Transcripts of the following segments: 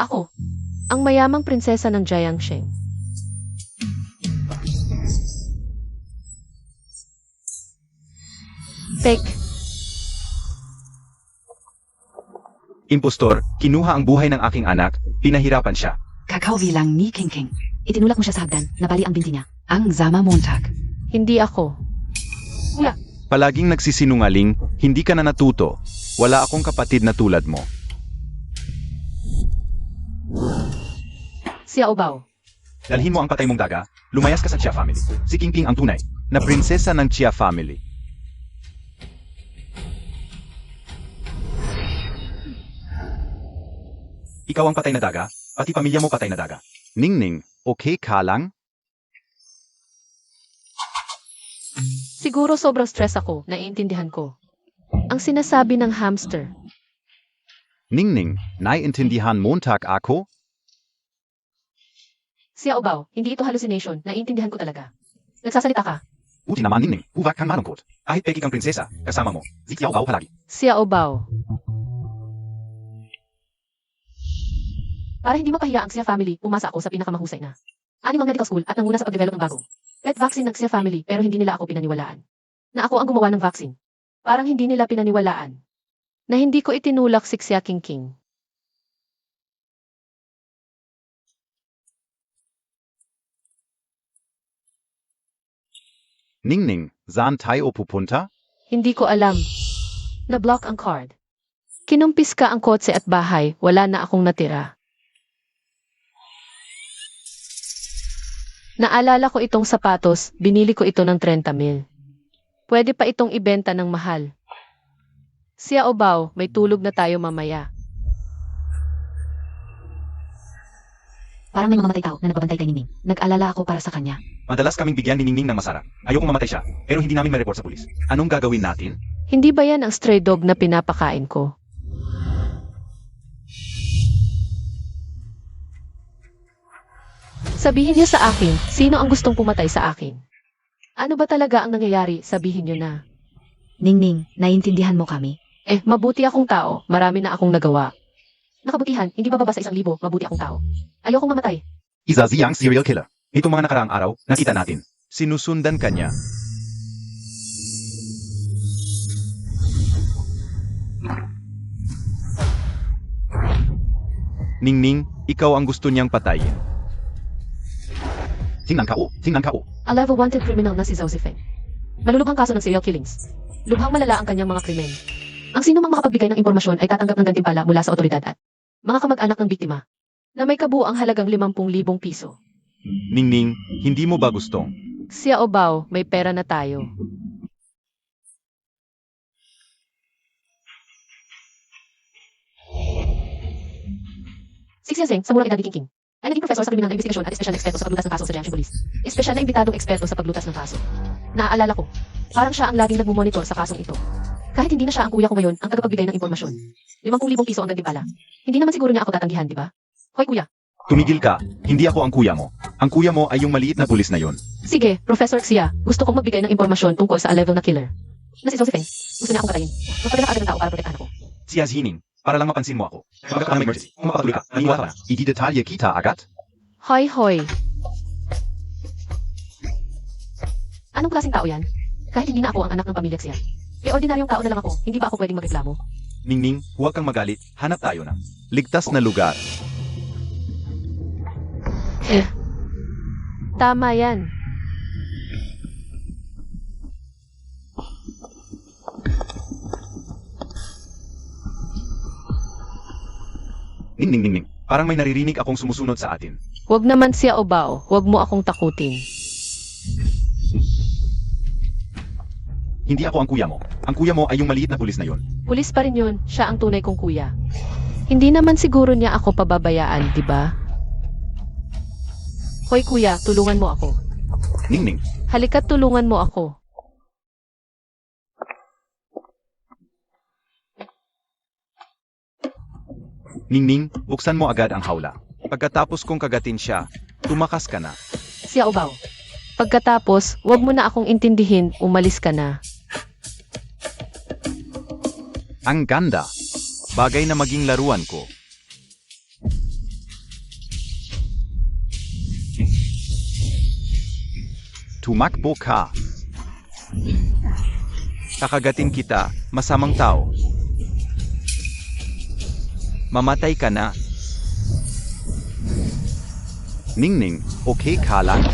Ako, ang mayamang prinsesa ng Jiangsheng. Fake. Impostor, kinuha ang buhay ng aking anak, pinahirapan siya. Kakauwi lang ni King King. Itinulak mo siya sa hagdan, nabali ang binti niya. Ang Zama Montag. Hindi ako. Wala. Palaging nagsisinungaling, hindi ka na natuto. Wala akong kapatid na tulad mo. Xiao Bao. Dalhin mo ang patay mong daga, lumayas ka sa Chia family. Si King King ang tunay, na prinsesa ng Chia family. Ikaw ang patay na daga, pati pamilya mo patay na daga. Ningning, okay ka lang? Siguro sobrang stress ako, naiintindihan ko. Ang sinasabi ng hamster. Ningning, naiintindihan Montag ako? Xiao Bao, hindi ito hallucination, naiintindihan ko talaga. Nagsasalita ka. Buti naman Ningning, huwag kang malungkot. Kahit peki kang prinsesa, kasama mo, si Xiao Bao palagi. Xiao Bao. Para hindi mapahiya ang Xia family, pumasa ako sa pinakamahusay na 6 medical school at nanguna sa pag-develop ng bago pet vaccine ng Xia family, pero hindi nila ako pinaniwalaan na ako ang gumawa ng vaccine. Parang hindi nila pinaniwalaan na hindi ko itinulak si Xia King King. Ningning, saan tayo pupunta? Hindi ko alam. Na-block ang card. Kinumpis ka ang kotse at bahay, wala na akong natira. Naalala ko itong sapatos, binili ko ito ng 30,000. Pwede pa itong ibenta ng mahal. Xiao Bao, may tulog na tayo mamaya. Parang may mamamatay tao na nagbabantay kay Ningning. Nag-alala ako para sa kanya. Madalas kaming bigyan ni Ningning ng masarap. Ayokong mamatay siya, pero hindi namin ma-report sa pulis. Anong gagawin natin? Hindi ba yan ang stray dog na pinapakain ko? Sabihin niyo sa akin, sino ang gustong pumatay sa akin? Ano ba talaga ang nangyayari? Sabihin niyo na. Ningning, naiintindihan mo kami. Mabuti akong tao, marami na akong nagawa. Nakabutihan, hindi bababa sa 1,000, mabuti akong tao. Ayokong mamatay. Isa siyang serial killer. Itong mga nakaraang araw, nakita natin. Sinusundan ka niya. Ningning, ikaw ang gusto niyang patayin. Tingnan ka o, tingnan ka o. A level wanted criminal na si Zhao Zifeng. Malulubhang kaso ng serial killings. Lubhang malala ang kanyang mga krimen. Ang sino mang makapagbigay ng impormasyon ay tatanggap ng gantimpala mula sa otoridad at mga kamag-anak ng biktima na may kabuuang halagang 50,000 piso. Ningning, hindi mo ba gustong? Xiao Bao, may pera na tayo. Si Xia Zheng, sa murang edad ni King King, ay naging professor sa kriminal na investigasyon at espesyal na eksperto sa paglutas ng kaso sa Jiangxi Police. Espesyal na imbitadong eksperto sa paglutas ng kaso. Naaalala ko, parang siya ang laging nagmumonitor sa kasong ito. Kahit hindi na siya ang kuya ko ngayon ang tagapagbigay ng impormasyon. 50,000 piso ang gantimpala. Hindi naman siguro niya ako tatanggihan, di ba? Hoy kuya. Tumigil ka, hindi ako ang kuya mo. Ang kuya mo ay yung maliit na pulis na yon. Sige, Professor Xia, gusto kong magbigay ng impormasyon tungkol sa level na killer. Na si Zhao Zifeng, gusto niya akong patayin. Magpadala ka agad ng tao para protektahan ako. Siya Zining, para lang mapansin mo ako. Kapag ka ng emergency, kung mapapatuloy ka, naniwala ka na. Ididetalye kita agad? Hoy, hoy. Anong klaseng tao yan? Kahit hindi na ako ang anak ng pamilya Xia. Ordinaryong tao na lang ako, hindi ba ako pwedeng magreklamo? Ningning, huwag kang magalit, hanap tayo na. Ligtas na lugar. Tama yan. Ningning, parang may naririnig akong sumusunod sa atin. Huwag naman siya Bao, huwag mo akong takutin. Hindi ako ang kuya mo. Ang kuya mo ay yung maliit na pulis na yon. Pulis pa rin yun, siya ang tunay kong kuya. Hindi naman siguro niya ako pababayaan, di ba? Hoy kuya, tulungan mo ako. Ningning, Halika't tulungan mo ako. Ningning, buksan mo agad ang hawla. Pagkatapos kong kagatin siya, tumakas ka na. Xiao Bao. Pagkatapos, huwag mo na akong intindihin, umalis ka na. Ang ganda. Bagay na maging laruan ko. Tumakbo ka. Kakagatin kita, masamang tao. Mamatay ka na. Ningning, okay ka lang?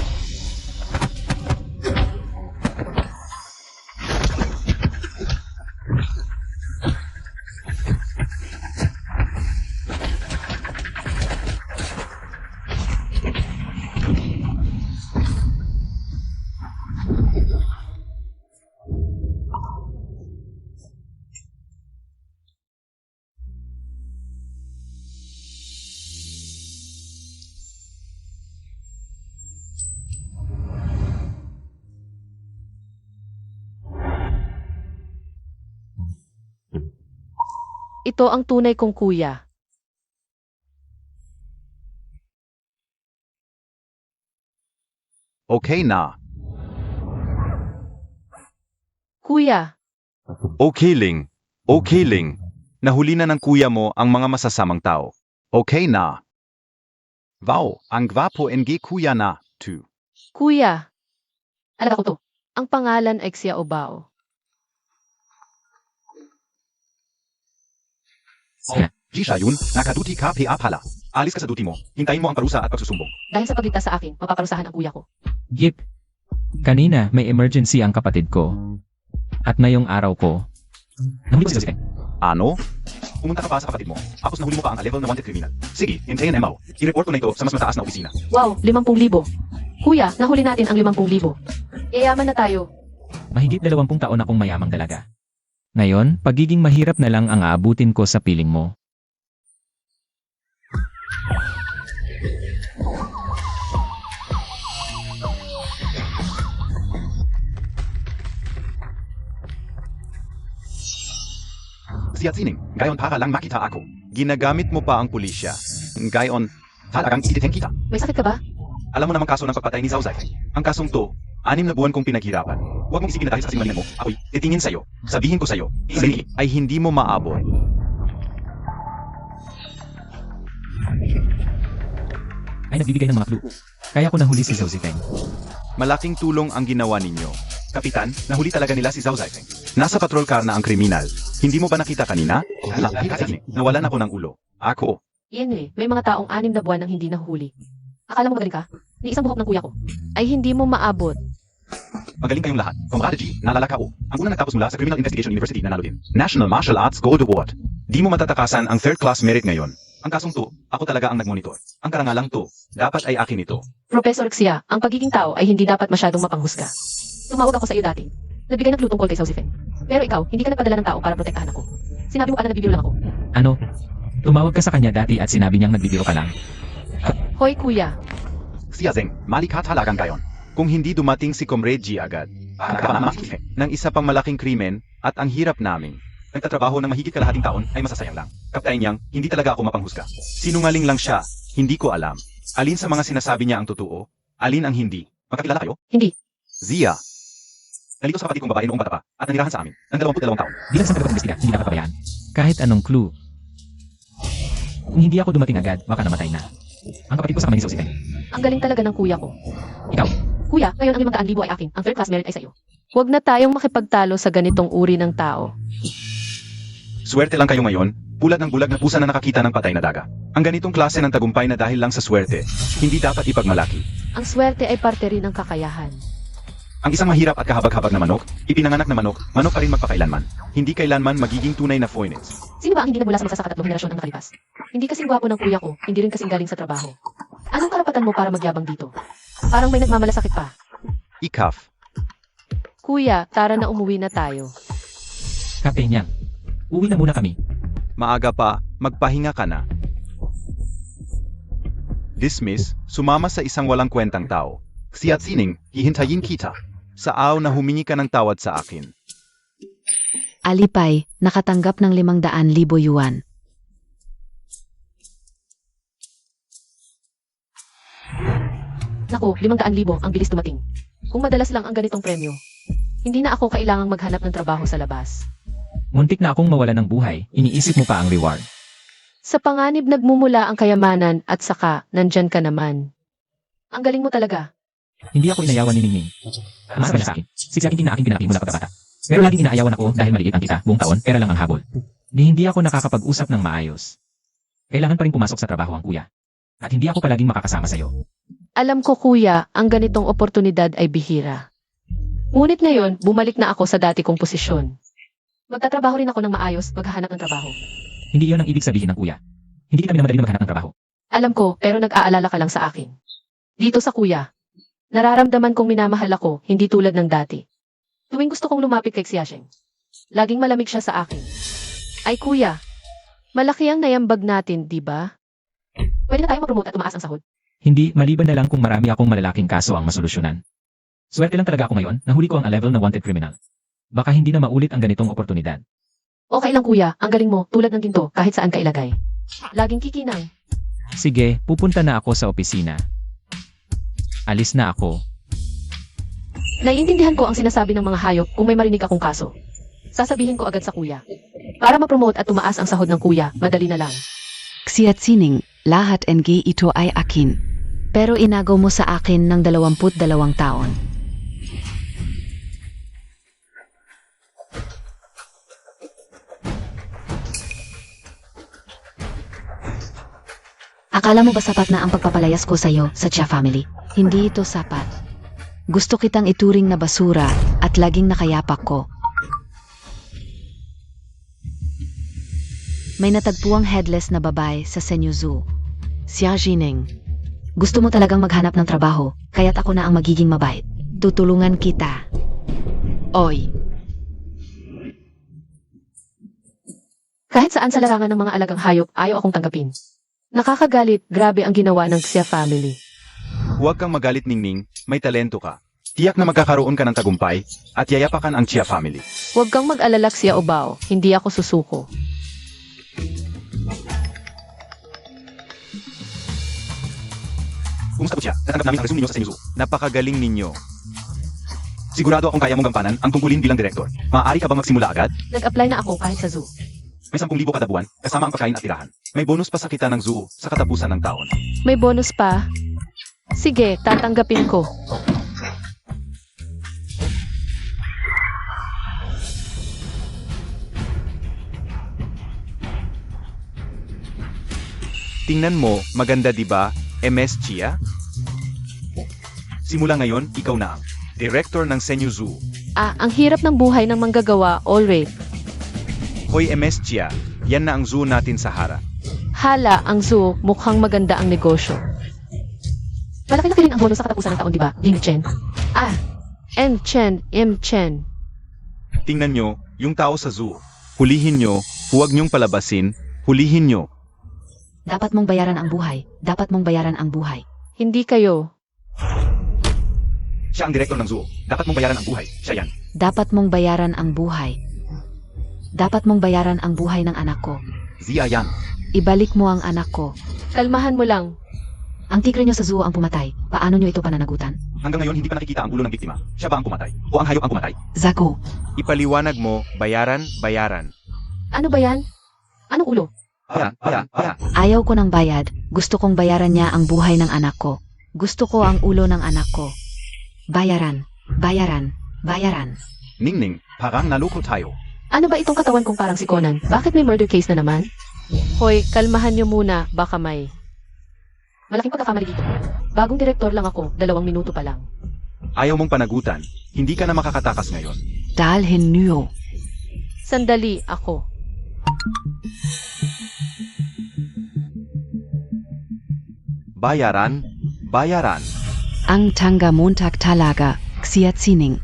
Ito ang tunay kong kuya. Okay na. Kuya, Okay Ling. Okay Ling. Nahuli na ng kuya mo ang mga masasamang tao. Okay na. Wow, ang gwapo ng kuya na, tu. kuya. Alaga ko to. Ang pangalan ay Xia Obao. Di siya yun, nakaduti ka pa pala. Alis ka sa duty mo, hintayin mo ang parusa at pagsusumbong. Dahil sa pagligtas sa akin, mapaparusahan ang kuya ko. Yip. Kanina, may emergency ang kapatid ko. At ngayong araw ko, nahuli ko si Josephine. Ano? Pumunta ka pa sa kapatid mo, tapos nahuli mo pa ang level na wanted criminal. Sige, hintayin mo. I-report ko na ito sa mas mataas na opisina. Wow, 50,000. Kuya, nahuli natin ang 50,000. Yayaman na tayo. Mahigit 20 taon akong mayamang dalaga. Ngayon, pagiging mahirap na lang ang aabutin ko sa piling mo. Siya sining, gayon para lang makita ako. Ginagamit mo pa ang pulisya. Gayon, talagang ititeng kita. May sakit ka ba? Alam mo namang kaso ng pagpatay ni Zhao Zai. Ang kasong to, 6 na buwan kong pinaghirapan. Huwag mong isipin na dahil sa kasinungalingan mo, ako'y titingin sa'yo. Sabihin ko sa'yo, hindi ay hindi mo maabot. Ay nagbibigay ng mga clue. Kaya ko nahuli si Josephine. Malaking tulong ang ginawa ninyo. Kapitan, nahuli talaga nila si Zhao Zaifeng. Nasa patrol car na ang kriminal. Hindi mo ba nakita kanina? Nawalan ako ng ulo. Ako. Iyan eh, may mga taong 6 na buwan nang hindi nahuli. Akala mo magaling ka? Ni isang buhok ng kuya ko. Ay hindi mo maabot. Magaling kayong lahat. Comrade G, naalala ka o. Ang unang nagtapos mula sa Criminal Investigation University nanalo din. National Martial Arts Gold Award. Di mo matatakasan ang third class merit ngayon. Ang kasong to, ako talaga ang nagmonitor. Ang karangalang to, dapat ay akin ito. Professor Xia, ang pagiging tao ay hindi dapat masyadong mapanghusga. Tumawag ako sa iyo dati. Nagbigay ng clue tungkol kay Josephine. Pero ikaw, hindi ka nagpadala ng tao para protektahan ako. Sinabi mo pa na nagbibiro lang ako. Ano? Tumawag ka sa kanya dati at sinabi niyang nagbibiro ka lang. Hoy kuya, Siya Zeng, mali ka talagang gayon. Kung hindi dumating si Comrade G agad, ng isa pang malaking krimen at ang hirap namin. Nagtatrabaho ng mahigit kalahating taon ay masasayang lang. Kapitain niyang, hindi talaga ako mapanghusga. Sinungaling lang siya, hindi ko alam. Alin sa mga sinasabi niya ang totoo, alin ang hindi. Magkakilala kayo? hindi. Zia. Nalito sa kapatid kong babae noong bata pa at nanirahan sa amin ng 22 taon. Bilang isang tagapag-imbestiga, hindi dapat pabayaan. Kahit anong clue. Kung hindi ako dumating agad, baka namatay na. Ang kapatid ko sa kamay ni Josephine. Ang galing talaga ng kuya ko. Ikaw, Kuya, ngayon ang 500,000 ay akin. Ang third class merit ay sa iyo. Huwag na tayong makipagtalo sa ganitong uri ng tao. Swerte lang kayo ngayon, bulag ng bulag na pusa na nakakita ng patay na daga. Ang ganitong klase ng tagumpay na dahil lang sa swerte, hindi dapat ipagmalaki. Ang swerte ay parte rin ng kakayahan. Ang isang mahirap at kahabag-habag na manok, ipinanganak na manok, manok pa rin magpakailanman. Hindi kailanman magiging tunay na phoenix. Sino ba ang hindi nagmula sa isa sa katatlong henerasyon ang nakalipas? Hindi kasing gwapo ng kuya ko, hindi rin kasing galing sa trabaho. Anong karapatan mo para magyabang dito? Parang may nagmamalasakit pa. Ikaf. Kuya, tara na umuwi na tayo. Kapten Yang. Uwi na muna kami. Maaga pa, magpahinga ka na. Dismiss, sumama sa isang walang kwentang tao. Siya't sining, hihintayin kita. Sa aw na humingi ka ng tawad sa akin. Alipay, nakatanggap ng 500,000 yuan. Naku, 500,000 ang bilis dumating. Kung madalas lang ang ganitong premyo, hindi na ako kailangang maghanap ng trabaho sa labas. Muntik na akong mawala ng buhay, iniisip mo pa ang reward. Sa panganib nagmumula ang kayamanan at saka nandyan ka naman. Ang galing mo talaga. Hindi ako inayawan ni Ningning. Masabi na sa akin, si Tia Kinting na aking pinapi mula pagkabata. Pero laging inaayawan ako dahil maliit ang kita, buong taon, pera lang ang habol. Hindi ako nakakapag-usap ng maayos. Kailangan pa rin pumasok sa trabaho ang kuya. At hindi ako palaging makakasama sa'yo. Alam ko kuya, ang ganitong oportunidad ay bihira. Ngunit ngayon, bumalik na ako sa dati kong posisyon. Magtatrabaho rin ako ng maayos, maghahanap ng trabaho. Hindi iyon ang ibig sabihin ng kuya. Hindi kita minamadali maghanap ng trabaho. Alam ko, pero nag-aalala ka lang sa akin. Dito sa kuya, nararamdaman kong minamahal ako, hindi tulad ng dati. Tuwing gusto kong lumapit kay Xiaxing, laging malamig siya sa akin. Ay kuya, malaki ang nayambag natin, di ba? Pwede na tayo mapromote at tumaas ang sahod. Hindi, maliban na lang kung marami akong malalaking kaso ang masolusyonan. Swerte lang talaga ako ngayon, nahuli ko ang level na wanted criminal. Baka hindi na maulit ang ganitong oportunidad. Okay lang kuya, ang galing mo, tulad ng ginto, kahit saan ka ilagay. Laging kikinang. Sige, pupunta na ako sa opisina. Alis na ako. Naiintindihan ko ang sinasabi ng mga hayop kung may marinig akong kaso. Sasabihin ko agad sa kuya. Para mapromote at tumaas ang sahod ng kuya, madali na lang. Xiaxining, lahat ng ito ay akin. Pero inagaw mo sa akin ng 22 taon. Akala mo ba sapat na ang pagpapalayas ko sa'yo sa Chia family? Hindi ito sapat. Gusto kitang ituring na basura at laging nakayapak ko. May natagpuang headless na babae sa Senyu Zoo. Xia Jining. Gusto mo talagang maghanap ng trabaho, kaya't ako na ang magiging mabait. Tutulungan kita. Oy. Kahit saan sa larangan ng mga alagang hayop, ayaw akong tanggapin. Nakakagalit, grabe ang ginawa ng Xia family. Huwag kang magalit, Ningning, may talento ka. Tiyak na magkakaroon ka ng tagumpay at yayapakan ang Chia family. Huwag kang mag-alala, Xia Obao, hindi ako susuko. Kumusta po siya? Natanggap namin ang resume ninyo sa Senyu Zoo. Napakagaling ninyo. Sigurado akong kaya mong gampanan ang tungkulin bilang direktor. Maaari ka ba magsimula agad? Nag-apply na ako kahit sa zoo. May 10,000 kada buwan, kasama ang pagkain at tirahan. May bonus pa sa kita ng zoo sa katapusan ng taon. May bonus pa? Sige, tatanggapin ko. Tingnan mo, maganda di ba, MS Chia? Simula ngayon, ikaw na ang director ng Senyu Zoo. Ah, ang hirap ng buhay ng manggagawa, alright. Hoy MS Chia, yan na ang zoo natin sa Hara. Hala, ang zoo, mukhang maganda ang negosyo. Malaki na rin ang bonus sa katapusan ng taon, di ba? Ying Chen. Ah, M. Chen. Tingnan nyo, yung tao sa zoo. Hulihin nyo, huwag nyong palabasin, hulihin nyo. Dapat mong bayaran ang buhay. Dapat mong bayaran ang buhay. Hindi kayo. Siya ang direktor ng zoo. Dapat mong bayaran ang buhay. Siya yan. Dapat mong bayaran ang buhay. Dapat mong bayaran ang buhay ng anak ko. Zia yan. Ibalik mo ang anak ko. Kalmahan mo lang. Ang tigre nyo sa zoo ang pumatay. Paano nyo ito pananagutan? Hanggang ngayon hindi pa nakikita ang ulo ng biktima. Siya ba ang pumatay? O ang hayop ang pumatay? Zago, Ipaliwanag mo, bayaran. Ano ba yan? Anong ulo? Bayaran. ayaw ko ng bayad. Gusto kong bayaran niya ang buhay ng anak ko. Gusto ko ang ulo ng anak ko. Bayaran. Ningning, parang naloko tayo. Ano ba itong katawan kong parang si Conan? Bakit may murder case na naman? Hoy, kalmahan niyo muna, baka may. Malaking pagkakamali dito. Bagong direktor lang ako, 2 minuto pa lang. Ayaw mong panagutan. Hindi ka na makakatakas ngayon. Dalhin niyo. Sandali, ako. Bayaran. Ang tangga montag talaga, Xiaxining.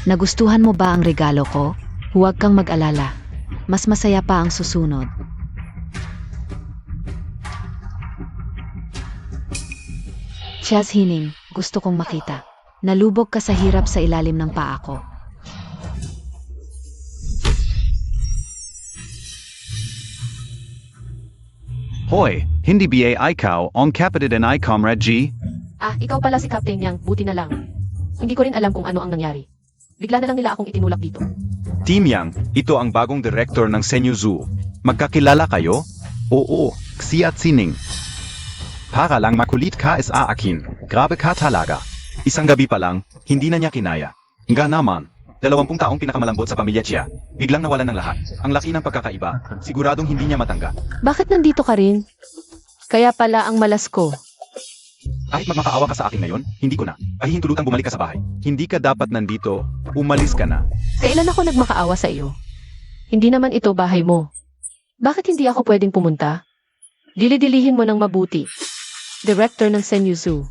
Nagustuhan mo ba ang regalo ko? Huwag kang mag-alala. Mas masaya pa ang susunod. Xiaxining, gusto kong makita. Nalubog ka sa hirap sa ilalim ng paa ko. Hoy, hindi ba ikaw ang kapatid ng Comrade G? Ah, ikaw pala si Captain Yang, buti na lang. Hindi ko rin alam kung ano ang nangyari. Bigla na lang nila akong itinulak dito. Team Yang, ito ang bagong director ng Senyu Zoo. Magkakilala kayo? Oo, Xiaxining. Para lang makulit ka is aakin. Grabe ka talaga. Isang gabi pa lang, hindi na niya kinaya. Nga naman, 20 taong pinakamalambot sa pamilya Chia, biglang nawalan ng lahat. Ang laki ng pagkakaiba, siguradong hindi niya matanggap. Bakit nandito ka rin? Kaya pala ang malas ko. Kahit magmakaawa ka sa akin ngayon, hindi ko na. Pahihin tulutang bumalik ka sa bahay. Hindi ka dapat nandito, umalis ka na. Kailan ako nagmakaawa sa iyo? Hindi naman ito bahay mo. Bakit hindi ako pwedeng pumunta? Dili-dilihin mo ng mabuti. Director ng Senyu Zoo.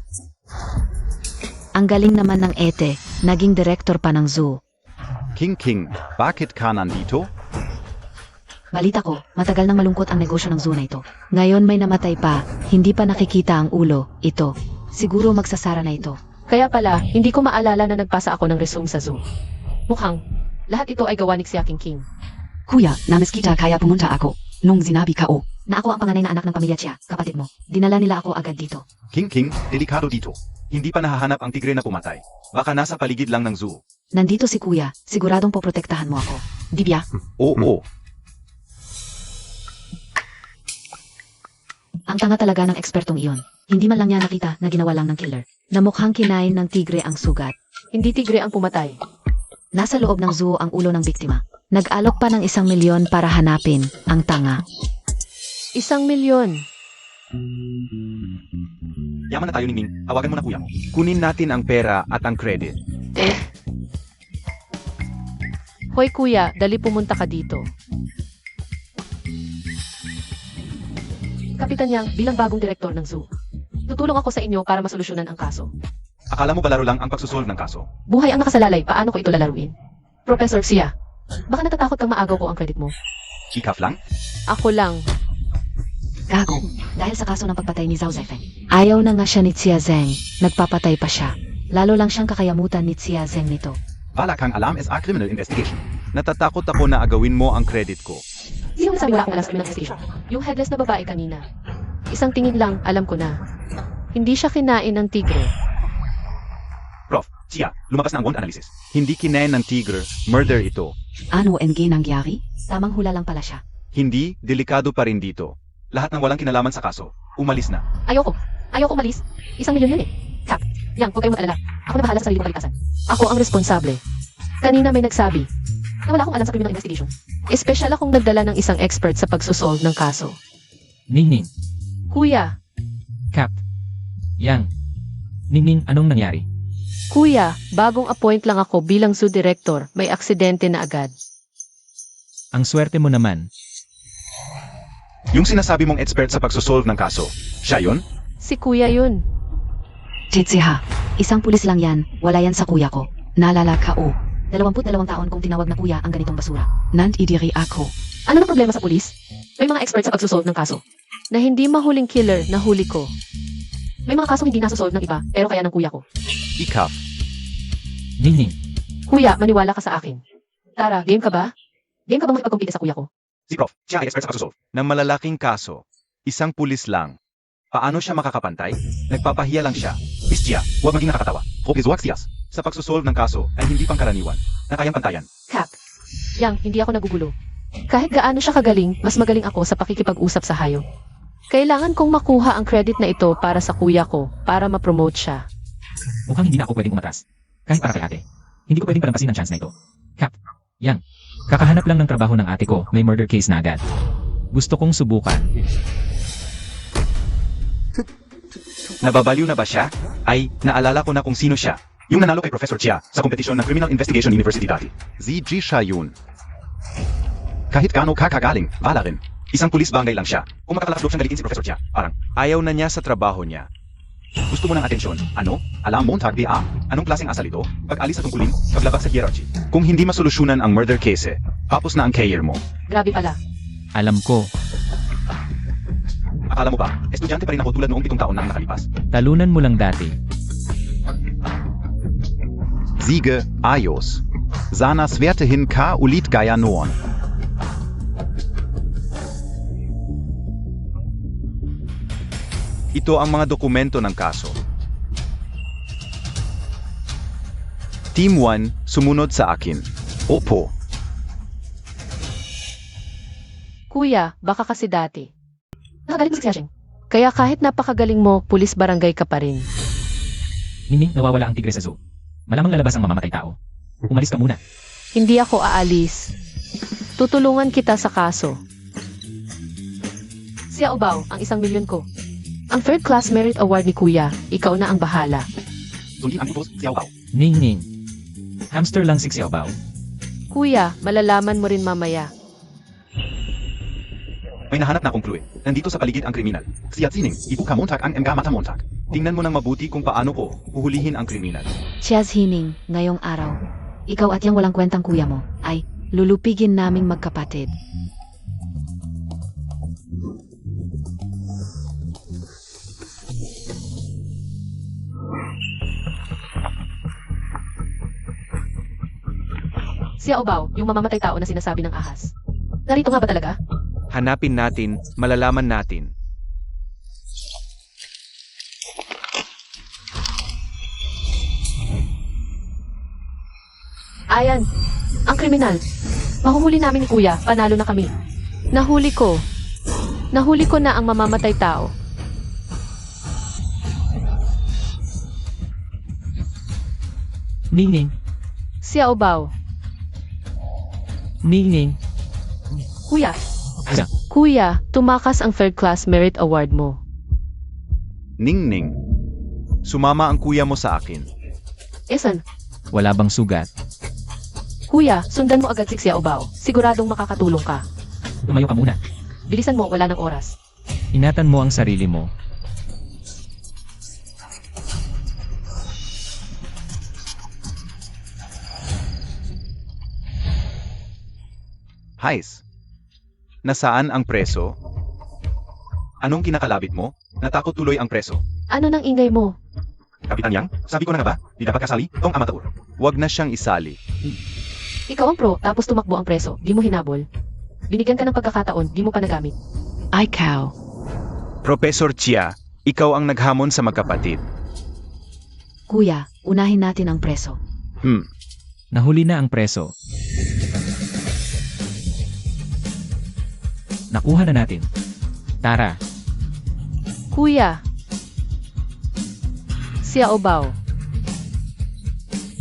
Ang galing naman ng ete, naging direktor pa ng zoo. King, bakit ka nandito? Balita ko, matagal nang malungkot ang negosyo ng zoo na ito. Ngayon may namatay pa, hindi pa nakikita ang ulo, ito. Siguro magsasara na ito. Kaya pala, hindi ko maalala na nagpasa ako ng resume sa zoo. Mukhang, lahat ito ay gawa ni Xiaking King. Kuya, namiss kita kaya pumunta ako. Nung sinabi ka na ako ang panganay na anak ng pamilya Chia, kapatid mo. Dinala nila ako agad dito. King, delikado dito. Hindi pa nahahanap ang tigre na pumatay. Baka nasa paligid lang ng zoo. Nandito si kuya, siguradong poprotektahan mo ako. Dibya, Oo. ang tanga talaga ng ekspertong iyon. Hindi man lang niya nakita na ginawa lang ng killer. Na mukhang kinain ng tigre ang sugat. Hindi tigre ang pumatay. Nasa loob ng zoo ang ulo ng biktima. Nag-alok pa ng 1 milyon para hanapin ang tanga. 1 milyon. Yaman na tayo, Ningning. Tawagan mo na kuya mo. Kunin natin ang pera at ang credit. Hoy kuya, dali pumunta ka dito. Kapitan Yang, bilang bagong direktor ng zoo. Tutulong ako sa inyo para masolusyonan ang kaso. Akala mo balaro lang ang pagsusolve ng kaso? Buhay ang nakasalalay, paano ko ito lalaruin? Professor Xia, baka natatakot kang maagaw ko ang credit mo. Ikaf lang? Ako lang. Gago, dahil sa kaso ng pagpatay ni Zhao Zeifeng. Ayaw na nga siya ni Xia Zheng, nagpapatay pa siya. Lalo lang siyang kakayamutan ni Xia Zheng nito. Wala kang alam is a criminal investigation. Natatakot ako na agawin mo ang credit ko. Sino nasabi wala akong alam sa criminal investigation? Yung headless na babae kanina. Isang tingin lang, alam ko na. Hindi siya kinain ng tigre. Prof, Chia, lumabas na ang wound analysis. Hindi kinain ng tigre, murder ito. Ano NG nangyari? Tamang hula lang pala siya. Hindi, delikado pa rin dito. Lahat ng walang kinalaman sa kaso, umalis na. Ayoko umalis. 1 milyon yun eh. Kap, Yang, huwag kayong mag-alala. Ako na bahala sa sarili kong kaligtasan. Ako ang responsable. Kanina may nagsabi na wala akong alam sa criminal investigation. Espesyal akong nagdala ng isang expert sa pagsusolve ng kaso. Ningning, Kuya, Cap, Yang. Ningning, anong nangyari? Kuya, bagong appoint lang ako bilang zoo director. May aksidente na agad. Ang swerte mo naman. Yung sinasabi mong expert sa pagsusolve ng kaso, siya yun? Si Kuya yun. Chitsiha, isang pulis lang yan, wala yan sa kuya ko. Naalala ka 22 taon kong tinawag na kuya ang ganitong basura. Nandidiri ako. Ano na problema sa pulis? May mga expert sa pagsusolve ng kaso. Na hindi mahuling killer na huli ko. May mga kasong hindi nasosolve ng iba, pero kaya ng kuya ko. Ikaf. Ningning, Kuya, maniwala ka sa akin. Tara, game ka ba? Game ka bang makipagkumpite sa kuya ko? Si Prof, siya ay expert sa pagsusolve. Ng malalaking kaso, isang pulis lang. Paano siya makakapantay? Nagpapahiya lang siya. Miss Chia, huwag maging nakakatawa. Hope is wax siyas. Sa pagsusolve ng kaso ay hindi pangkaraniwan na kayang pantayan. Cap. Yang, hindi ako nagugulo. Kahit gaano siya kagaling, mas magaling ako sa pakikipag-usap sa hayop. Kailangan kong makuha ang credit na ito para sa kuya ko, para ma-promote siya. mukhang hindi na ako pwedeng umatras. Kahit para kay ate. Hindi ko pwedeng palampasin ang chance na ito. Cap, Yang. Kakahanap lang ng trabaho ng ate ko, may murder case na agad. Gusto kong subukan. Nababaliw na ba siya? Ay, naalala ko na kung sino siya. Yung nanalo kay Professor Chia sa kompetisyon ng Criminal Investigation University dati. ZG siya yun. Kahit kano kakagaling, wala rin. Isang pulis bangay lang siya. Kung makakalakas loob siyang galitin si Professor Chia, parang ayaw na niya sa trabaho niya. Gusto mo ng atensyon? Ano? Alam mo, tagbi anong klaseng asal ito? Pag-alis sa tungkulin, paglabas sa hierarchy. Kung hindi masolusyonan ang murder case, tapos na ang career mo. Grabe pala. Alam ko, Akala mo ba, estudyante pa rin ako tulad noong 7 taon na ang nakalipas? talunan mo lang dati. Siege, ayos. Sana swertehin ka ulit gaya noon. Ito ang mga dokumento ng kaso. Team 1, sumunod sa akin. Opo. Kuya, baka kasi dati. Nakagaling mo si Xiaxing. Kaya kahit napakagaling mo, pulis barangay ka pa rin. Ningning, nawawala ang tigre sa zoo. Malamang lalabas ang mamamatay tao. Umalis ka muna. Hindi ako aalis. Tutulungan kita sa kaso. Xiao Bao, ang 1,000,000 ko. Ang third class merit award ni Kuya, ikaw na ang bahala. Sundin ang utos, Xiao Bao. Ningning. Hamster lang si Xiao Bao. Kuya, malalaman mo rin mamaya. May nahanap na akong clue. Nandito sa paligid ang kriminal. Siya Zining, ibuka montag ang mga mata montag. Tingnan mo nang mabuti kung paano ko uhulihin ang kriminal. Chaz Hining, ngayong araw. Ikaw at yung walang kwentang kuya mo ay lulupigin naming magkapatid. Xiao Bao, yung mamamatay tao na sinasabi ng ahas. Narito nga ba talaga? Hanapin natin, malalaman natin. Ayan, ang kriminal. Mahuhuli namin ni Kuya, panalo na kami. Nahuli ko. Nahuli ko na ang mamamatay tao. Ningning. Xiao Bao. Ningning. Kuya, Ayan. Kuya, tumakas ang third class merit award mo. Ningning. Sumama ang kuya mo sa akin. Esan, Wala bang sugat? Kuya, sundan mo agad si Xiao Bao. Siguradong makakatulong ka. Tumayo ka muna. Bilisan mo, wala ng oras. Ingatan mo ang sarili mo. Hais. Nasaan ang preso? Anong kinakalabit mo? Natakot tuloy ang preso. Ano nang ingay mo? Kapitan Yang, sabi ko na nga ba? Di dapat kasali? Tong amateur. Huwag na siyang isali. Ikaw ang pro, tapos tumakbo ang preso. Di mo hinabol. Binigyan ka ng pagkakataon, di mo pa nagamit. Ay cow. Professor Chia, ikaw ang naghamon sa magkapatid. Kuya, unahin natin ang preso. Nahuli na ang preso. Nakuha na natin. Tara. Kuya. Xiao Bao.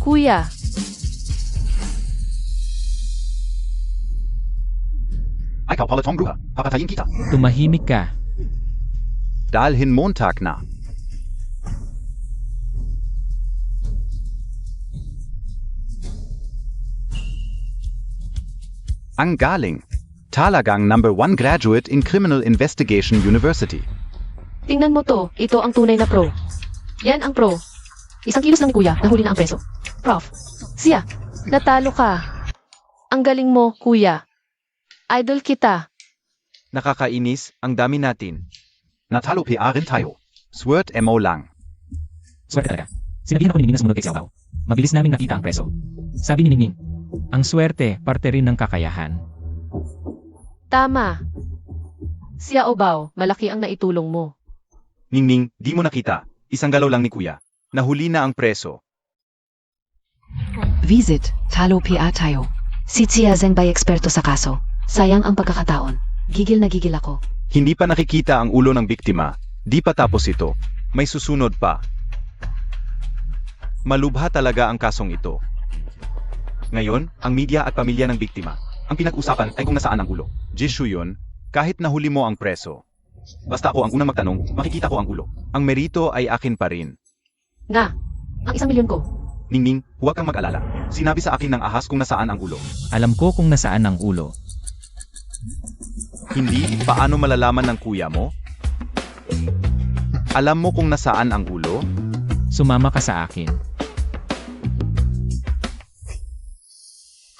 Kuya. Ay kapalatong bruha, papatayin kita. Tumahimik ka. Dalhin Montag na. Ang galing. Talagang number 1 graduate in Criminal Investigation University. Tingnan mo to, ito ang tunay na pro. Yan ang pro. 1 kilos lang ni Kuya, nahuli na ang preso. Prof. Siya, natalo ka. Ang galing mo, Kuya. Idol kita. Nakakainis, ang dami natin. Natalo rin tayo. Swert mo lang. Swerte talaga. Sinabihan ako ni Ningning na sumunod kay Xiao Bao. Mabilis naming nakita ang preso. Sabi ni Ningning, ang swerte, parte rin ng kakayahan. Tama. Xiao Bao, malaki ang naitulong mo. Ningning, di mo nakita. Isang galaw lang ni Kuya. Nahuli na ang preso. Visit, talo PA tayo. Si Chia Zeng bay eksperto sa kaso. Sayang ang pagkakataon. Gigil na gigil ako. Hindi pa nakikita ang ulo ng biktima. Di pa tapos ito. May susunod pa. Malubha talaga ang kasong ito. Ngayon, ang media at pamilya ng biktima. Ang pinag-usapan ay kung nasaan ang ulo. Jishu yun, kahit nahuli mo ang preso. Basta ako ang unang magtanong, makikita ko ang ulo. Ang merito ay akin pa rin. Nga, ang 1,000,000 ko. Ningning, huwag kang mag-alala. Sinabi sa akin ng ahas kung nasaan ang ulo. Alam ko kung nasaan ang ulo. Hindi, paano malalaman ng kuya mo? Alam mo kung nasaan ang ulo? Sumama ka sa akin.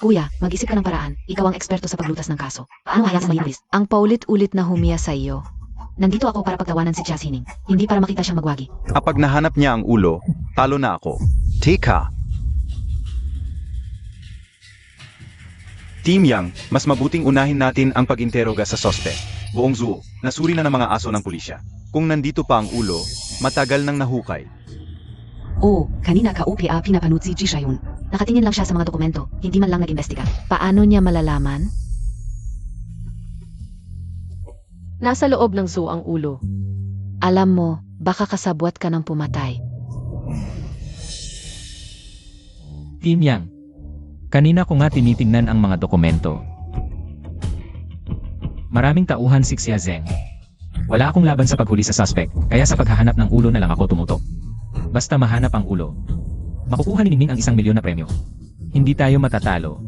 Kuya, mag-isip ka ng paraan. Ikaw ang eksperto sa paglutas ng kaso. Paano kaya sa mayulis? Ang paulit-ulit na humiya sa iyo. Nandito ako para pagtawanan si Chia Sining. Hindi para makita siyang magwagi. Kapag nahanap niya ang ulo, talo na ako. Teka. Team Yang, mas mabuting unahin natin ang pag-interoga sa sospek. Buong zoo, nasuri na ng mga aso ng pulisya. Kung nandito pa ang ulo, matagal nang nahukay. Oo, kanina ka-UPA pinapanood si Jisha yun. Nakatingin lang siya sa mga dokumento, hindi man lang nag-imbestiga. Paano niya malalaman? Nasa loob ng zoo ang ulo. Alam mo, baka kasabwat ka ng pumatay. Team Yang. Kanina ko nga tinitingnan ang mga dokumento. Maraming tauhan si Xia Zheng. Wala akong laban sa paghuli sa suspect, kaya sa paghahanap ng ulo na lang ako tumutok. Basta mahanap ang ulo, makukuha ni Ningning ang 1 milyon na premyo. Hindi tayo matatalo.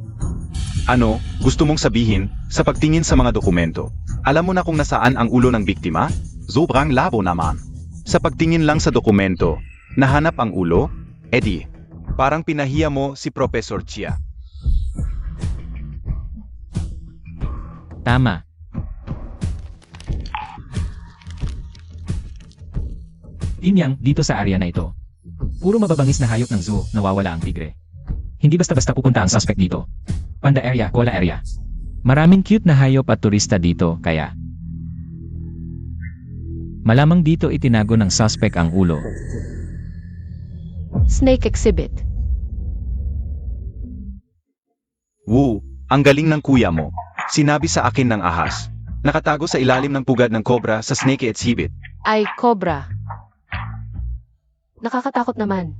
Ano, gusto mong sabihin, sa pagtingin sa mga dokumento, alam mo na kung nasaan ang ulo ng biktima? Sobrang labo naman. Sa pagtingin lang sa dokumento, nahanap ang ulo? Eddie, parang pinahiya mo si Professor Chia. Tama. Team Yang, dito sa area na ito. Puro mababangis na hayop ng zoo, nawawala ang tigre. Hindi basta-basta pupunta ang suspect dito. Panda area, koala area. Maraming cute na hayop at turista dito, kaya malamang dito itinago ng suspect ang ulo. Snake exhibit. Woo, ang galing ng kuya mo. Sinabi sa akin ng ahas. Nakatago sa ilalim ng pugad ng cobra sa snake exhibit. Ay, cobra. Nakakatakot naman.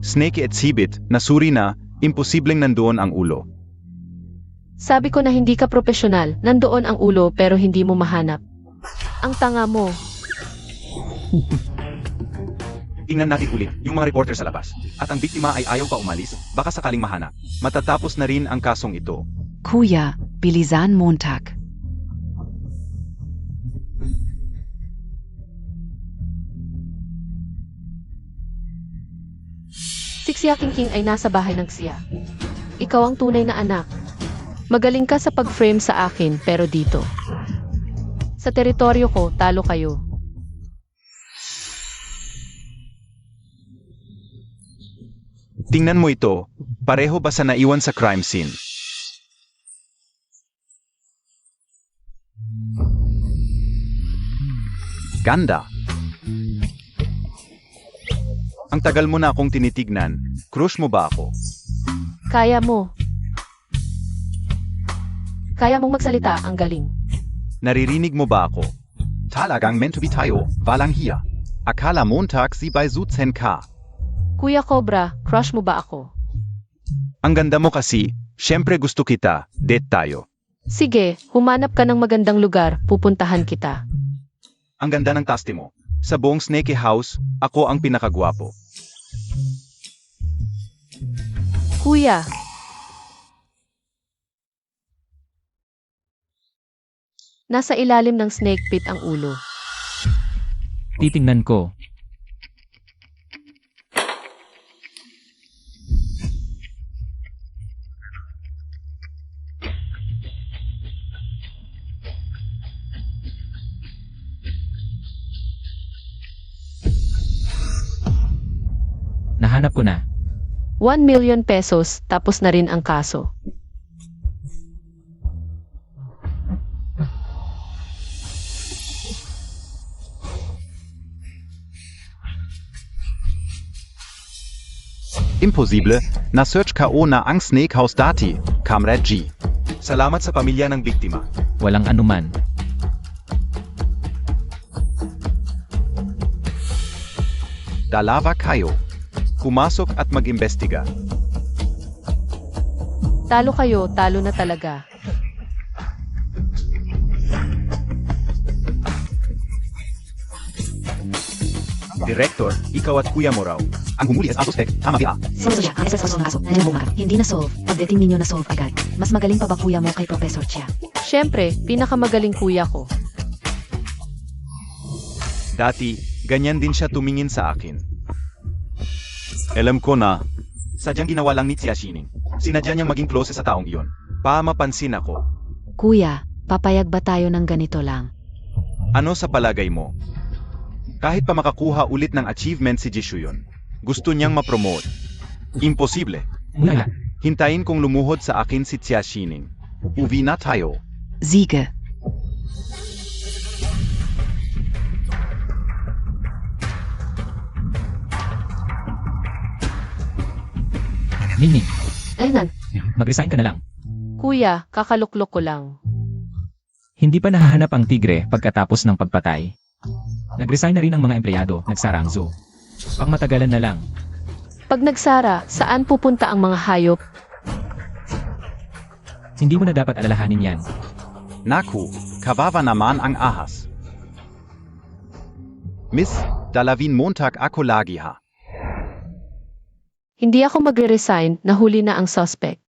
Snake exhibit, nasuri na, imposibleng nandoon ang ulo. Sabi ko na hindi ka profesional, nandoon ang ulo pero hindi mo mahanap. Ang tanga mo. Tingnan natin ulit yung mga reporter sa labas. At ang biktima ay ayaw pa umalis, baka sakaling mahanap. Matatapos na rin ang kasong ito. Kuya, bilisan Montag. Si Xia King ay nasa bahay ng Xia. Ikaw ang tunay na anak. Magaling ka sa pag-frame sa akin pero dito. Sa teritoryo ko, talo kayo. Tingnan mo ito, pareho ba sa naiwan sa crime scene? Ganda. Ang tagal mo na akong tinitignan, crush mo ba ako? Kaya mo. Kaya mong magsalita, ang galing. Naririnig mo ba ako? Talagang meant to be tayo, walang hiya. Akala Montag si bei Suzen ka. Kuya Cobra, crush mo ba ako? Ang ganda mo kasi, syempre gusto kita, date tayo. Sige, humanap ka ng magandang lugar, pupuntahan kita. Ang ganda ng taste mo. Sa buong Snake House, ako ang pinakagwapo. Kuya, nasa ilalim ng snake pit ang ulo. Titingnan ko. Nahanap ko na. 1 million pesos, tapos na rin ang kaso. Imposible, na search KO na ang Snake House dati, Comrade G. Salamat sa pamilya ng biktima. Walang anuman. Dalawa kayo. Pumasok at mag-imbestiga. Talo kayo, talo na talaga. Director, ikaw at kuya mo raw. Ang humuli as suspect, tama ba? Seryoso siya, ang SS ng kaso. Nanilabong ka. Hindi na solve. Pagdating ninyo na solve agad. Mas magaling pa ba kuya mo kay Professor Chia? Siyempre, pinakamagaling kuya ko. Dati, ganyan din siya tumingin sa akin. Alam ko na, sadyang ginawa lang ni Xia Xining. Sinadya niyang maging close sa taong iyon. Mapansin ako. Kuya, papayag ba tayo ng ganito lang? Ano sa palagay mo? Kahit pa makakuha ulit ng achievement si Jisoo yun, gusto niyang ma-promote. Imposible. Wala. Hintayin kong lumuhod sa akin si Xia Xining. Uwi na tayo. Siege. Ningning, Ayun, mag-resign ka na lang. kuya, kakaluklok ko lang. Hindi pa nahahanap ang tigre pagkatapos ng pagpatay. Nag-resign na rin ang mga empleyado, nagsara ang zoo. Pang matagalan na lang. Pag nagsara, saan pupunta ang mga hayop? Hindi mo na dapat alalahanin yan. Naku, kawawa naman ang ahas. Miss, dalawin Montag ako lagi ha. Hindi ako magre-resign na huli na ang suspect.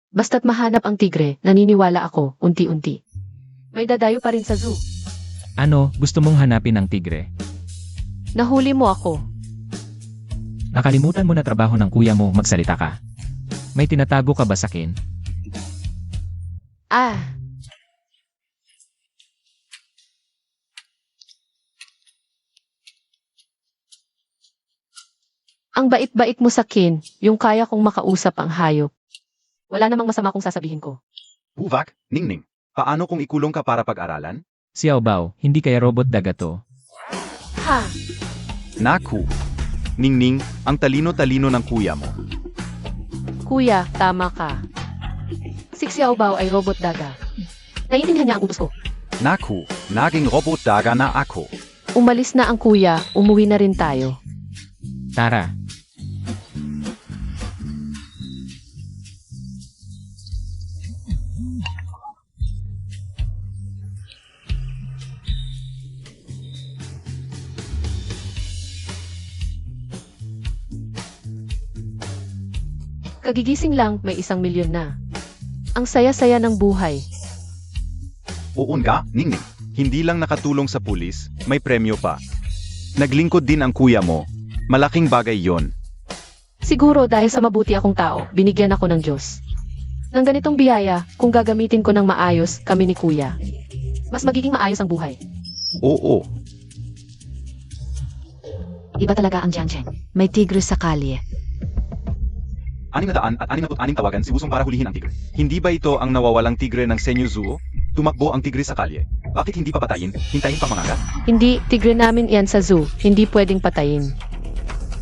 Basta't mahanap ang tigre, naniniwala ako, unti-unti. May dadayo pa rin sa zoo. Ano, gusto mong hanapin ng tigre? Nahuli mo ako. Nakalimutan mo na trabaho ng kuya mo, magsalita ka. May tinatago ka ba sa akin? Ah, ang bait-bait mo sa kin, yung kaya kong makausap ang hayop. Wala namang masama kung sasabihin ko. Buvak, Ningning, paano kung ikulong ka para pag-aralan? Xiao Bao, hindi kaya robot daga to? Ha? Naku, Ningning, ang talino-talino ng kuya mo. Kuya, tama ka. Si Xiao Bao ay robot daga. Naiintindihan niya ang utos ko. Naku, naging robot daga na ako. Umalis na ang kuya, umuwi na rin tayo. Tara, Kagigising lang, may 1,000,000 na. Ang saya-saya ng buhay. Oo nga, Ningning. Hindi lang nakatulong sa pulis, may premyo pa. Naglingkod din ang kuya mo. Malaking bagay yon. Siguro dahil sa mabuti akong tao, binigyan ako ng Diyos. Nang ganitong biyaya, kung gagamitin ko ng maayos, kami ni kuya. Mas magiging maayos ang buhay. Oo, Iba talaga ang Jiangcheng. May tigre sa kalye. 600 at 66 tawagan si Wusong para hulihin ang tigre. Hindi ba ito ang nawawalang tigre ng Senyu Zoo? Tumakbo ang tigre sa kalye. Bakit hindi pa patayin? Hintayin pa mangagat? Hindi, tigre namin yan sa zoo. Hindi pwedeng patayin.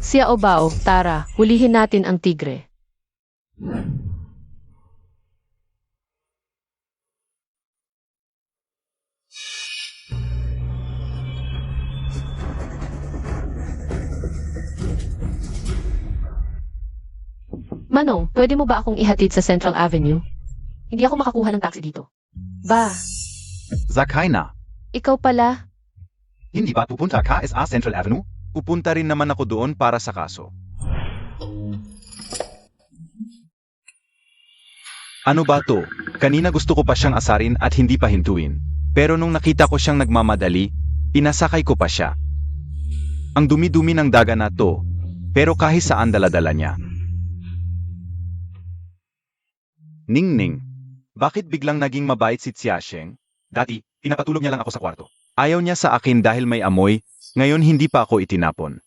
Xiao Bao, tara, hulihin natin ang tigre. Manong, pwede mo ba akong ihatid sa Central Avenue? Hindi ako makakuha ng taxi dito. Ba, Zakay na. ikaw pala? Hindi ba pupunta ka sa Central Avenue? Pupunta rin naman ako doon para sa kaso. Ano ba to? Kanina gusto ko pa siyang asarin at hindi pa hintuin. Pero nung nakita ko siyang nagmamadali, pinasakay ko pa siya. Ang dumi-dumi ng daga na to, pero kahit saan daladala niya. Ningning, bakit biglang naging mabait si Xiaosheng? Dati, pinapatulog niya lang ako sa kwarto. Ayaw niya sa akin dahil may amoy, ngayon hindi pa ako itinapon.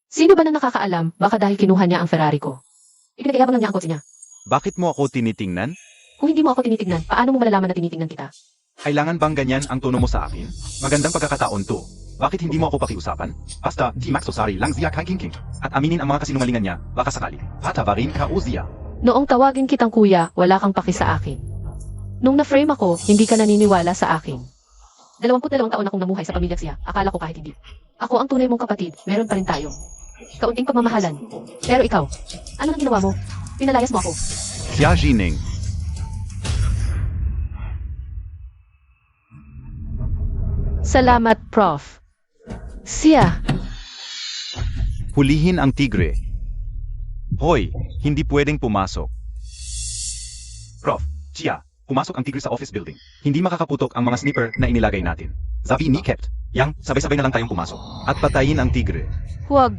Sino ba na nakakaalam? Baka dahil kinuha niya ang Ferrari ko. Ipinagayabang lang niya ang kotse niya. Bakit mo ako tinitingnan? Kung hindi mo ako tinitignan, paano mo malalaman na tinitignan kita? Kailangan bang ganyan ang tono mo sa akin? Magandang pagkakataon to. Bakit hindi mo ako pakiusapan? Basta, di Max Sosari lang ziya kay King King. At aminin ang mga kasinungalingan niya, baka sakali. Patavarin ka o ziya. Noong tawagin kitang kuya, wala kang paki sa akin. Nung na-frame ako, hindi ka naniniwala sa akin. 22 taon akong namuhay sa pamilya siya, akala ko kahit hindi. Ako ang tunay mong kapatid, meron pa rin tayo. Kaunting pagmamahalan. Pero ikaw, ano nang ginawa mo? Pinalayas mo ako. Xia Jining. Salamat, Prof. Siya, Hulihin ang tigre. Hoy, hindi pwedeng pumasok. Prof, Chia, pumasok ang tigre sa office building. Hindi makakaputok ang mga sniper na inilagay natin. Sabi ni Kept, yang, sabay-sabay na lang tayong pumasok. At patayin ang tigre. huwag.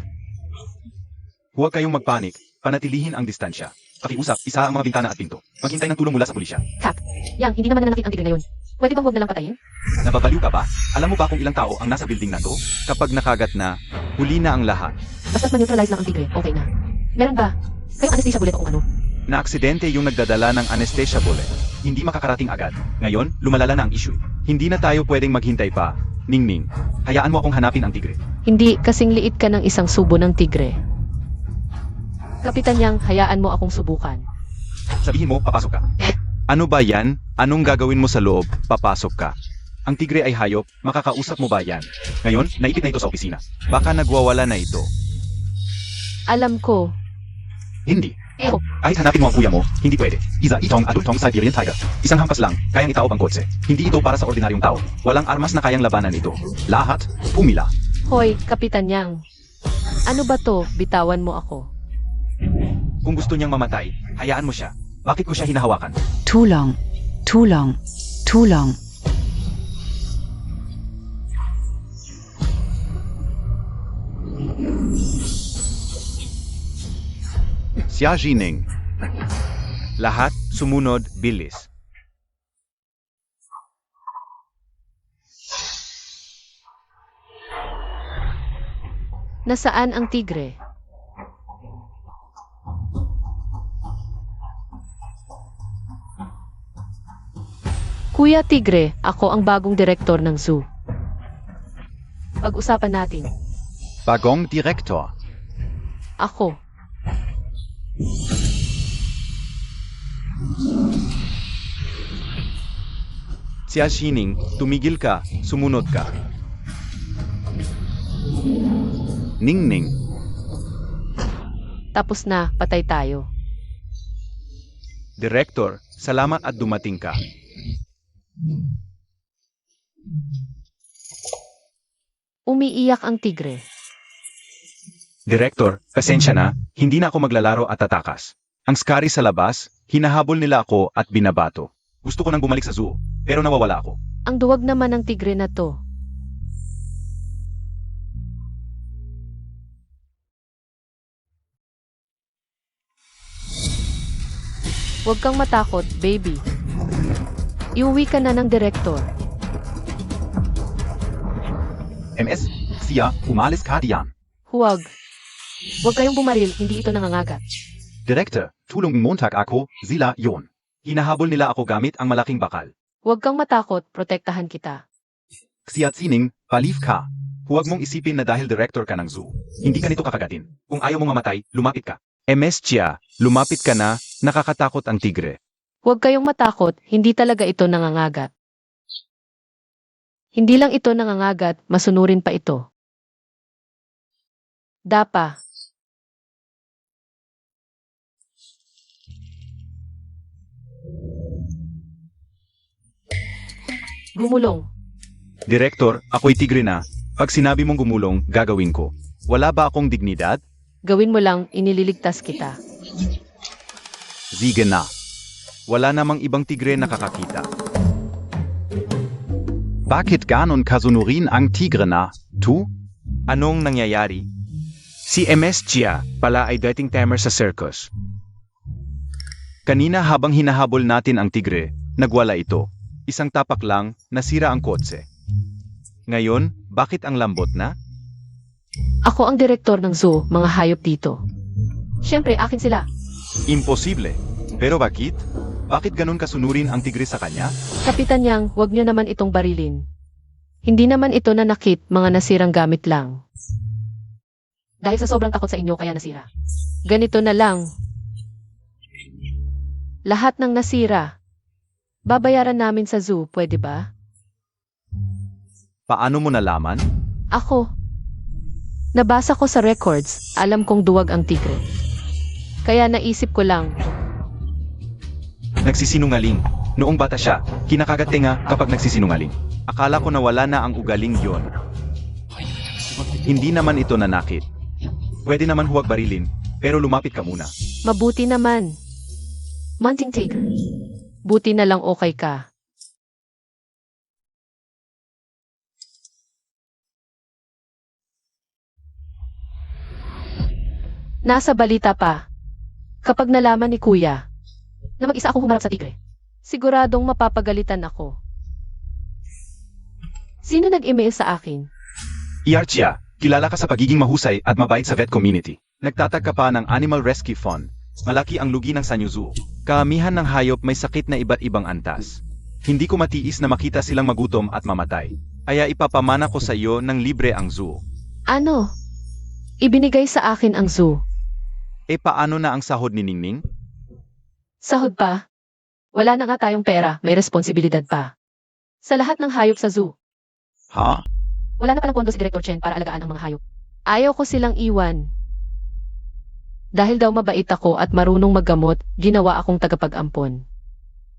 Huwag kayong magpanik, panatilihin ang distansya. Pakiusap, isa ang mga bintana at pinto. Maghintay ng tulong mula sa pulisya. Kap, yang, hindi naman nanakit ang tigre ngayon. Pwede bang huwag na lang patayin? Nababaliw ka ba? Alam mo ba kung ilang tao ang nasa building na to? Kapag nakagat na, huli na ang lahat. Basta't ma-neutralize lang ang tigre, okay na. Meron ba? Kayong anesthesia bullet o kung ano? Na-aksidente yung nagdadala ng anesthesia bullet. Hindi makakarating agad. Ngayon, lumalala na ang issue. Hindi na tayo pwedeng maghintay pa. Ningning, hayaan mo akong hanapin ang tigre. Hindi, kasing liit ka ng isang subo ng tigre. Kapitan Yang, hayaan mo akong subukan. Sabihin mo, papasok ka. Ano ba yan? Anong gagawin mo sa loob? Papasok ka. Ang tigre ay hayop, makakausap mo ba yan? Ngayon, naipit na ito sa opisina. Baka nagwawala na ito. Alam ko. Hindi. Eho. Kahit hanapin mo ang kuya mo, hindi pwede. Isa itong adultong Siberian Tiger. Isang hampas lang, kayang itaob ang kotse. Hindi ito para sa ordinaryong tao. Walang armas na kayang labanan ito. Lahat, pumila. Hoy, Kapitan Yang. Ano ba to? Bitawan mo ako. Kung gusto niyang mamatay, hayaan mo siya. Bakit ko siya hinahawakan? Tulong. Tulong. Tulong. Xia Jining. Lahat sumunod bilis. Nasaan ang tigre? Kuya Tigre, ako ang bagong direktor ng zoo. Pag-usapan natin. Bagong Direktor. Ako. Xia Xining, tumigil ka, sumunod ka. Ningning. Tapos na, patay tayo. Director, salamat at dumating ka. Umiiyak ang tigre. Director, pasensya na, hindi na ako maglalaro at tatakas. Ang scary sa labas, hinahabol nila ako at binabato. Gusto ko nang bumalik sa zoo, pero nawawala ako. Ang duwag naman ng tigre na to. Huwag kang matakot, baby. Iuwi ka na ng direktor. MS, Xia, umalis ka diyan. Huwag. Huwag kayong bumaril, hindi ito nangangagat. Director, tulong Montag ako, sila yon. Hinahabol nila ako gamit ang malaking bakal. Huwag kang matakot, protektahan kita. Xia Xining, palif ka. Huwag mong isipin na dahil director ka ng zoo, hindi ka nito kakagatin. Kung ayaw mong mamatay, lumapit ka. MS Chia, lumapit ka na, nakakatakot ang tigre. Huwag kayong matakot, hindi talaga ito nangangagat. Hindi lang ito nangangagat, masunurin pa ito. Dapa. Gumulong. Director, ako'y tigre na. Pag sinabi mong gumulong, gagawin ko. Wala ba akong dignidad? Gawin mo lang, inililigtas kita. Sige na. Wala namang ibang tigre nakakakita. Bakit ganon kasunurin ang tigre na? Tu? Anong nangyayari? Si MS Chia pala ay dating tamer sa circus. Kanina habang hinahabol natin ang tigre, nagwala ito. Isang tapak lang, nasira ang kotse. Ngayon, bakit ang lambot na? Ako ang direktor ng zoo, mga hayop dito. Siyempre, akin sila. Imposible. Pero bakit? Bakit ganon kasunurin ang tigre sa kanya? Kapitan Yang, huwag niyo naman itong barilin. Hindi naman ito nanakit, mga nasirang gamit lang. Dahil sa sobrang takot sa inyo, kaya nasira. Ganito na lang. Lahat ng nasira. Babayaran namin sa zoo, pwede ba? Paano mo nalaman? Ako. Nabasa ko sa records, alam kong duwag ang tigre. Kaya naisip ko lang, Nagsisinungaling. Noong bata siya, kinakagat tenga kapag nagsisinungaling. Akala ko na wala na ang ugaling yon. Hindi naman ito nanakit. Pwede naman huwag barilin, pero lumapit ka muna. mabuti naman. Munting tiger. Buti na lang okay ka. Nasa balita pa. Kapag nalaman ni Kuya na mag-isa akong humarap sa tigre, siguradong mapapagalitan ako. Sino nag-email sa akin? Iarchia, kilala ka sa pagiging mahusay at mabait sa vet community. Nagtatag ka pa ng Animal Rescue Fund. Malaki ang lugi ng Sanyo Zoo. Karamihan ng hayop may sakit na iba't ibang antas. Hindi ko matiis na makita silang magutom at mamatay. Kaya ipapamana ko sa iyo ng libre ang zoo. Ano? Ibinigay sa akin ang zoo. E paano na ang sahod ni Ningning? Sahod pa? Wala na nga tayong pera, may responsibilidad pa. Sa lahat ng hayop sa zoo. Ha? Wala na palang pondo si Director Chen para alagaan ang mga hayop. Ayaw ko silang iwan. Dahil daw mabait ako at marunong maggamot, ginawa akong tagapag-ampon.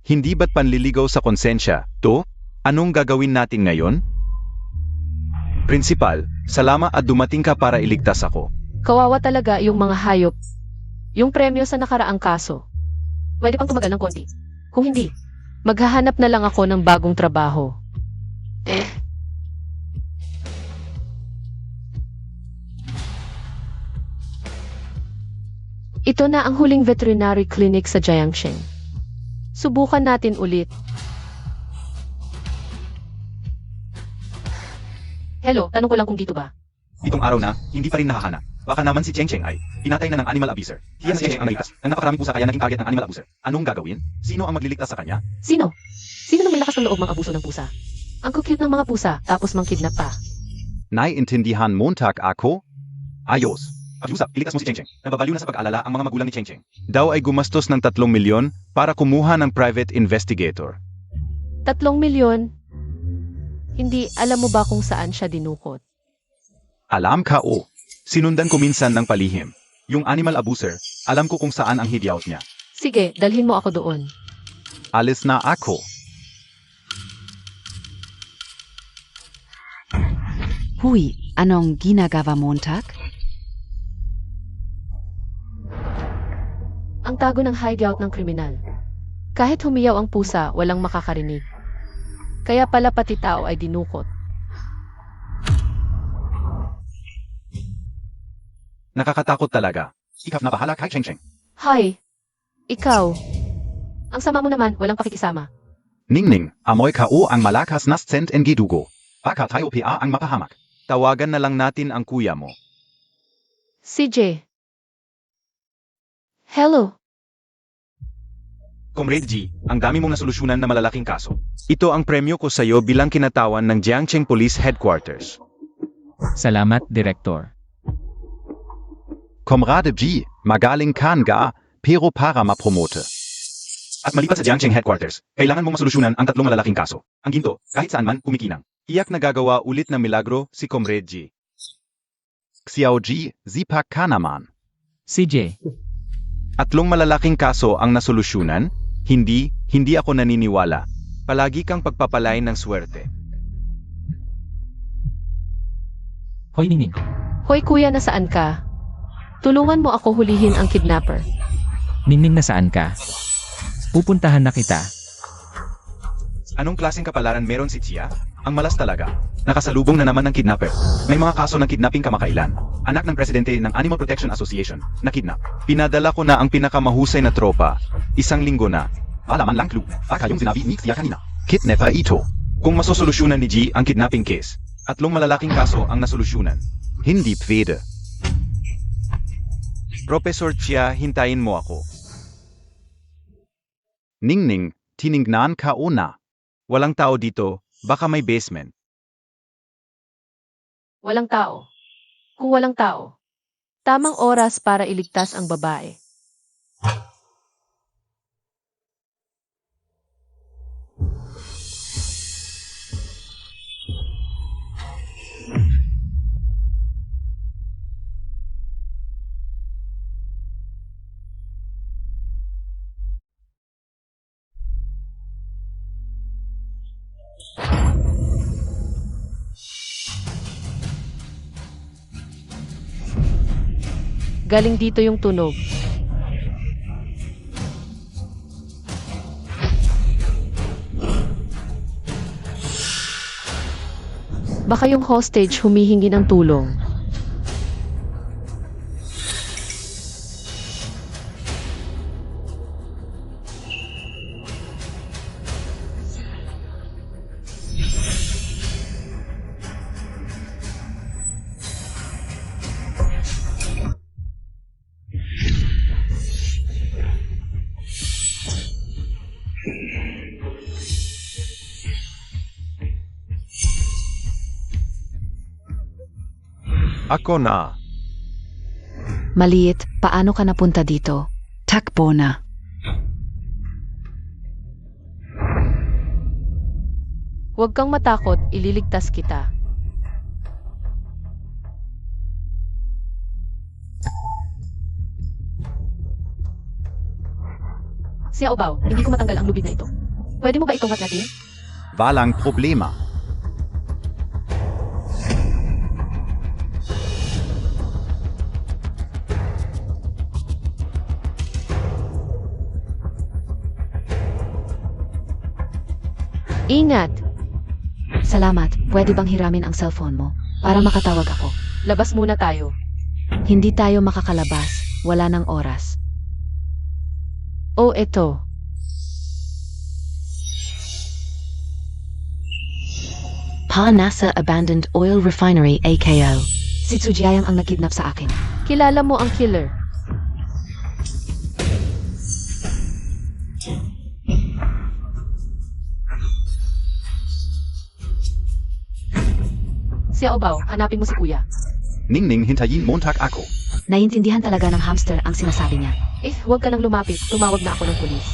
Hindi ba't panliligaw sa konsensya, to? Anong gagawin natin ngayon? Prinsipal, salamat at dumating ka para iligtas ako. Kawawa talaga yung mga hayop. Yung premyo sa nakaraang kaso. Pwede pang tumagal ng konti. Kung hindi, maghahanap na lang ako ng bagong trabaho. Ito na ang huling veterinary clinic sa Jiangsheng. Subukan natin ulit. Hello, tanong ko lang kung dito ba? Itong araw na, hindi pa rin nakahanap. Baka naman si Cheng Cheng ay pinatay na ng animal abuser. Hiya si Cheng Cheng ang nalitas. Ang napakaraming pusa kaya naging target ng animal abuser. Anong gagawin? Sino ang magliligtas sa kanya? Sino? Sino nang may lakas ng loob mang-abuso ng pusa? Ang cute ng mga pusa, tapos mang-kidnap pa. Naiintindihan Montag ako? Ayos. Pakiusap, iligtas mo si Cheng Cheng. Nababaliw na sa pag-alala ang mga magulang ni Cheng Cheng. Daw ay gumastos ng 3 milyon para kumuha ng private investigator. 3 milyon? Hindi, alam mo ba kung saan siya dinukot? Alam ka o. Sinundan ko minsan ng palihim. Yung animal abuser, alam ko kung saan ang hideout niya. Sige, dalhin mo ako doon. Alis na ako. Huy, anong ginagawa Montag? Ang tago ng hideout ng kriminal. Kahit humiyaw ang pusa, walang makakarinig. Kaya pala pati tao ay dinukot. Nakakatakot talaga. Ikap na bahala kay Cheng Cheng. Hay! Ikaw! Ang sama mo naman, walang pakikisama. Ningning, amoy ka o ang malakas na scent en gidugo. Baka tayo pa ang mapahamak. Tawagan na lang natin ang kuya mo. CJ. Hello. Comrade G, ang dami mong nasolusyonan na malalaking kaso. Ito ang premyo ko sa iyo bilang kinatawan ng Jiangcheng Police Headquarters. Salamat, Director. Comrade G, magaling kan ga, pero para mapromote. At malipat sa Jiangcheng Headquarters, kailangan mong masolusyonan ang 3 malalaking kaso. Ang ginto, kahit saan man, kumikinang. Iyak na gagawa ulit ng milagro si Comrade G. Xiao G, zipak ka naman. CJ, 3 malalaking kaso ang nasolusyonan? Hindi ako naniniwala. Palagi kang pagpapalay ng swerte. Hoy Ningning. Hoy kuya, nasaan ka? Tulungan mo ako hulihin ang kidnapper. Ningning, nasaan ka? Pupuntahan na kita. Anong klaseng kapalaran meron si Chia? Ang malas talaga. Nakasalubong na naman ng kidnapper. May mga kaso ng kidnapping kamakailan. Anak ng presidente ng Animal Protection Association na kidnap. Pinadala ko na ang pinakamahusay na tropa. 1 linggo na. Alaman lang clue. Baka yung sinabi ni Xia kanina. Kidnapper ito. Kung masosolusyonan ni G ang kidnapping case, 3 malalaking kaso ang nasolusyonan. Hindi pwede. Professor Chia, hintayin mo ako. Ningning, tiningnan ka una. Walang tao dito, baka may basement. Walang tao. Kung walang tao, tamang oras para iligtas ang babae. Galing dito yung tunog. Baka yung hostage humihingi ng tulong. Ako na. Maliit, paano ka napunta dito? Takbo na. Huwag kang matakot, ililigtas kita. Xiaobao, hindi ko matanggal ang lubid na ito. Pwede mo ba itungat natin? Walang problema. Ingat! Salamat, pwede bang hiramin ang cellphone mo para makatawag ako? Labas muna tayo. Hindi tayo makakalabas, wala ng oras. Oh, eto. Pa nasa abandoned oil refinery AKO. Si Tsujiayang ang nagkidnap sa akin. Kilala mo ang killer. Xiaobao, hanapin mo si Kuya. Ningning, hintayin Montag ako. Naiintindihan talaga ng hamster ang sinasabi niya. Huwag ka nang lumapit. Tumawag na ako ng pulis.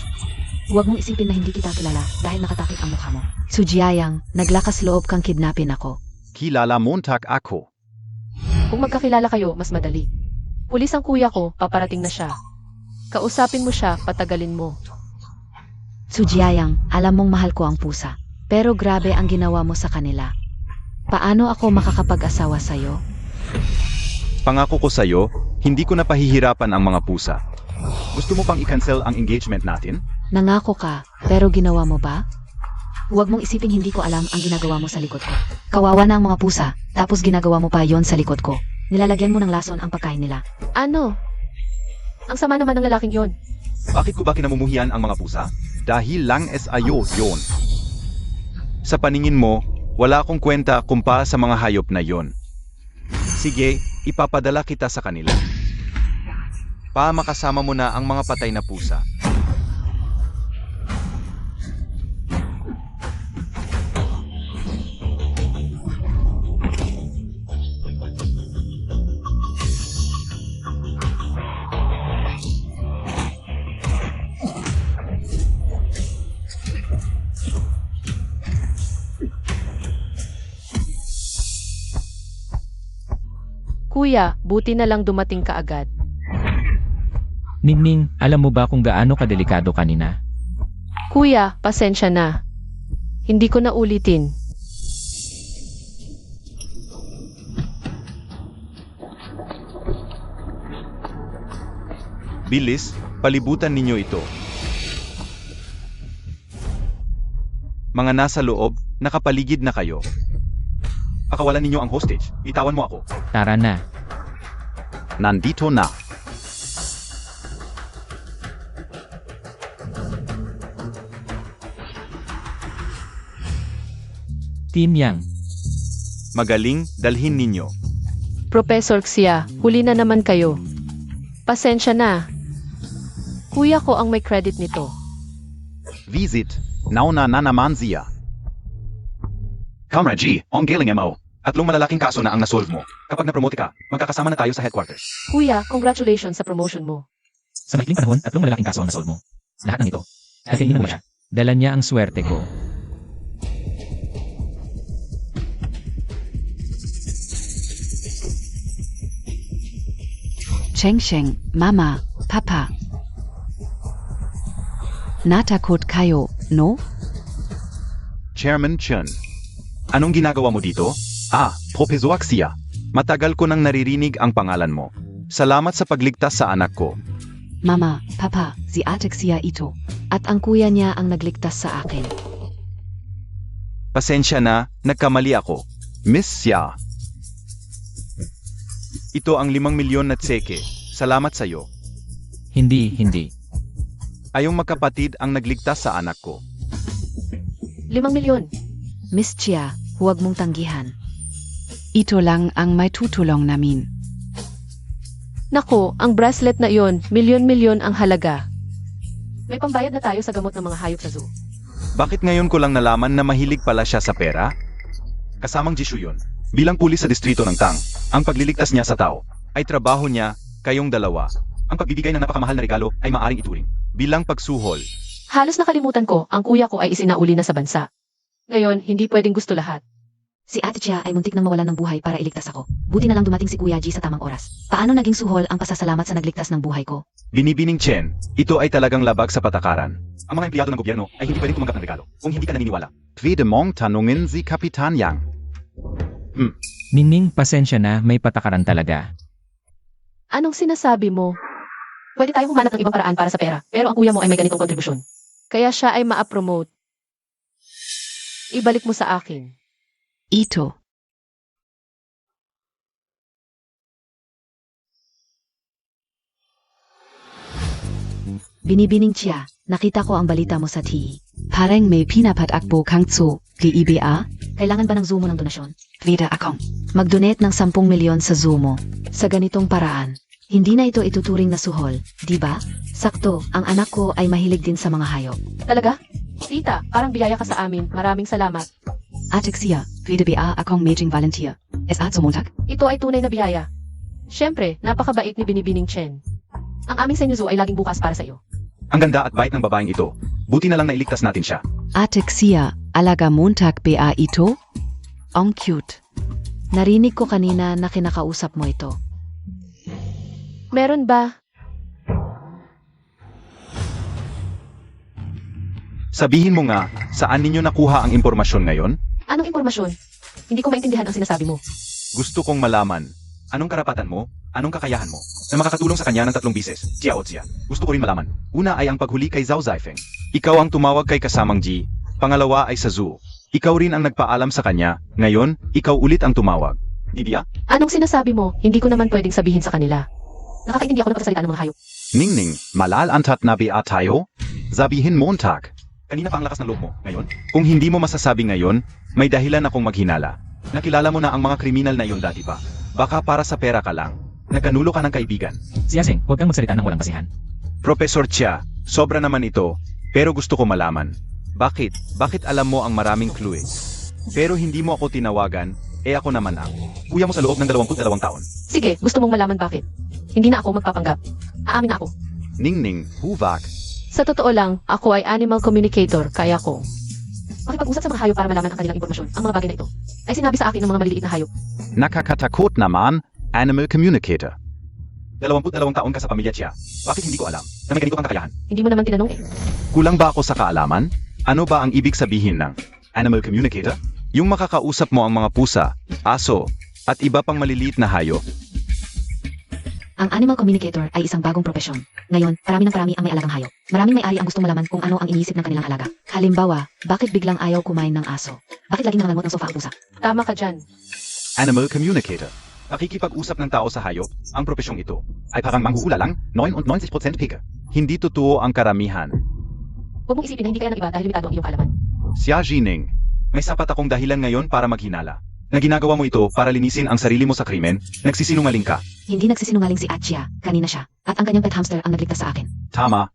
Huwag mong isipin na hindi kita kilala dahil nakatakip ang mukha mo. Tsujiayang, naglakas loob kang kidnapin ako. Kilala Montag ako. Kung magkakilala kayo, mas madali. Pulis ang kuya ko, paparating na siya. Kausapin mo siya, patagalin mo. Tsujiayang, alam mong mahal ko ang pusa. Pero grabe ang ginawa mo sa kanila. Paano ako makakapag-asawa sa'yo? Pangako ko sa'yo, hindi ko na pahihirapan ang mga pusa. Gusto mo pang i-cancel ang engagement natin? Nangako ka, pero ginawa mo ba? Huwag mong isiping hindi ko alam ang ginagawa mo sa likod ko. Kawawa na ang mga pusa, tapos ginagawa mo pa yon sa likod ko. Nilalagyan mo ng lason ang pagkain nila. Ano? Ang sama naman ng lalaking yon. Bakit ko ba kinamumuhian ang mga pusa? Dahil lang SIO yon. Sa paningin mo, wala akong kwenta kumpara sa mga hayop na yon. Sige, ipapadala kita sa kanila. Makasama mo na ang mga patay na pusa. Kuya, buti na lang dumating ka agad. Ningning, alam mo ba kung gaano kadelikado kanina? Kuya, pasensya na. Hindi ko na ulitin. Bilis, palibutan ninyo ito. Mga nasa loob, nakapaligid na kayo. Pakawalan ninyo ang hostage. Itawan mo ako. Tara na. Nandito na. Team Yang, Magaling, dalhin ninyo. Professor Xia, huli na naman kayo. Pasensya na. Kuya ko ang may credit nito. Visit, nauna na naman siya. Comrade G, ang galing mo. Tatlong malalaking kaso na ang nasolve mo. Kapag na-promote ka, magkakasama na tayo sa headquarters. Kuya, congratulations sa promotion mo. sa maikling panahon, 3 malalaking kaso ang nasolve mo. Lahat ng ito, ay kainin mo siya. Dala niya ang swerte ko. Cheng, Mama, Papa. Natakot kayo, no? Chairman Chun. Anong ginagawa mo dito? Professor Xia. Matagal ko nang naririnig ang pangalan mo. Salamat sa pagligtas sa anak ko. Mama, Papa, si Ate Xia ito. At ang kuya niya ang nagligtas sa akin. Pasensya na, nagkamali ako. Miss Xia. Ito ang 5 milyon na tseke. Salamat sa'yo. Hindi. Ayong magkapatid ang nagligtas sa anak ko. 5 milyon. Miss Chia, huwag mong tanggihan. Ito lang ang may tutulong namin. Nako, ang bracelet na iyon, milyon-milyon ang halaga. May pambayad na tayo sa gamot ng mga hayop sa zoo. Bakit ngayon ko lang nalaman na mahilig pala siya sa pera? Kasamang Jishu yun. Bilang pulis sa distrito ng Tang, ang pagliligtas niya sa tao ay trabaho niya, kayong dalawa. Ang pagbibigay ng napakamahal na regalo ay maaring ituring bilang pagsuhol. Halos nakalimutan ko, ang kuya ko ay isinauli na sa bansa. Ngayon, hindi pwedeng gusto lahat. Si Ate Chia ay muntik nang mawalan ng buhay para iligtas ako. Buti na lang dumating si Kuya G sa tamang oras. Paano naging suhol ang pasasalamat sa nagligtas ng buhay ko? Binibining Chen, ito ay talagang labag sa patakaran. Ang mga empleyado ng gobyerno ay hindi pwedeng tumanggap ng regalo kung hindi ka naniniwala. Pwede mong tanungin si Kapitan Yang. Ningning, pasensya na, may patakaran talaga. Anong sinasabi mo? Pwede tayong humanap ng ibang paraan para sa pera, pero ang kuya mo ay may ganitong kontribusyon. Kaya siya ay ma-promote. Ibalik mo sa akin. Ito. Binibining Chia, nakita ko ang balita mo sa TV. Parang may pinapatakbo kang tso, GEBA? Kailangan ba ng Zumo ng donasyon? Vida akong. Mag-donate ng 10 milyon sa Zumo. Sa ganitong paraan. Hindi na ito ituturing na suhol, di ba? Sakto, ang anak ko ay mahilig din sa mga hayop. Talaga? Tita, parang biyaya ka sa amin. Maraming salamat. Atexia, Vida BA akong maging volunteer. Es at sumuntag? Ito ay tunay na biyaya. Siyempre, napakabait ni Binibining Chen. Ang aming Senyuzu ay laging bukas para sa iyo. Ang ganda at bait ng babaeng ito. Buti na lang nailigtas natin siya. Atexia, alaga Montag BA ito? Ang cute. Narinig ko kanina na kinakausap mo ito. Meron ba? Sabihin mo nga, saan ninyo nakuha ang impormasyon ngayon? Anong impormasyon? Hindi ko maintindihan ang sinasabi mo. Gusto kong malaman, anong karapatan mo, anong kakayahan mo, na makakatulong sa kanya ng 3 bises, Jia o Jia. Gusto ko rin malaman. Una ay ang paghuli kay Zhao Zaifeng. Ikaw ang tumawag kay kasamang Ji. Pangalawa ay sa zoo. Ikaw rin ang nagpaalam sa kanya. Ngayon, ikaw ulit ang tumawag. Didiya? Anong sinasabi mo? Hindi ko naman pwedeng sabihin sa kanila. Nakakaintindi ako ng pagsasalita ng mga hayop. Ningning, malal antat na bia tayo? Sabihin Montag. Kanina pa ang lakas ng loob mo. Ngayon, kung hindi mo masasabi ngayon, may dahilan akong maghinala. Nakilala mo na ang mga kriminal na iyon dati pa. Baka para sa pera ka lang. Nagkanulo ka ng kaibigan. Si Asing, huwag kang magsalita ng walang basihan. Professor Chia, sobra naman ito, pero gusto ko malaman. Bakit? Bakit alam mo ang maraming clues? Pero hindi mo ako tinawagan, ako naman ang kuya mo sa loob ng 22 taon. Sige, gusto mong malaman bakit. Hindi na ako magpapanggap. Aamin na ako. Ningning, huvak. Sa totoo lang, ako ay animal communicator, kaya ko. Makipag-usap sa mga hayop para malaman ang kanilang impormasyon. Ang mga bagay na ito ay sinabi sa akin ng mga maliliit na hayop. Nakakatakot naman, animal communicator. 22 taon ka sa pamilya Chia. Bakit hindi ko alam na may ganito kang kakayahan? Hindi mo naman tinanong eh. Kulang ba ako sa kaalaman? Ano ba ang ibig sabihin ng animal communicator? Yung makakausap mo ang mga pusa, aso, at iba pang maliliit na hayop. Ang animal communicator ay isang bagong propesyon. Ngayon, parami ang may alagang hayop. Maraming may-ari ang gustong malaman kung ano ang iniisip ng kanilang alaga. Halimbawa, bakit biglang ayaw kumain ng aso? Bakit laging nangangalmot ng sofa ang pusa? Tama ka dyan. Animal communicator. Pakikipag-usap ng tao sa hayop, ang propesyong ito, ay parang manghuhula lang, 99% pika. Hindi totoo ang karamihan. Huwag mong isipin na hindi kaya ng iba dahil limitado ang iyong kaalaman. Xia Jining, may sapat akong dahilan ngayon para maghinala. Na ginagawa mo ito para linisin ang sarili mo sa krimen, nagsisinungaling ka. Hindi nagsisinungaling si Atchia, kanina siya. At ang kanyang pet hamster ang nagligtas sa akin. Tama.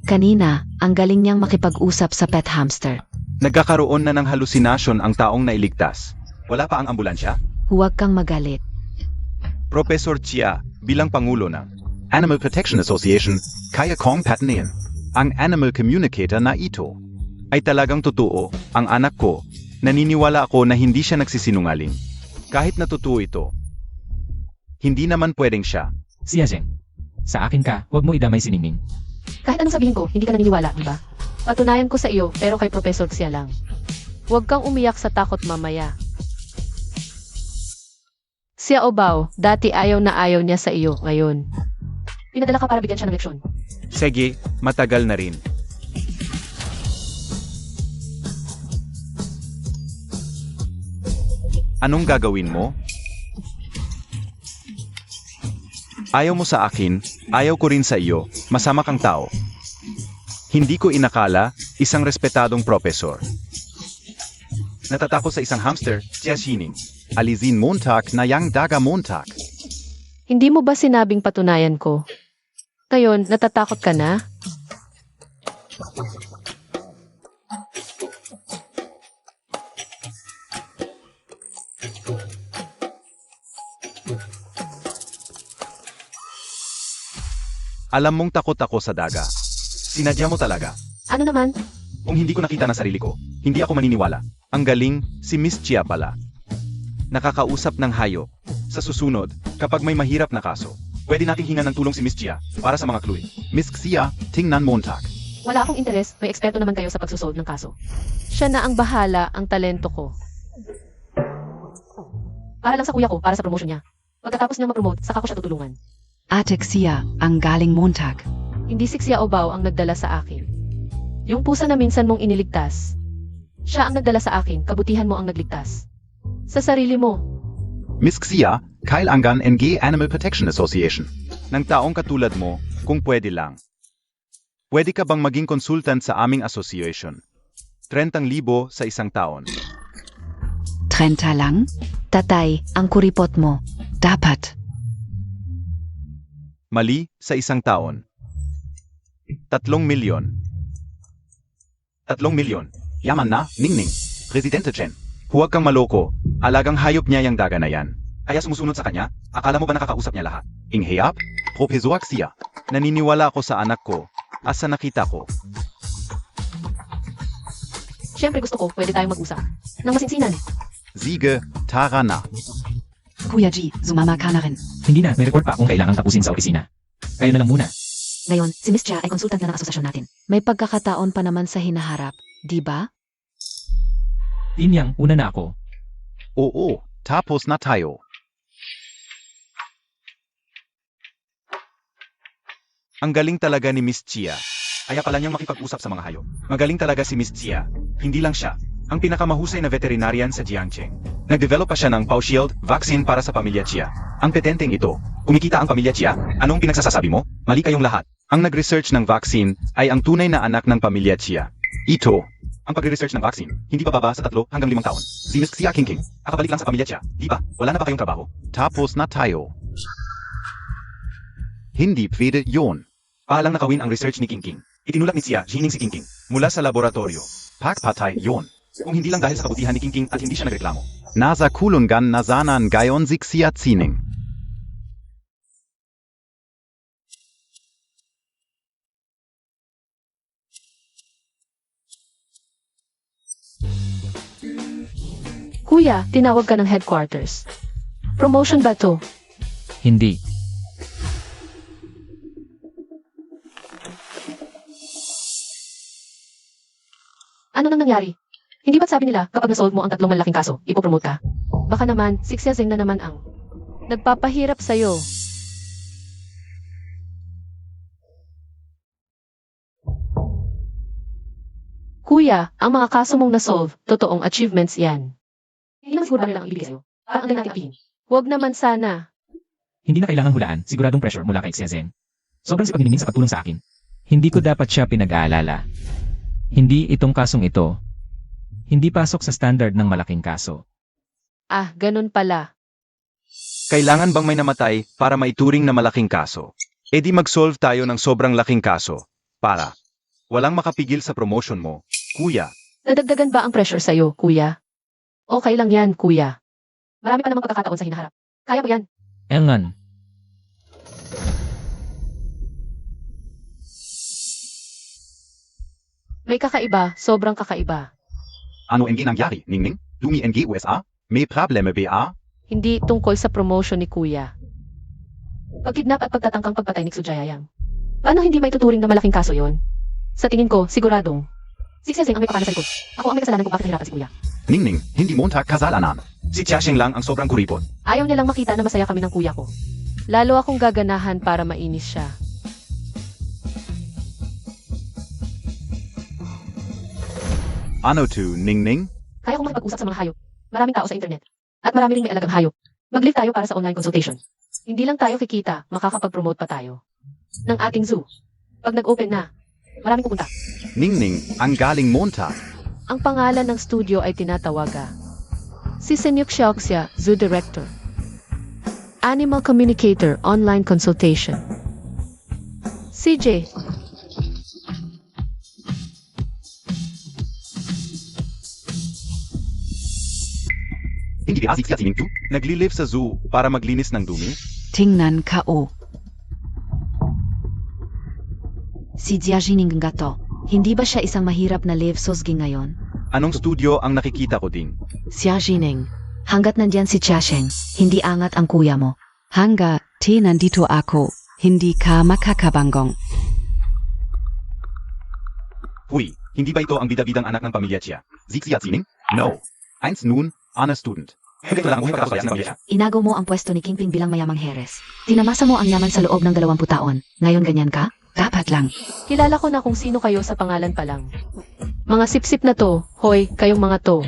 Kanina, ang galing niyang makipag-usap sa pet hamster. Nagkakaroon na ng halusinasyon ang taong nailigtas. Wala pa ang ambulansya? Huwag kang magalit. Professor Chia, bilang Pangulo ng Animal Protection Association, kaya kong patnayan. Ang animal communicator na ito ay talagang totoo. Ang anak ko, naniniwala ako na hindi siya nagsisinungaling. Kahit na totoo ito, hindi naman pwedeng siya. Si Asing, sa akin ka, huwag mo idamay si Ningning. Kahit anong sabihin ko, hindi ka naniniwala, di ba? Patunayan ko sa iyo, pero kay Professor Xia lang. Huwag kang umiyak sa takot mamaya. Xia Obao, dati ayaw na ayaw niya sa iyo ngayon. Pinadala ka para bigyan siya ng leksyon. Sige, matagal na rin. Anong gagawin mo? Ayaw mo sa akin, ayaw ko rin sa iyo, masama kang tao. Hindi ko inakala, isang respetadong profesor. Natatakot sa isang hamster, Xia Jining. Alizin Montag na yang daga Montag. Hindi mo ba sinabing patunayan ko? Ngayon, natatakot ka na? Alam mong takot ako sa daga. Sinadya mo talaga. Ano naman? Kung hindi ko nakita ng sarili ko, hindi ako maniniwala. Ang galing, si Miss Chia pala. nakakausap ng hayop. Sa susunod, kapag may mahirap na kaso, pwede nating hingan ng tulong si Miss Chia para sa mga clue. Miss Xia, tingnan Montag. Wala akong interes, may eksperto naman kayo sa pagsusolve ng kaso. Siya na ang bahala, ang talento ko. Para lang sa kuya ko, para sa promotion niya. Pagkatapos niyang ma-promote, saka ko siya tutulungan. Ate Xia, ang galing Montag. Hindi si Xia Obao ang nagdala sa akin. Yung pusa na minsan mong iniligtas. Siya ang nagdala sa akin, kabutihan mo ang nagligtas. Sa sarili mo. Miss Xia, Kailangan NG Animal Protection Association. Ng taong katulad mo, kung pwede lang. Pwede ka bang maging consultant sa aming association? 30,000 sa isang taon. 30 lang? Tatay, ang kuripot mo. Dapat. Mali, sa isang taon. 3 milyon. 3 milyon. Yaman na, Ningning. Presidente Chen. Huwag kang maloko. Alagang hayop niya yung daga na yan. Kaya sumusunod sa kanya, akala mo ba nakakausap niya lahat? Ingheyap, Professor Xia. Naniniwala ako sa anak ko. Asa nakita ko. Siyempre gusto ko, pwede tayong mag-usap. Nang masinsinan. Siege, Tara na. Kuya G, sumama ka na rin. Hindi na, may report pa akong kailangang tapusin sa opisina. Kayo na lang muna. Ngayon, si Miss Chia ay konsultant na ng asosasyon natin. May pagkakataon pa naman sa hinaharap, di ba? Tinyang, una na ako. Oo, tapos na tayo. Ang galing talaga ni Miss Chia. Kaya pala niyang makipag-usap sa mga hayop. Magaling talaga si Miss Chia. Hindi lang siya. Ang pinakamahusay na veterinarian sa Jiangcheng. Nag-develop pa siya ng Pao Shield vaccine para sa pamilya Chia. Ang petenteng ito. Kumikita ang pamilya Chia. Anong pinagsasasabi mo? Mali kayong lahat. Ang nag-research ng vaccine ay ang tunay na anak ng pamilya Chia. Ito. Ang pagre-research ng vaccine, hindi pa baba sa 3 hanggang 5 taon. Si Miss Xia King, kakabalik lang sa pamilya Chia. Di ba? Wala na ba kayong trabaho? Tapos na tayo. Hindi pwede yon. Pahalang nakawin ang research ni King. Itinulat ni Xia Jining si King mula sa laboratorio. Pakpatay yon. Kung hindi lang dahil sa kabutihan ni King at hindi siya nagreklamo. Nasa kulungan na zanan gayon si Xia Zining. Kuya, tinawag ka ng headquarters. Promotion ba to? Hindi. Ano nang nangyari? Hindi ba't sabi nila kapag nasolve mo ang 3 malalaking kaso, ipopromote ka? Baka naman, si Xia Zeng na naman ang nagpapahirap sa'yo. Kuya, ang mga kaso mong nasolve, totoong achievements yan. Hindi naman siguro ba nilang ang ibigay sa'yo? Parang ang galing natin apihin. Huwag naman sana. Hindi na kailangang hulaan, siguradong pressure mula kay Xia Zeng. Sobrang sipag ni Ning sa pagtulong sa akin. Hindi ko dapat siya pinag-aalala. Hindi itong kasong ito. Hindi pasok sa standard ng malaking kaso. Ah, ganun pala. Kailangan bang may namatay para maituring na malaking kaso? E di mag-solve tayo ng sobrang laking kaso. Para walang makapigil sa promotion mo, kuya. Nadagdagan ba ang pressure sa'yo, kuya? Okay lang yan, kuya. Marami pa namang pagkakataon sa hinaharap. Kaya mo yan. Engan. May kakaiba, sobrang kakaiba. Ano NG nangyari, Ningning? Lumi NG USA? May probleme ba? Hindi tungkol sa promotion ni kuya. Pagkidnap at pagtatangkang pagpatay ni Sujayayang. Paano hindi may tuturing na malaking kaso yon? Sa tingin ko, siguradong. Si Xia Zeng ang may pakana sa likod. Ako ang may kasalanan kung bakit nahirapan si kuya. Ningning, hindi Montag kasalanan. Si Jiasheng lang ang sobrang kuripot. Ayaw nilang makita na masaya kami ng kuya ko. Lalo akong gaganahan para mainis siya. Ano to, Ningning? Kaya kong makipag-usap sa mga hayop. Maraming tao sa internet. At marami ring may alagang hayop. Mag-live tayo para sa online consultation. Hindi lang tayo kikita, makakapag-promote pa tayo. Ng ating zoo. Pag nag-open na, maraming pupunta. Ningning, ang galing Montag. Ang pangalan ng studio ay tinatawaga. Si Senyuk Xiaoxia, Zoo Director. Animal Communicator, Online Consultation. CJ. Hindi ba si Xia Zining to? Nagli-live sa zoo para maglinis ng dumi? Tingnan ka o. Si Jia Jining nga to. Hindi ba siya isang mahirap na live sosgi ngayon? Anong studio ang nakikita ko ding? Xia Jining. Hanggat nandyan si Chasheng, hindi angat ang kuya mo. Hanggat nandito ako, hindi ka makakabanggong. Huy, hindi ba ito ang bida-bidang anak ng pamilya Chia? Zixia Zining? No. Eins nun, honor student. Ganito lang ang buhay pagkakasaya ng pamilya Chia. Inago mo ang pwesto ni Kingping bilang mayamang Heres. Tinamasa mo ang yaman sa loob ng 20 taon. Ngayon ganyan ka? Dapat lang. Kilala ko na kung sino kayo sa pangalan pa lang. Mga sipsip na to, hoy, kayong mga to.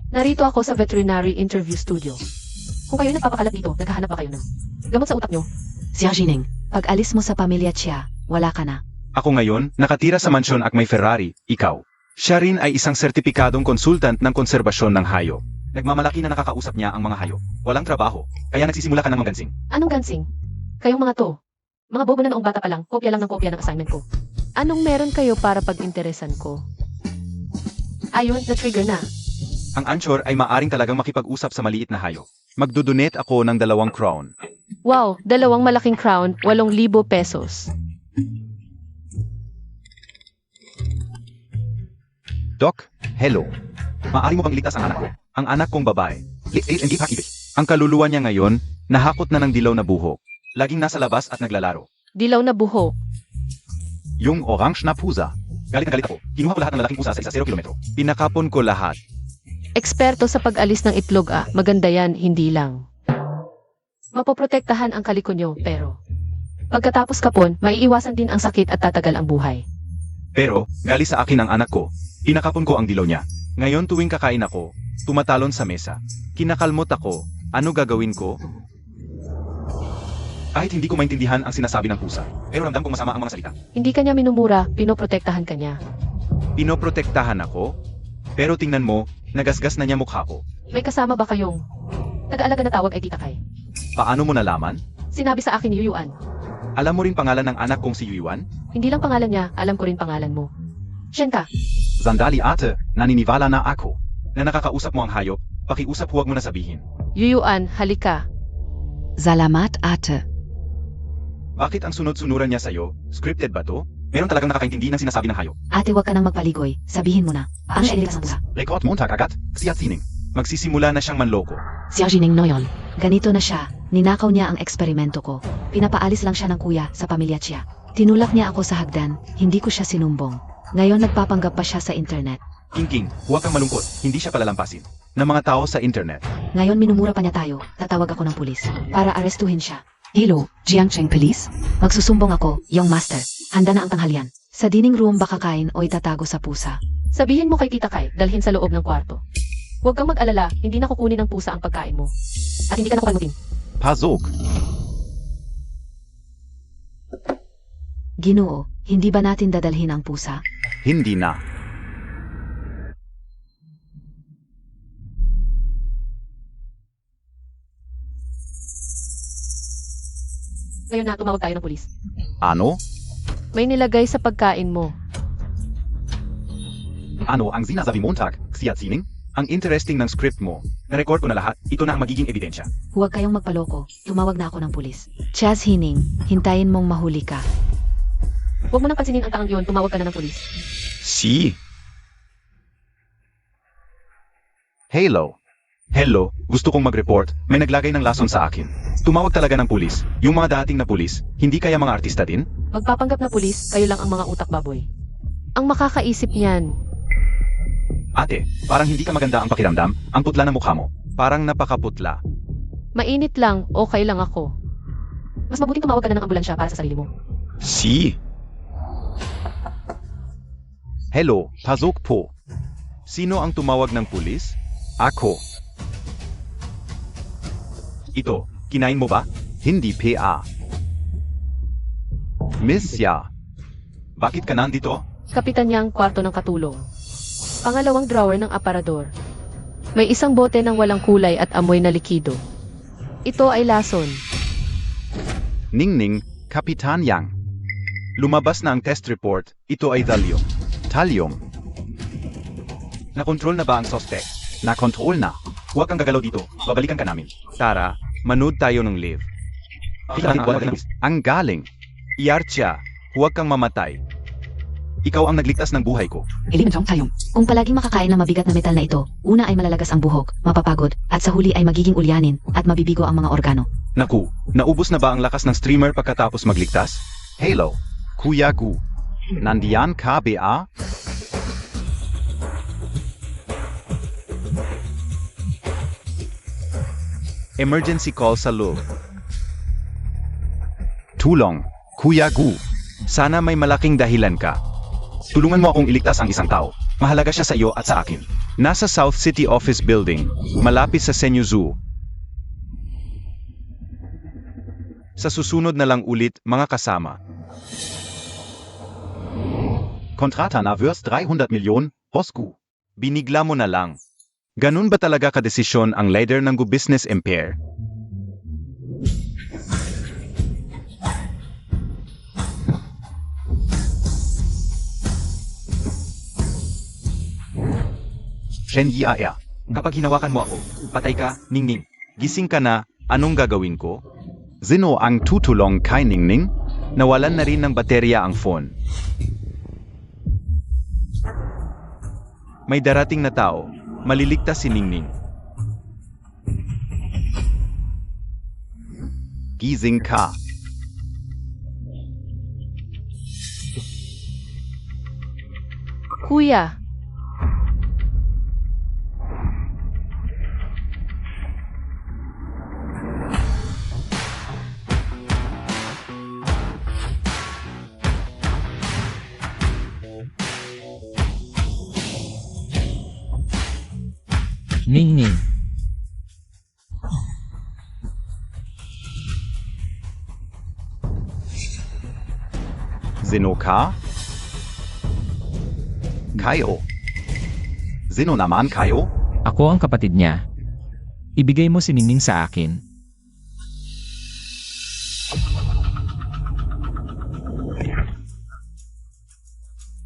Narito ako sa veterinary interview studio. Kung kayo nagpapakalat dito, naghahanap ba kayo ng gamot sa utak nyo? Sir Jining, pag alis mo sa pamilya Chia, wala ka na. Ako ngayon, nakatira sa mansyon at may Ferrari, ikaw. Siya rin ay isang sertipikadong konsultant ng konserbasyon ng hayop. Nagmamalaki na nakakausap niya ang mga hayop. Walang trabaho, kaya nagsisimula ka ng manggansing. Anong gansing? Kayong mga to. Mga bobo na noong bata pa lang, kopya lang ng kopya ng assignment ko. Anong meron kayo para pag-interesan ko? Ayun, na-trigger na. Ang anchor ay maaring talagang makipag-usap sa maliit na hayop. Magdodonate ako ng 2 crown. Wow, 2 malaking crown, 8,000 pesos. Doc, hello. Maaari mo bang iligtas ang anak ko? Ang anak kong babae. Let's and keep ibig. Ang kaluluwa niya ngayon, nahakot na ng dilaw na buhok. Laging nasa labas at naglalaro. Dilaw na buhok. Yung orange na pusa. Galit na galit ako. Kinuha ko lahat ng malaking pusa sa 0 kilometro. Pinakapon ko lahat. Eksperto sa pag-alis ng itlog maganda yan, hindi lang. Mapoprotektahan ang kaliko nyo, pero pagkatapos kapon, maiiwasan din ang sakit at tatagal ang buhay. Pero, gali sa akin ang anak ko. Pinakapon ko ang dilaw niya. Ngayon tuwing kakain ako, tumatalon sa mesa. Kinakalmot ako. Ano gagawin ko? Kahit hindi ko maintindihan ang sinasabi ng pusa, pero ramdam kong masama ang mga salita. Hindi kanya minumura, pinoprotektahan kanya. Pinoprotektahan ako? Pero tingnan mo, nagasgas na niya mukha ko. May kasama ba kayong nag-aalaga na tawag ay Tita Kay? Paano mo nalaman? Sinabi sa akin ni Yuyuan. Alam mo rin pangalan ng anak kong si Yuan? Hindi lang pangalan niya, alam ko rin pangalan mo. Shenka, Sandali ate, naniniwala na ako. Na nakakausap mo ang hayop, pakiusap huwag mo na sabihin. Yuyuan, halika. Salamat ate. Bakit ang sunod-sunuran niya sa'yo? Scripted ba to? Meron talagang nakakaintindi ng sinasabi ng hayop. Ate wag ka nang magpaligoy, sabihin mo na. Paano siya iligtas ang pusa? Rekord Montag agad, siya sining. Magsisimula na siyang manloko. Sir Jining Noyon, ganito na siya. Ninakaw niya ang eksperimento ko. Pinapaalis lang siya ng kuya sa pamilya Chia. Tinulak niya ako sa hagdan, hindi ko siya sinumbong. Ngayon nagpapanggap pa siya sa internet. King, huwag kang malungkot, hindi siya palalampasin. Ng mga tao sa internet. Ngayon minumura pa niya tayo, tatawag ako ng pulis para arestuhin siya. Hello, Jiangcheng Police? Magsusumbong ako, Young Master. Handa na ang tanghalian. Sa dining room ba kakain o itatago sa pusa? Sabihin mo kay Tita Kay, dalhin sa loob ng kwarto. Huwag kang mag-alala, hindi na kukunin ng pusa ang pagkain mo. At hindi ka na kukalmutin. Pazok. Ginoo, hindi ba natin dadalhin ang pusa? Hindi na. Ngayon na, tumawag tayo ng pulis. Ano? May nilagay sa pagkain mo. Ano ang sinasabi Montag, siya sining? Ang interesting ng script mo. Na-record ko na lahat, ito na ang magiging ebidensya. Huwag kayong magpaloko, tumawag na ako ng pulis. Chaz Hining, hintayin mong mahuli ka. Huwag mo nang pansinin ang taang yun, tumawag ka na ng pulis. Si. Hello. Hello, gusto kong mag-report. May naglagay ng lason sa akin. Tumawag talaga ng pulis. Yung mga dating na pulis, hindi kaya mga artista din? Magpapanggap na pulis, kayo lang ang mga utak baboy. Ang makakaisip niyan. Ate, parang hindi ka maganda ang pakiramdam, ang putla ng mukha mo. Parang napakaputla. Mainit lang, okay lang ako. Mas mabuting tumawag ka na ng ambulansya para sa sarili mo. Si. Hello, Pazok po. Sino ang tumawag ng pulis? Ako. Ito, kinain mo ba? Hindi PA. Miss Ya. Bakit ka nandito? Kapitan niya ang kwarto ng katulong. Pangalawang drawer ng aparador. May isang bote ng walang kulay at amoy na likido. Ito ay lason. Ningning, Kapitan Yang. Lumabas na ang test report, ito ay thallium. Thallium. Nakontrol na ba ang suspect? Nakontrol na. Huwag kang gagalaw dito, babalikan ka namin. Tara, manood tayo ng live. Ang galing. Iyartya, huwag kang mamatay. Ikaw ang nagligtas ng buhay ko. Kung palaging makakain ng mabigat na metal na ito, una ay malalagas ang buhok, mapapagod, at sa huli ay magiging ulyanin, at mabibigo ang mga organo. Naku, naubos na ba ang lakas ng streamer pagkatapos magligtas? Hello, Kuya Gu. Nandiyan ka ba? Emergency call sa loob. Tulong, Kuya Gu. Sana may malaking dahilan ka. Tulungan mo akong iligtas ang isang tao. Mahalaga siya sa iyo at sa akin. Nasa South City Office Building, malapit sa Senyu Zoo. Sa susunod na lang ulit, mga kasama. Kontrata na worth 300 milyon, Hosku. Binigla mo na lang. Ganun ba talaga kadesisyon ang leader ng Business Empire? Shen Yiaea, kapag hinawakan mo ako, patay ka, Ningning. Gising ka na, anong gagawin ko? Sino ang tutulong kay Ningning? Nawalan na rin ng baterya ang phone. May darating na tao, maliligtas si Ningning. Gising ka. Kuya, Ningning. Sino ka? Kayo. Sino naman kayo? Ako ang kapatid niya. Ibigay mo si Ningning sa akin.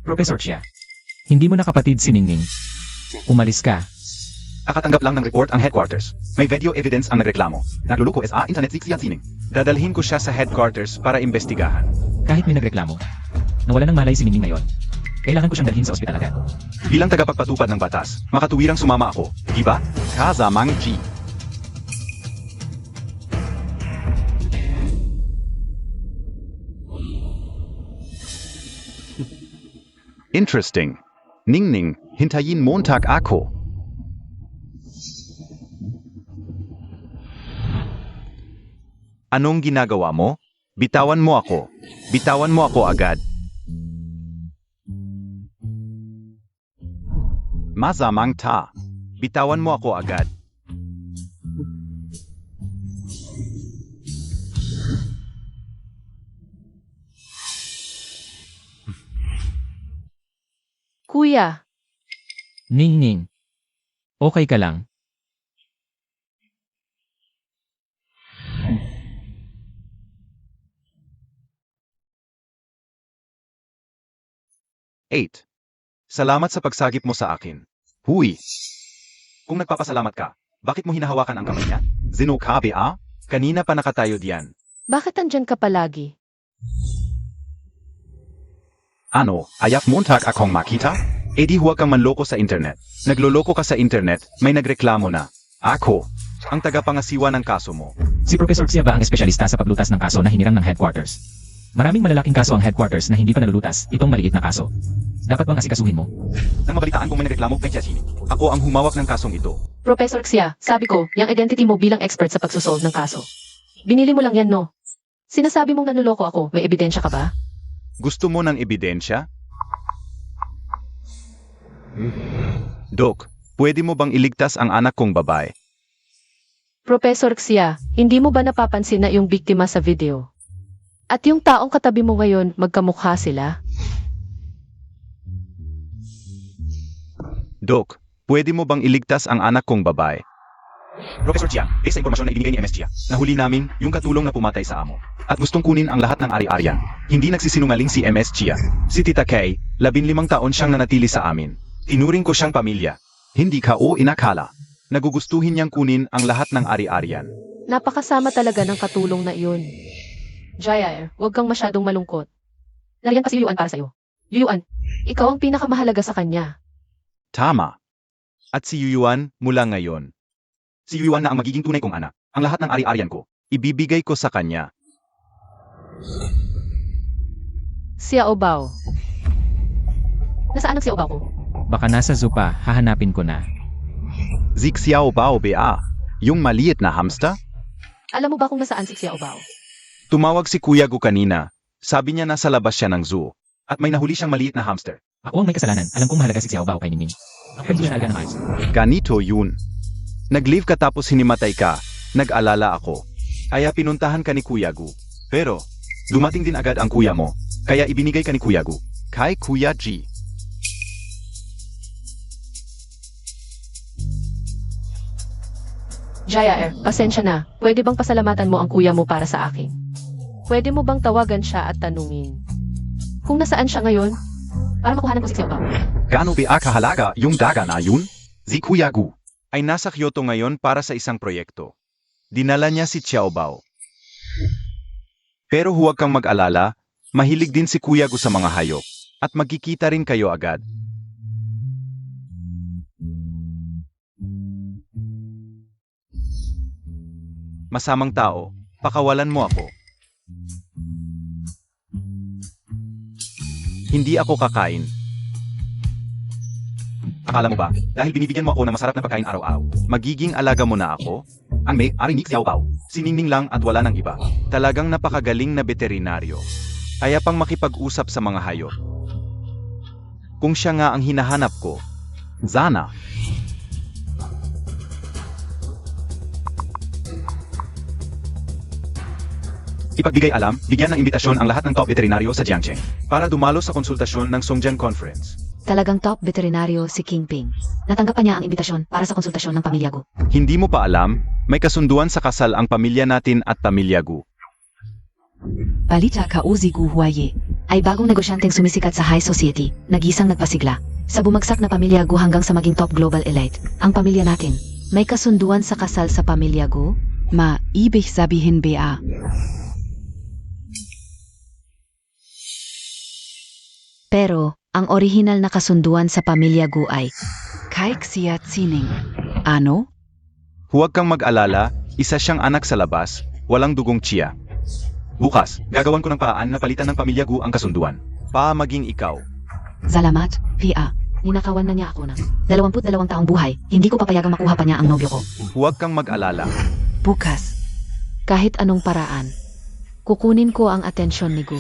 Professor siya. Hindi mo na kapatid si Ningning. Umalis ka. Akatanggap lang ng report ang headquarters. May video evidence ang nagreklamo. Nagluluko sa internet sining. Dadalhin ko siya sa headquarters para imbestigahan. Kahit may nagreklamo, nawala ng malay si Ningning ngayon. Kailangan ko siyang dalhin sa ospital agad. Bilang tagapagpatupad ng batas, makatuwirang sumama ako, di ba? Kazamang G. Interesting. Ningning, hintayin Montag ako. Anong ginagawa mo? Bitawan mo ako. Bitawan mo ako agad. Mazamang ta. Bitawan mo ako agad. kuya, Ningning. Okay ka lang? Eight. Salamat sa pagsagip mo sa akin. Huy! Kung nagpapasalamat ka, bakit mo hinahawakan ang kamay niya? Sino ka ba? Kanina pa nakatayo diyan. bakit andyan ka palagi? Ano, ayak Montag akong makita? E di huwag kang manloko sa internet. Nagloloko ka sa internet, may nagreklamo na. Ako, ang tagapangasiwa ng kaso mo. Si Professor Xia ba ang espesyalista sa paglutas ng kaso na hinirang ng headquarters? Maraming malalaking kaso ang headquarters na hindi pa nalulutas, itong maliit na kaso. Dapat bang asikasuhin mo? Nang mabalitaan kong may nagreklamo kay Chasini, ako ang humawak ng kasong ito. Professor Xia, sabi ko, yung identity mo bilang expert sa pagsusolve ng kaso. Binili mo lang yan, no? Sinasabi mong nanuloko ako, may ebidensya ka ba? Gusto mo ng ebidensya? Dok, pwede mo bang iligtas ang anak kong babae? Professor Xia, hindi mo ba napapansin na yung biktima sa video? At yung taong katabi mo ngayon, magkamukha sila? Dok, pwede mo bang iligtas ang anak kong babae? Professor Chia, based sa impormasyon na ibinigay ni MS Chia, nahuli namin yung katulong na pumatay sa amo. At gustong kunin ang lahat ng ari-arian. Hindi nagsisinungaling si MS Chia. Si Tita Kay, 15 taon siyang nanatili sa amin. Tinuring ko siyang pamilya. Hindi ka o inakala. Nagugustuhin niyang kunin ang lahat ng ari-arian. Napakasama talaga ng katulong na iyon. Jair, huwag kang masyadong malungkot. Nariyan kasi yung para sa'yo. Yuyuan, ikaw ang pinakamahalaga sa kanya. Tama. At si Yuyuan mula ngayon. Si Yuyuan na ang magiging tunay kong anak. Ang lahat ng ari-arian ko, ibibigay ko sa kanya. Xiao Bao. Nasaan ang Xiao Bao ko? Baka nasa zoo pa, hahanapin ko na. Si Xiao Bao Ba, yung maliit na hamster? Alam mo ba kung nasaan si Xiao Bao? Tumawag si Kuya Gu kanina. Sabi niya nasa labas siya ng zoo. At may nahuli siyang maliit na hamster. Ako ang may kasalanan. Alam kong mahalaga si Xiao Bao kay Ningning. Ang pwede siya ng ayos. Ganito yun. Nag-leave ka tapos hinimatay ka. Nag-alala ako. Kaya pinuntahan ka ni Kuya Gu. Pero, dumating din agad ang kuya mo. Kaya ibinigay ka ni Kuya Gu. Kay Kuya G. Jaya pasensya na. Pwede bang pasalamatan mo ang kuya mo para sa akin? Pwede mo bang tawagan siya at tanungin kung nasaan siya ngayon? Para makuhanan ko si Xiao Bao. Gaano ba kahalaga yung daga na yun? Si Kuya Gu ay nasa Kyoto ngayon para sa isang proyekto. Dinala niya si Xiao Bao. Pero huwag kang mag-alala, mahilig din si Kuya Gu sa mga hayop. At magkikita rin kayo agad. Masamang tao, pakawalan mo ako. Hindi ako kakain. Akala mo ba, dahil binibigyan mo ako ng masarap na pagkain araw-araw, magiging alaga mo na ako? Ang may-ari ni Xiao Bao, si Ningning lang at wala ng iba. Talagang napakagaling na veterinaryo. Kaya pang makipag-usap sa mga hayop. Kung siya nga ang hinahanap ko, Zana. Ipagbigay alam, bigyan ng imbitasyon ang lahat ng top veterinaryo sa Jiangcheng para dumalo sa konsultasyon ng Songjiang Conference. Talagang top veterinaryo si Kingping. Natanggap pa niya ang imbitasyon para sa konsultasyon ng pamilya Gu. Hindi mo pa alam, may kasunduan sa kasal ang pamilya natin at pamilya Gu. Balita Kauzi Gu Huaye ay bagong negosyanteng sumisikat sa high society, nagisang nagpasigla. Sa bumagsak na pamilya Gu hanggang sa maging top global elite, ang pamilya natin. May kasunduan sa kasal sa pamilya Gu? Ibig sabihin ba? Pero, ang orihinal na kasunduan sa pamilya Gu ay kay Xia Tsining. Ano? Huwag kang mag-alala, isa siyang anak sa labas, walang dugong tsiya. Bukas, gagawan ko ng paraan na palitan ng pamilya Gu ang kasunduan. Maging ikaw. Salamat, Pia. Ninakawan na niya ako ng 22 taong buhay. Hindi ko papayagang makuha pa niya ang nobyo ko. Huwag kang mag-alala. Bukas, kahit anong paraan, kukunin ko ang atensyon ni Gu.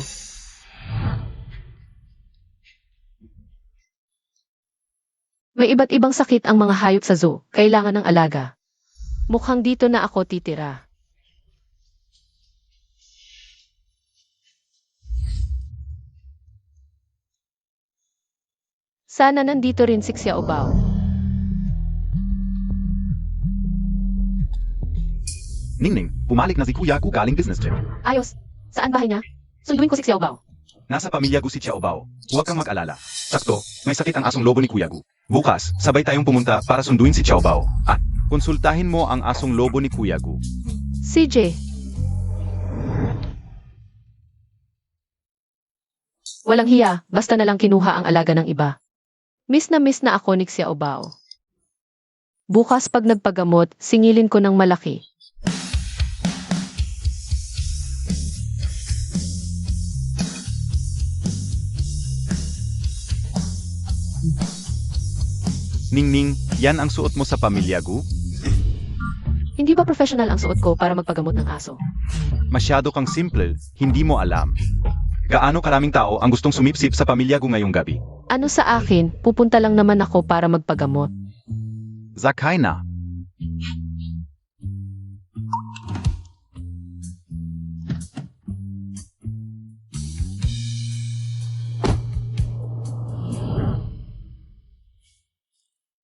May iba't ibang sakit ang mga hayop sa zoo. Kailangan ng alaga. Mukhang dito na ako titira. Sana nandito rin si Xiao Bao. Ningning, pumalik na si Kuya Gu galing business trip. Ayos. Saan bahay niya? Sunduin ko si Xiao Bao. Nasa pamilya Gu si Xiao Bao. Huwag kang mag-alala. Sakto, may sakit ang asong lobo ni Kuya Gu. Bukas, sabay tayong pumunta para sunduin si Xiao Bao. At, konsultahin mo ang asong lobo ni Kuya Gu. CJ. Walang hiya, basta na lang kinuha ang alaga ng iba. Miss na ako ni Xiao Bao. Bukas pag nagpagamot, singilin ko ng malaki. Ningning, yan ang suot mo sa pamilya Gu? Hindi ba professional ang suot ko para magpagamot ng aso? Masyado kang simple, hindi mo alam. Gaano karaming tao ang gustong sumipsip sa pamilya Gu ngayong gabi? Ano sa akin, pupunta lang naman ako para magpagamot. Zakay na.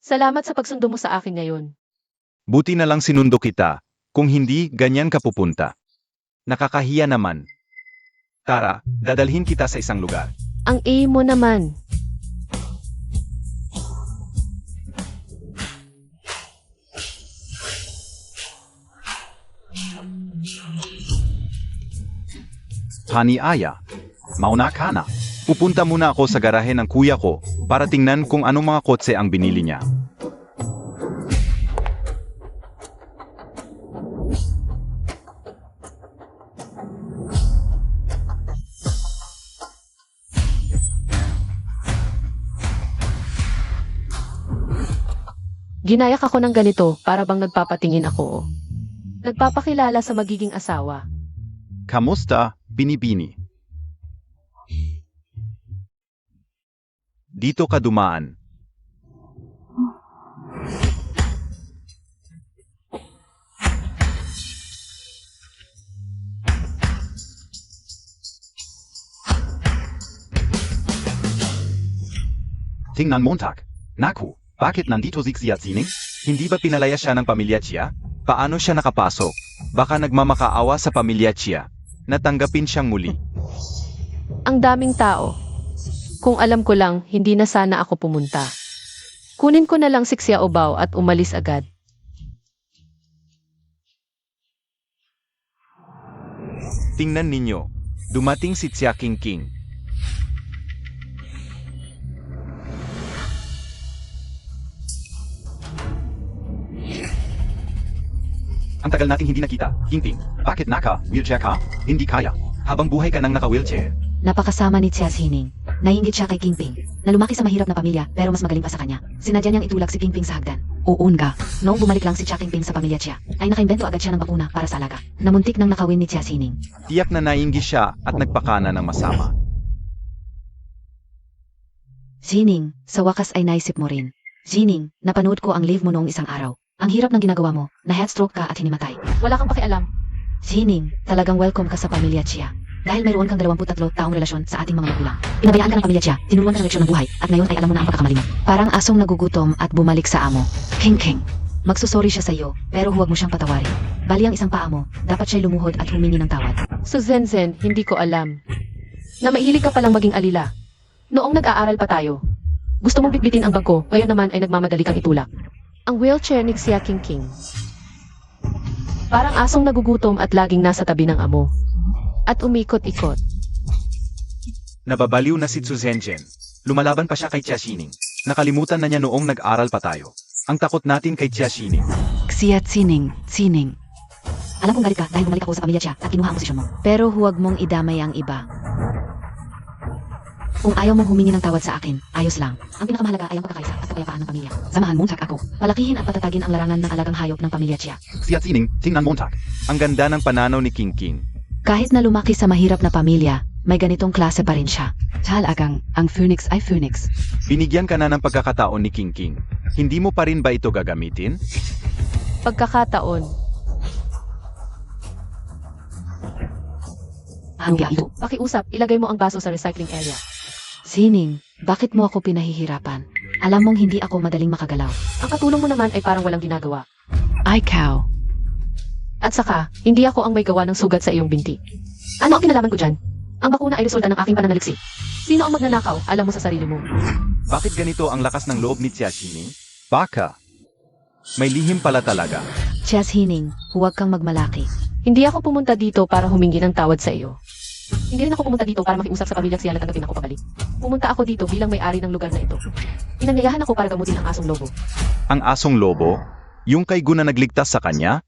Salamat sa pagsundo mo sa akin ngayon. Buti na lang sinundo kita. Kung hindi, ganyan ka pupunta. Nakakahiya naman. Tara, dadalhin kita sa isang lugar. Ang mo naman. Hani Aya, mauna ka na. Pupunta muna ako sa garahe ng kuya ko para tingnan kung anong mga kotse ang binili niya. Ginayak ako ng ganito para bang nagpapatingin ako. Nagpapakilala sa magiging asawa. Kamusta, Binibini? Dito ka dumaan. Tingnan Montag. Naku, bakit nandito si Xiaozining? Hindi ba pinalaya siya ng pamilya Chia? Paano siya nakapasok? Baka nagmamakaawa sa pamilya Chia. Natanggapin siyang muli. Ang daming tao. Kung alam ko lang, hindi na sana ako pumunta. Kunin ko na lang si Xiaobao at umalis agad. Tingnan ninyo. Dumating si Xia Qingqing. Ang tagal nating hindi nakita. Qingqing, bakit naka-wheelchair ka? Hindi kaya. Habang buhay ka nang naka-wheelchair. Napakasama ni Xiaozining. Nainggit siya kay Kingping, na lumaki sa mahirap na pamilya pero mas magaling pa sa kanya. Sinadya niyang itulak si Kingping sa hagdan. Uunga. Noong bumalik lang si Xia Kingping sa pamilya Chia, ay nakaimbento agad siya ng bakuna para sa alaga. Namuntik nang nakawin ni Xiaozining. Tiyak na nainggi siya at nagpakana ng masama. Zining, sa wakas ay naisip mo rin. Zining, napanood ko ang live mo noong isang araw. Ang hirap ng ginagawa mo, na headstroke ka at hinimatay. Wala kang pakialam. Zining, talagang welcome ka sa pamilya Chia. Dahil mayroon kang 23 taong relasyon sa ating mga magulang. Pinabayaan ka ng pamilya Chia, tinulungan ka ng leksyon ng buhay, at ngayon ay alam mo na ang pagkakamali mo. Parang asong nagugutom at bumalik sa amo. King. Magsusorry siya sa iyo, pero huwag mo siyang patawarin. Bali ang isang paa mo, dapat siya'y lumuhod at humingi ng tawad. So Zenzen, hindi ko alam. Na mahilig ka palang maging alila. Noong nag-aaral pa tayo. Gusto mong bitbitin ang bangko, ngayon naman ay nagmamadali kang itulak. Ang wheelchair ni Xia Qingqing. Parang asong nagugutom at laging nasa tabi ng amo. At umikot-ikot. Nababaliw na si Zhu Zhenjian. Lumalaban pa siya kay Xia Xining. Nakalimutan na niya noong nag-aral pa tayo. Ang takot natin kay Xia Xining. Zining. Alam kong galit ka dahil bumalik ako sa pamilya Chia at kinuha ang posisyon mo. Pero huwag mong idamay ang iba. Kung ayaw mong humingi ng tawad sa akin, ayos lang. Ang pinakamahalaga ay ang pagkakaisa at kapayapaan ng pamilya. Samahan mo ako. Palakihin at patatagin ang larangan ng alagang hayop ng pamilya Chia. Xia Xining, tingnan Montag. Ang ganda ng pananaw ni Qingqing. Kahit na lumaki sa mahirap na pamilya, may ganitong klase pa rin siya. Talagang, ang Phoenix ay Phoenix. Binigyan ka na ng pagkakataon ni Qingqing. Hindi mo pa rin ba ito gagamitin? Pagkakataon. Hanggang ito. Pakiusap, ilagay mo ang baso sa recycling area. Zining, bakit mo ako pinahihirapan? Alam mong hindi ako madaling makagalaw. Ang katulong mo naman ay parang walang ginagawa. Ay, cow. At saka, hindi ako ang may gawa ng sugat sa iyong binti. Ano ang kinalaman ko dyan? Ang bakuna ay resulta ng aking pananaliksi. Sino ang magnanakaw? Alam mo sa sarili mo. Bakit ganito ang lakas ng loob ni Xia Xining? Baka. May lihim pala talaga. Xiaozining, huwag kang magmalaki. Hindi ako pumunta dito para humingi ng tawad sa iyo. Hindi rin ako pumunta dito para makiusap sa pamilya Xia na tanggapin ako pabalik. Pumunta ako dito bilang may-ari ng lugar na ito. Inanyayahan ako para gamutin ang asong lobo. Ang asong lobo? Yung kay Gu na nagligtas sa kanya?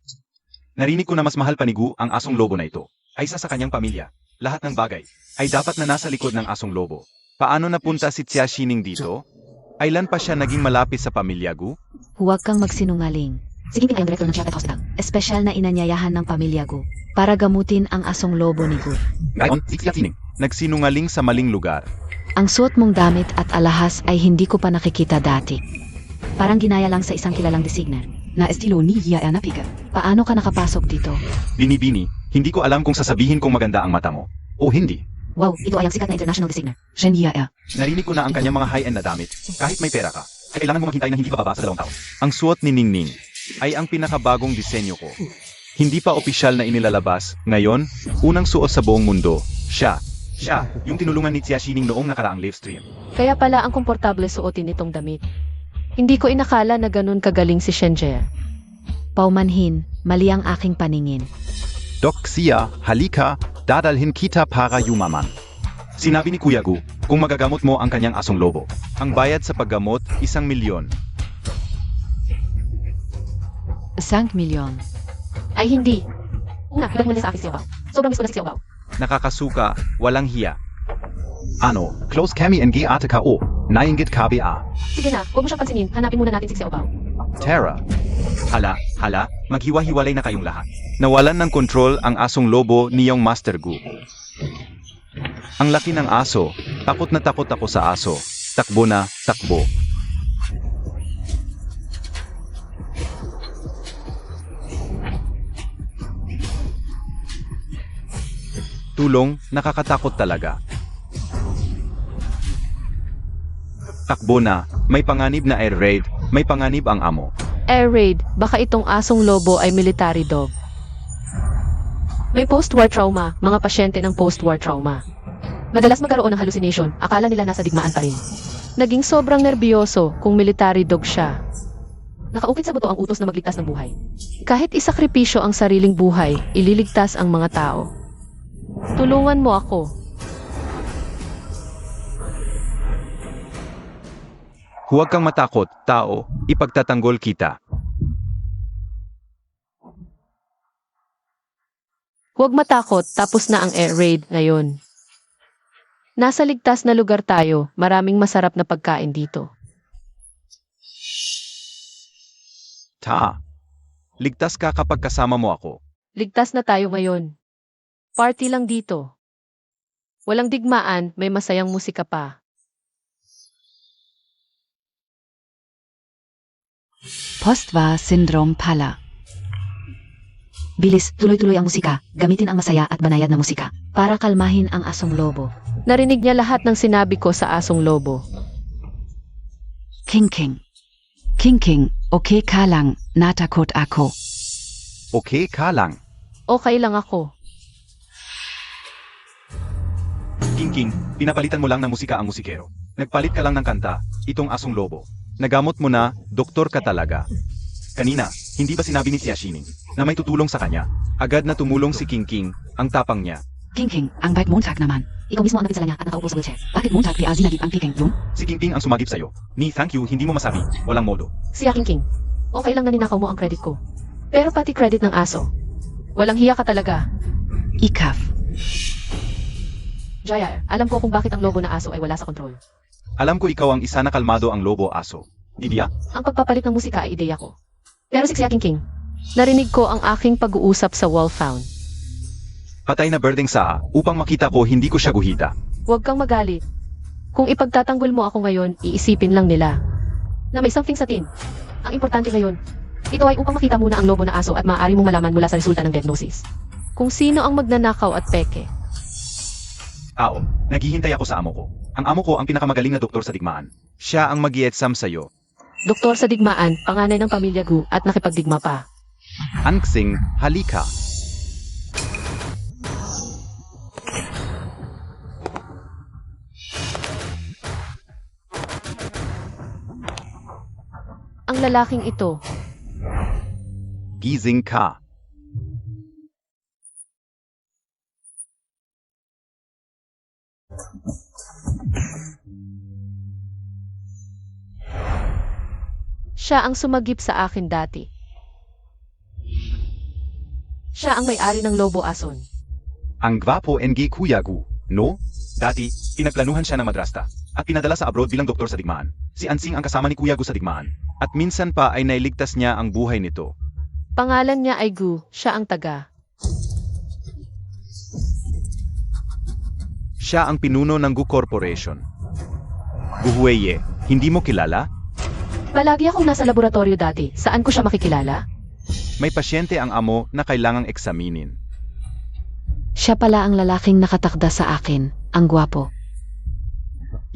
Narinig ko na mas mahal pa ni Gu ang asong lobo na ito. Ay isa sa kanyang pamilya. Lahat ng bagay ay dapat na nasa likod ng asong lobo. Paano napunta si Xia Xining dito? Ailan pa siya naging malapit sa pamilya Gu? Huwag kang magsinungaling. Si Kingping ay ang direktor ng Chiapet Hospital. Espesyal na inanyayahan ng pamilya Gu para gamutin ang asong lobo ni Gu. Ngayon, si Xia Xining nagsinungaling sa maling lugar. Ang suot mong damit at alahas ay hindi ko pa nakikita dati. Parang ginaya lang sa isang kilalang designer na estilo ni Yaya Napiga. Paano ka nakapasok dito? Binibini, hindi ko alam kung sasabihin kong maganda ang mata mo. O hindi. Wow, ito ay ang sikat na international designer. Shen Yaya. Narinig ko na ang kanyang mga high-end na damit. Kahit may pera ka, kailangan mo maghintay na hindi bababa sa 2 taon. Ang suot ni Ningning ay ang pinakabagong disenyo ko. Hindi pa opisyal na inilalabas. Ngayon, unang suot sa buong mundo. Siya, yung tinulungan ni Xia Xining noong nakaraang live stream. Kaya pala ang komportable suotin itong damit. Hindi ko inakala na ganun kagaling si Shenjie. Paumanhin, mali ang aking paningin. Doc Xia, halika, dadalhin kita para yumaman. Sinabi ni Kuya Gu, kung magagamot mo ang kanyang asong lobo. Ang bayad sa paggamot, 1,000,000. 5 milyon. Ay hindi. Una, ibalik mo na sa akin, Xiaobao. Sobrang miss ko na si Xiaobao. Nakakasuka, walang hiya. Ano, close kami ng ate ka o, nainggit KBA. Sige na, huwag mo siyang pansinin. Hanapin muna natin si Xiaobao. Tara, Hala, maghiwa-hiwalay na kayong lahat. Nawalan ng kontrol ang asong lobo niyong Master Gu. Ang laki ng aso, takot na takot ako sa aso. Takbo na, takbo. Tulong, nakakatakot talaga. Takbo na, may panganib na air raid, may panganib ang amo. Air raid, baka itong asong lobo ay military dog. May post-war trauma, mga pasyente ng post-war trauma. Madalas magkaroon ng hallucination, akala nila nasa digmaan pa rin. Naging sobrang nerbiyoso kung military dog siya. Nakaukit sa buto ang utos na magligtas ng buhay. Kahit isakripisyo ang sariling buhay, ililigtas ang mga tao. Tulungan mo ako. Huwag kang matakot, tao, ipagtatanggol kita. Huwag matakot, tapos na ang air raid ngayon. Nasa ligtas na lugar tayo, maraming masarap na pagkain dito. Ligtas ka kapag kasama mo ako. Ligtas na tayo ngayon. Party lang dito. Walang digmaan, may masayang musika pa. Post-war syndrome pala. Bilis, tuloy-tuloy ang musika. Gamitin ang masaya at banayad na musika para kalmahin ang asong lobo. Narinig niya lahat ng sinabi ko sa asong lobo. King King. King King, okay ka lang, natakot ako. Okay ka lang. Okay lang ako. King, pinapalitan mo lang ng musika ang musikero. Nagpalit ka lang ng kanta, itong asong lobo. Nagamot mo na, doktor ka talaga. Kanina, hindi ba sinabi ni Xia Xining na may tutulong sa kanya? Agad na tumulong si King, ang tapang niya. King King, ang bait Montag naman. Ikaw mismo ang napinsala niya at nakaupo sa wheelchair. Bakit Montag di azinagip ang King yun? Si King ang sumagip sa'yo. Ni thank you, hindi mo masabi. Walang modo. Si Aking King. Okay lang na ninakaw mo ang credit ko. Pero pati credit ng aso. Walang hiya ka talaga. Ikaf. Jaya, alam ko kung bakit ang lobo na aso ay wala sa kontrol. Alam ko ikaw ang isa na kalmado ang lobo aso. Didiya? Ang pagpapalit ng musika ay ideya ko. Pero si Aking King, narinig ko ang aking pag-uusap sa wall found. Patay na birding saa, upang makita ko hindi ko siya guhita. Huwag kang magalit. Kung ipagtatanggol mo ako ngayon, iisipin lang nila na may something sa tin. Ang importante ngayon, ito ay upang makita muna ang lobo na aso at maaari mong malaman mula sa resulta ng diagnosis. Kung sino ang magnanakaw at peke. Naghihintay ako sa amo ko. Ang amo ko ang pinakamagaling na doktor sa digmaan. Siya ang mag-i-exam sa'yo. Doktor sa digmaan, panganay ng pamilya Gu at nakipagdigma pa. Anksing, halika. Ang lalaking ito, Gising ka. siya ang sumagip sa akin dati. Siya ang may-ari ng Lobo Ason. Ang gwapo NG Kuya Gu, no? Dati, pinagplanuhan siya ng madrasta at pinadala sa abroad bilang doktor sa digmaan. Si Ansing ang kasama ni Kuya Gu sa digmaan. At minsan pa ay nailigtas niya ang buhay nito. Pangalan niya ay Gu, siya ang taga. Siya ang pinuno ng Gu Corporation. Guhueye, hindi mo kilala? Palagi akong nasa laboratorio dati, saan ko siya makikilala? May pasyente ang amo na kailangang eksaminin. Siya pala ang lalaking nakatakda sa akin, ang gwapo.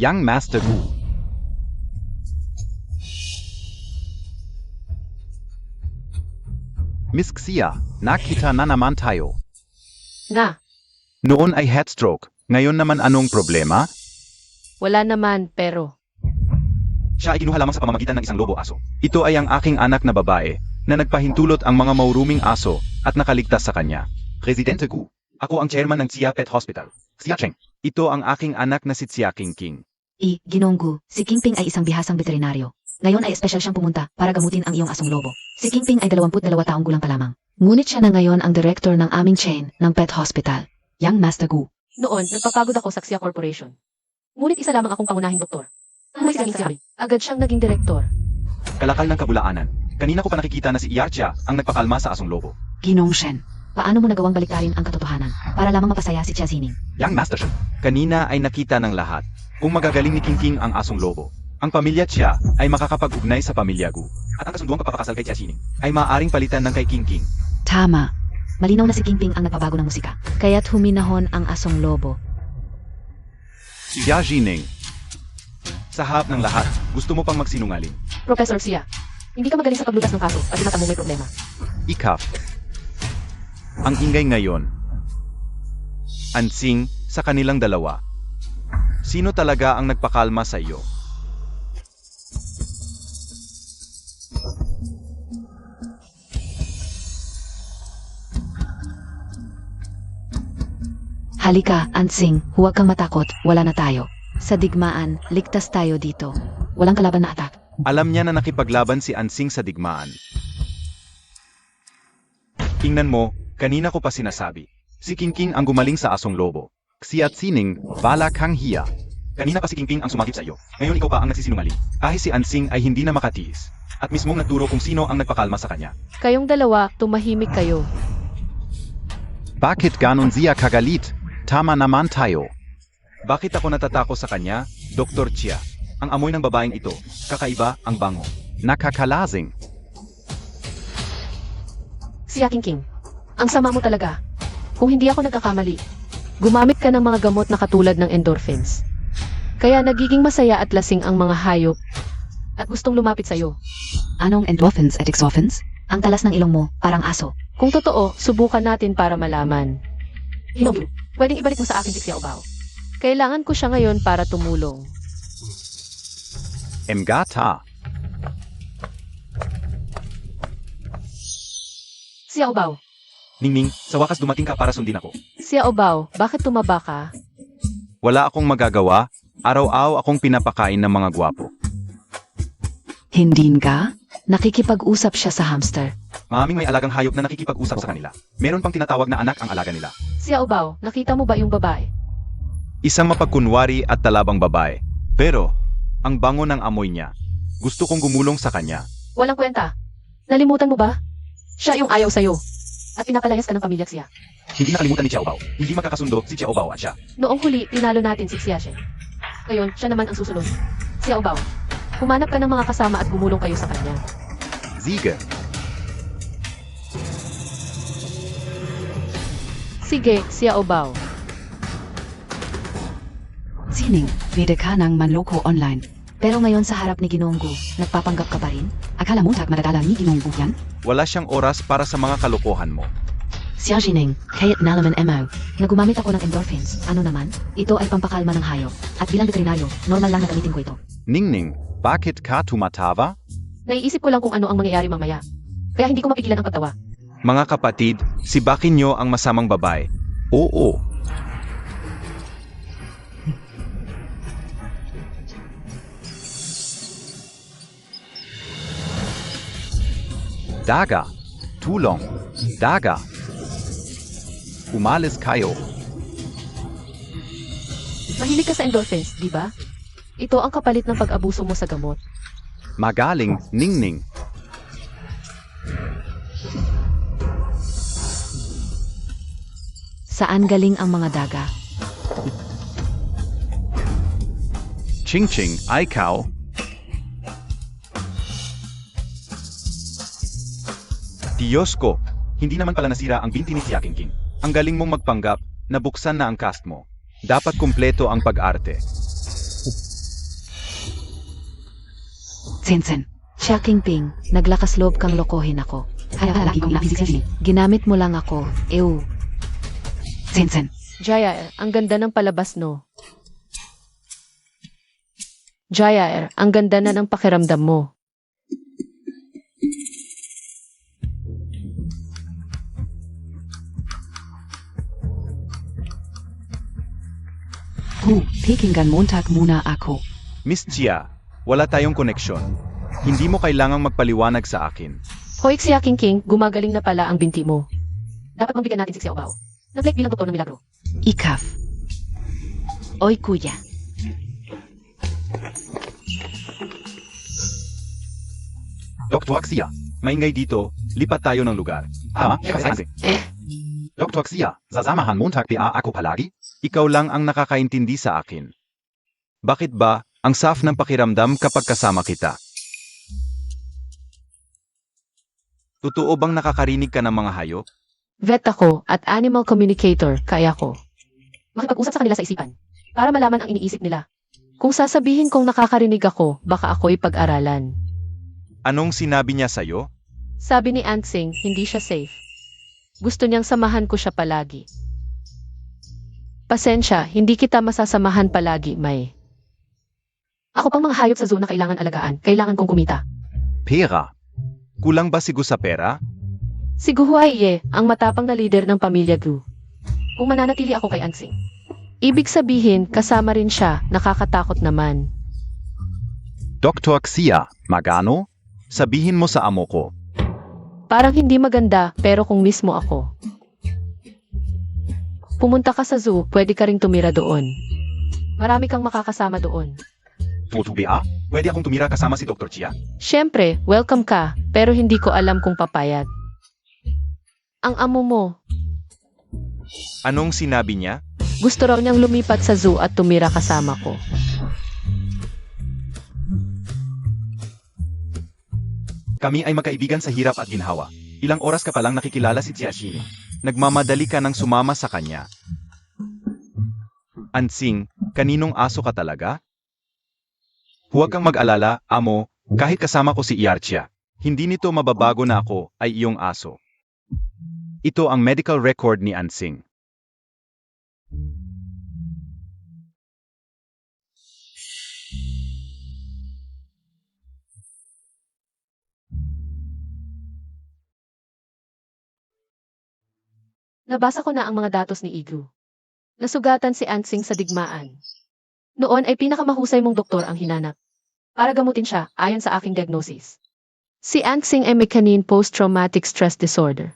Yang Master Gu. Miss Xia, nakita na naman tayo. Na, Noon ay headstroke, ngayon naman anong problema? wala naman, pero... Siya ay kinuha lamang sa pamamagitan ng isang lobo aso. Ito ay ang aking anak na babae, na nagpahintulot ang mga mauruming aso at nakaligtas sa kanya. Presidente Gu, Ako ang chairman ng Xia Pet Hospital. Xia Cheng. Ito ang aking anak na si Xia King. Ginonggu, si Kingping ay isang bihasang veterinaryo. Ngayon ay espesyal siyang pumunta para gamutin ang iyong asong lobo. Si Kingping ay 22 taong gulang pa lamang. Ngunit siya na ngayon ang director ng aming chain ng pet hospital, Yang Master Gu. Noon, nagpapagod ako sa Xia Corporation. Ngunit isa lamang akong pangunahing doktor. May sabi, agad siyang naging direktor. Kalakal ng kabulaanan. Kanina ko pa nakikita na si Iyarcha ang nagpakalma sa asong lobo. Ginong Shen, paano mo nagawang baliktarin ang katotohanan para lamang mapasaya si Chia Zining? Yang Master Shen. Kanina ay nakita ng lahat kung magagaling ni King ang asong lobo. Ang pamilya Chia ay makakapag-ugnay sa pamilya Gu. At ang kasunduang pagpapakasal kay Chia Zining ay maaaring palitan ng kay King. Tama. Malinaw na si Kingping ang nagpabago ng musika. Kaya't huminahon ang asong lobo. Xia Zining. Sa harap ng lahat, gusto mo pang magsinungaling. Professor Xia, hindi ka magaling sa paglutas ng kaso at tinatamo may problema. Ikaf. Ang ingay ngayon. Ansing sa kanilang dalawa. Sino talaga ang nagpakalma sa iyo? Halika, Ansing, huwag kang matakot, wala na tayo. Sa digmaan, ligtas tayo dito. Walang kalaban na atak. Alam niya na nakipaglaban si Ansing sa digmaan. Tingnan mo, kanina ko pa sinasabi. Si King ang gumaling sa asong lobo. Xia Zining, bala kang hiya. Kanina pa si King ang sumakip sa iyo. Ngayon ikaw pa ang nagsisinungaling. Kahit si Ansing ay hindi na makatiis. At mismong nagturo kung sino ang nagpakalma sa kanya. Kayong dalawa, tumahimik kayo. Bakit ganon siya kagalit? Tama naman tayo. Bakit ako natatako sa kanya, Dr. Chia? Ang amoy ng babaeng ito, kakaiba ang bango. Nakakalazing. Xia King, ang sama mo talaga. Kung hindi ako nagkakamali, gumamit ka ng mga gamot na katulad ng endorphins. Kaya nagiging masaya at lasing ang mga hayop at gustong lumapit sa'yo. Anong endorphins at exorphins? Ang talas ng ilong mo, parang aso. Kung totoo, subukan natin para malaman. Hinobu, pwedeng ibalik mo sa akin si Xia Obao. Kailangan ko siya ngayon para tumulong. Emgata. Xia Obao, Ningning, sa wakas dumating ka para sundin ako. Xia Obao, bakit tumaba ka? Wala akong magagawa, araw-araw akong pinapakain ng mga gwapo. Hindi ka? Nakikipag-usap siya sa hamster. Maraming may alagang hayop na nakikipag-usap sa kanila. Meron pang tinatawag na anak ang alaga nila. Xia Obao, nakita mo ba yung babae? Isang mapagkunwari at talabang babae. Pero, ang bango ng amoy niya. Gusto kong gumulong sa kanya. Walang kwenta. Nalimutan mo ba? Siya yung ayaw sa'yo. At pinapalayas ka ng pamilya Xia. Hindi nakalimutan ni Xiao Bao. Hindi magkakasundo si Xiao Bao at siya. Noong huli, tinalo natin si Xia Shen. Ngayon, siya naman ang susunod. Xia Obao, humanap ka ng mga kasama at gumulong kayo sa kanya. Ziege. Sige, Xia Obao. Zining, pwede ka ng manloko online. Pero ngayon sa harap ni Ginonggu, nagpapanggap ka pa rin? Akala mo tak madadala ni Ginonggu yan? Wala siyang oras para sa mga kalokohan mo. Xia Zining, kahit nalaman MO, na gumamit ako ng endorphins. Ano naman? Ito ay pampakalma ng hayop. At bilang veterinaryo, normal lang na gamitin ko ito. Ningning, bakit ka tumatawa? Naiisip ko lang kung ano ang mangyayari mamaya. Kaya hindi ko mapigilan ang pagtawa. Mga kapatid, si Bakinyo ang masamang babae. Oo. Daga. Tulong. Daga. Umalis kayo. Mahilig ka sa endorphins, di ba? Ito ang kapalit ng pag-abuso mo sa gamot. Magaling, Ningning. Saan galing ang mga daga? Ching Ching, ikaw. Diyos ko, hindi naman pala nasira ang binti ni Xia King. Ang galing mong magpanggap na buksan na ang cast mo. Dapat kumpleto ang pag-arte. Sensen, Xia Kingping, naglakas loob kang lokohin ako. Lagi kong napisisisi. Ginamit mo lang ako, ew. Sensen, Jaya, ang ganda ng palabas, no? Jaya, ang ganda na ng pakiramdam mo. Pakinggan Montag muna ako. Miss Chia, wala tayong koneksyon. Hindi mo kailangang magpaliwanag sa akin. Hoy, Xia King, gumagaling na pala ang binti mo. Dapat mabigyan natin si Xiao Bao. Nag-like bilang doktor ng milagro. Ikaf. Oy kuya. Dr. Xia, maingay dito, lipat tayo ng lugar. Ha? Dr. Xia, sasamahan Montag pa ako palagi? Ikaw lang ang nakakaintindi sa akin. Bakit ba, ang saf ng pakiramdam kapag kasama kita? Totoo bang nakakarinig ka ng mga hayop? Vet ako at animal communicator, kaya ko. Makipag-usap sa kanila sa isipan, para malaman ang iniisip nila. Kung sasabihin kong nakakarinig ako, baka ako'y pag-aralan. Anong sinabi niya sa'yo? Sabi ni Ansing, hindi siya safe. Gusto niyang samahan ko siya palagi. Pasensya, hindi kita masasamahan palagi, May. Ako pang mga hayop sa zoo na kailangan alagaan, kailangan kong kumita. Pera. Kulang ba si Gu sa pera? Si Guhuaiye, ang matapang na leader ng pamilya Gu. Kung mananatili ako kay Ansing. Ibig sabihin, kasama rin siya, nakakatakot naman. Dr. Xia, magano? Sabihin mo sa amo ko. Parang hindi maganda, pero kung mismo ako. Pumunta ka sa zoo, pwede ka ring tumira doon. Marami kang makakasama doon. Tutubi pwede akong tumira kasama si Dr. Chia? Siyempre, welcome ka, pero hindi ko alam kung papayag. Ang amo mo, Anong sinabi niya? gusto raw niyang lumipat sa zoo at tumira kasama ko. Kami ay magkaibigan sa hirap at ginhawa. Ilang oras ka palang nakikilala si Chia Shi. Nagmamadali ka ng sumama sa kanya. Ansing, kaninong aso ka talaga? Huwag kang mag-alala, amo, kahit kasama ko si Iyarchia. Hindi nito mababago na ako ay iyong aso. Ito ang medical record ni Ansing. Nabasa ko na ang mga datos ni Igu. Nasugatan si Ansing sa digmaan. Noon ay pinakamahusay mong doktor ang hinanap. Para gamutin siya, ayon sa aking diagnosis. Si Ansing ay may canine post-traumatic stress disorder.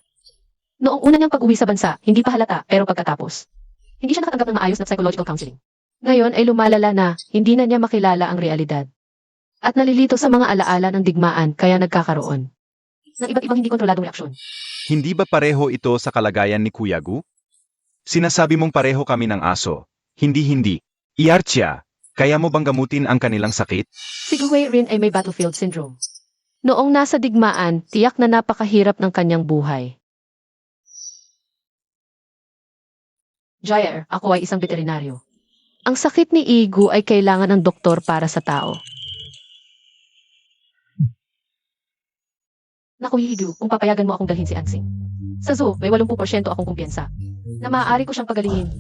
Noong una niyang pag-uwi sa bansa, hindi pa halata, pero pagkatapos, hindi siya nakatanggap ng maayos na psychological counseling. Ngayon ay lumalala na, hindi na niya makilala ang realidad. At nalilito sa mga alaala ng digmaan, kaya nagkakaroon ng iba't ibang hindi kontroladong reaksyon. Hindi ba pareho ito sa kalagayan ni Kuya Gu? Sinasabi mong pareho kami ng aso. Hindi. Iyarchia, kaya mo bang gamutin ang kanilang sakit? Si Guwei rin ay may battlefield syndrome. Noong nasa digmaan, tiyak na napakahirap ng kanyang buhay. Jair, ako ay isang veterinaryo. Ang sakit ni Igu ay kailangan ng doktor para sa tao. Naku Igu, kung papayagan mo akong dalhin si Ansing. Sa zoo, may 80% akong kumpiyansa na maaari ko siyang pagalingin.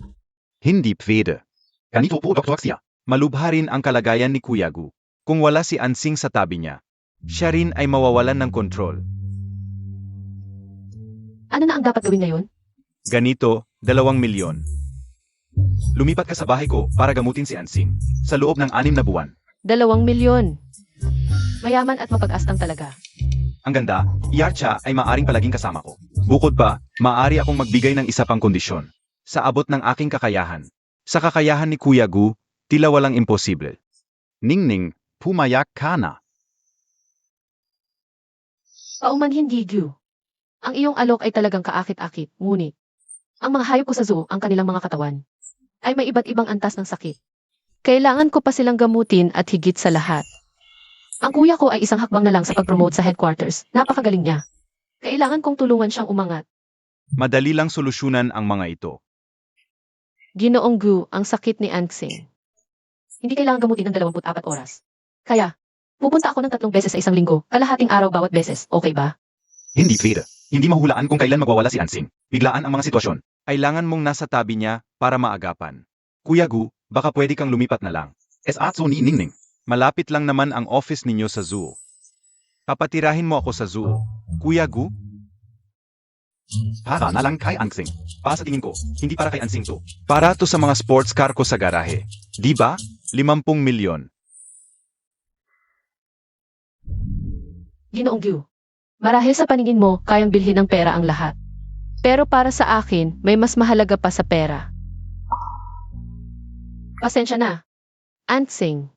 Hindi pwede. Ganito po, Dr. Xia. Malubha rin ang kalagayan ni Kuya Gu. Kung wala si Ansing sa tabi niya, siya rin ay mawawalan ng kontrol. Ano na ang dapat gawin ngayon? Ganito, 2 milyon. Lumipat ka sa bahay ko para gamutin si Ansing sa loob ng 6 na buwan. 2 milyon. Mayaman at mapag-astang talaga. Ang ganda, Iyarchia ay maaring palaging kasama ko. Bukod pa, maaari akong magbigay ng isa pang kondisyon. Sa abot ng aking kakayahan. Sa kakayahan ni Kuya Gu, tila walang imposible. Ningning, pumayak ka na. Paumanhin Gigu. Ang iyong alok ay talagang kaakit-akit, ngunit ang mga hayop ko sa zoo, ang kanilang mga katawan, ay may iba't ibang antas ng sakit. Kailangan ko pa silang gamutin at higit sa lahat. Ang kuya ko ay isang hakbang na lang sa pag-promote sa headquarters. Napakagaling niya. Kailangan kong tulungan siyang umangat. Madali lang solusyonan ang mga ito. Ginoong Gu, ang sakit ni Ansing. Hindi kailangan gamutin ng 24 oras. Kaya, pupunta ako ng 3 beses sa isang linggo, kalahating araw bawat beses, okay ba? Hindi pwede. Hindi mahulaan kung kailan magwawala si Ansing. Biglaan ang mga sitwasyon. Kailangan mong nasa tabi niya para maagapan. Kuya Gu, baka pwede kang lumipat na lang. Atso ni Ningning. Malapit lang naman ang office ninyo sa zoo. Papatirahin mo ako sa zoo. Kuya Gu? Para na lang kay Ansing. Para sa tingin ko, hindi para kay Ansing to. Para to sa mga sports car ko sa garahe. Di ba? 50 milyon. Ginoong Gyu. Marahil sa paningin mo, kayang bilhin ng pera ang lahat. Pero para sa akin, may mas mahalaga pa sa pera. Pasensya na. Ansing.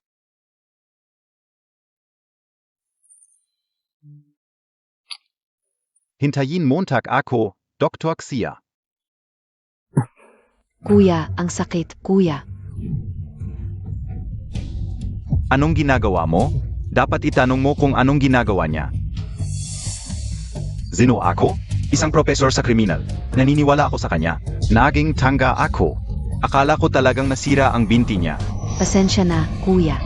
Hintayin Montag ako, Dr. Xia. Kuya, ang sakit, kuya. Anong ginagawa mo? Dapat itanong mo kung anong ginagawa niya. Sino ako? Isang profesor sa kriminal. Naniniwala ako sa kanya. Naging tanga ako. Akala ko talagang nasira ang binti niya. Pasensya na, kuya.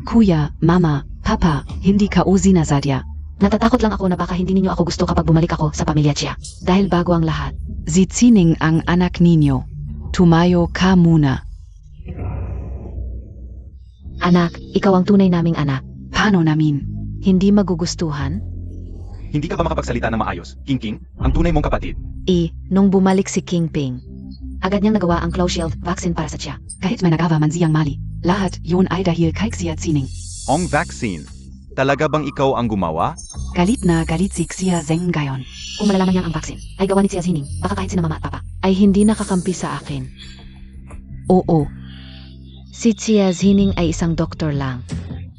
Kuya, mama, papa, hindi ka uzi na Zadya. Natatakot lang ako na baka hindi ninyo ako gusto kapag bumalik ako sa pamilya Chia. Dahil bago ang lahat. Zitsining ang anak ninyo. Tumayo ka muna. Anak, ikaw ang tunay naming anak. Paano namin? Hindi magugustuhan? Hindi ka ba makapagsalita ng maayos? King, ang tunay mong kapatid. Nung bumalik si Kingping, agad niyang nagawa ang Claw Shield vaccine para sa Chia. Kahit may nagawa man siyang mali. Lahat yun ay dahil kay Xia Zining. Ang vaccine. Talaga bang ikaw ang gumawa? Galit na galit si Xia Zeng ngayon. Kung malalaman niya ang vaccine, ay gawa ni Xia Zining, baka kahit sina mama at papa, ay hindi nakakampi sa akin. Oo. Si Xia Zining ay isang doktor lang.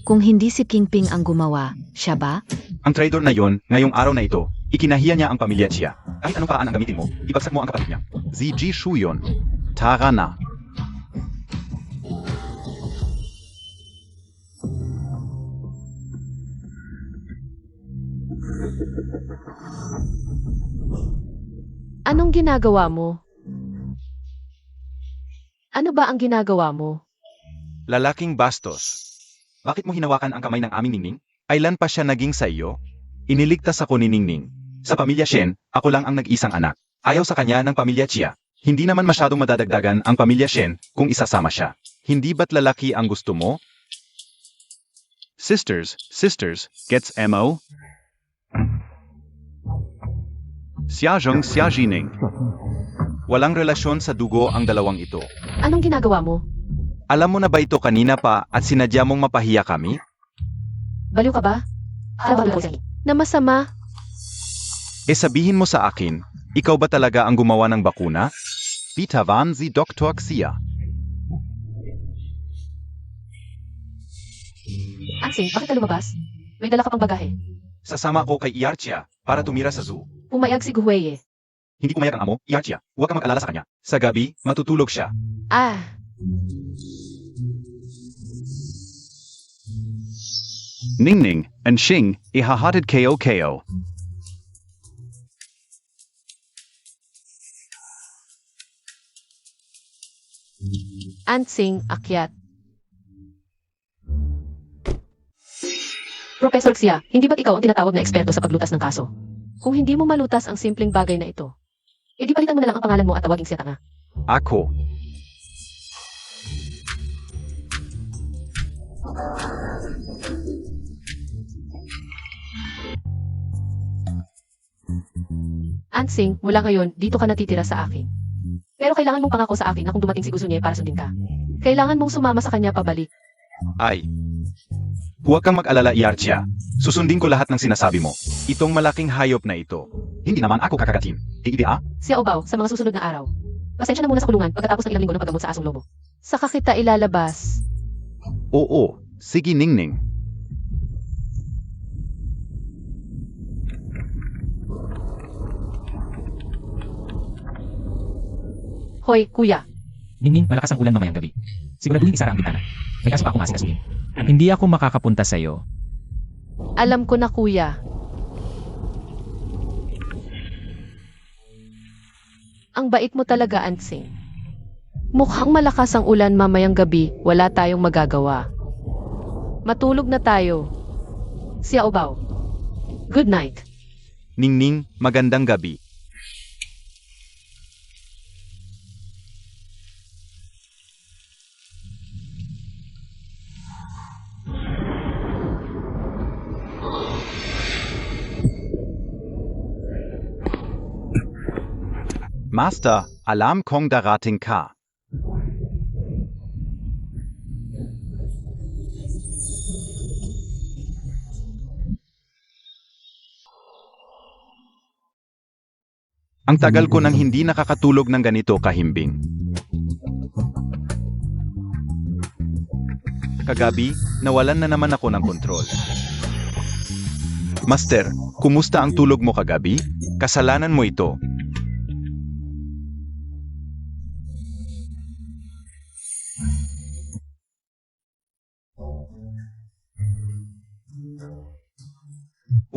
Kung hindi si Kingping ang gumawa, siya ba? Ang traitor na yon, ngayong araw na ito, ikinahiya niya ang pamilya Chia. Kahit anong paraan ang gamitin mo, ibagsak mo ang kapatid niya. ZG Shuyon. Tara na. Anong ginagawa mo? Ano ba ang ginagawa mo? Lalaking bastos. Bakit mo hinawakan ang kamay ng aming Ningning? Ailan pa siya naging sa iyo? Iniligtas ako ni Ningning. Sa pamilya Shen, ako lang ang nag-isang anak. Ayaw sa kanya ng pamilya Chia. Hindi naman masyadong madadagdagan ang pamilya Shen kung isasama siya. Hindi ba't lalaki ang gusto mo? Sisters, gets MO? Xiajong Xiajining. Walang relasyon sa dugo ang dalawang ito. Anong ginagawa mo? Alam mo na ba ito kanina pa at sinadya mong mapahiya kami? Baliw ka ba? Alam ko na masama. Sabihin mo sa akin, ikaw ba talaga ang gumawa ng bakuna? Bitawan si Dr. Xia. Ansing, bakit ka lumabas? May dala ka pang bagahe. Sasama ako kay Iarchia para tumira sa zoo. Pumayag si Guhueye. Hindi pumayag ang amo, Iarchia. Huwag kang mag-alala sa kanya. Sa gabi, matutulog siya. Ningning and Xing, ihahatid KO. Ansing, akyat. Professor Xia, hindi ba't ikaw ang tinatawag na eksperto sa paglutas ng kaso? Kung hindi mo malutas ang simpleng bagay na ito, edi palitan mo na lang ang pangalan mo at tawaging siya tanga. Ako. Ansing, mula ngayon, dito ka natitira sa akin. Pero kailangan mong pangako sa akin na kung dumating si Guzunye para sundin ka, kailangan mong sumama sa kanya pabalik. Ay. Huwag kang mag-alala, Iarchia. Susundin ko lahat ng sinasabi mo. Itong malaking hayop na ito. Hindi naman ako kakagatin. Tigidi. Si Aobaw, sa mga susunod na araw. Pasensya na muna sa kulungan pagkatapos ng ilang linggo ng paggamot sa asong lobo. Saka kita ilalabas. Oo. Sige, Ningning. Hoy, kuya. Ningning, malakas ang ulan mamayang gabi. Siguraduhin isara ang bintana. May kaso pa akong asikasuhin. Hindi ako makakapunta sa'yo. Alam ko na, kuya. Ang bait mo talaga, Ansing. Mukhang malakas ang ulan mamayang gabi, wala tayong magagawa. Matulog na tayo. Si Aobaw. Good night. Ningning, magandang gabi. Master, alam kong darating ka. Ang tagal ko nang hindi nakakatulog ng ganito kahimbing. Kagabi, nawalan na naman ako ng kontrol. Master, kumusta ang tulog mo kagabi? Kasalanan mo ito.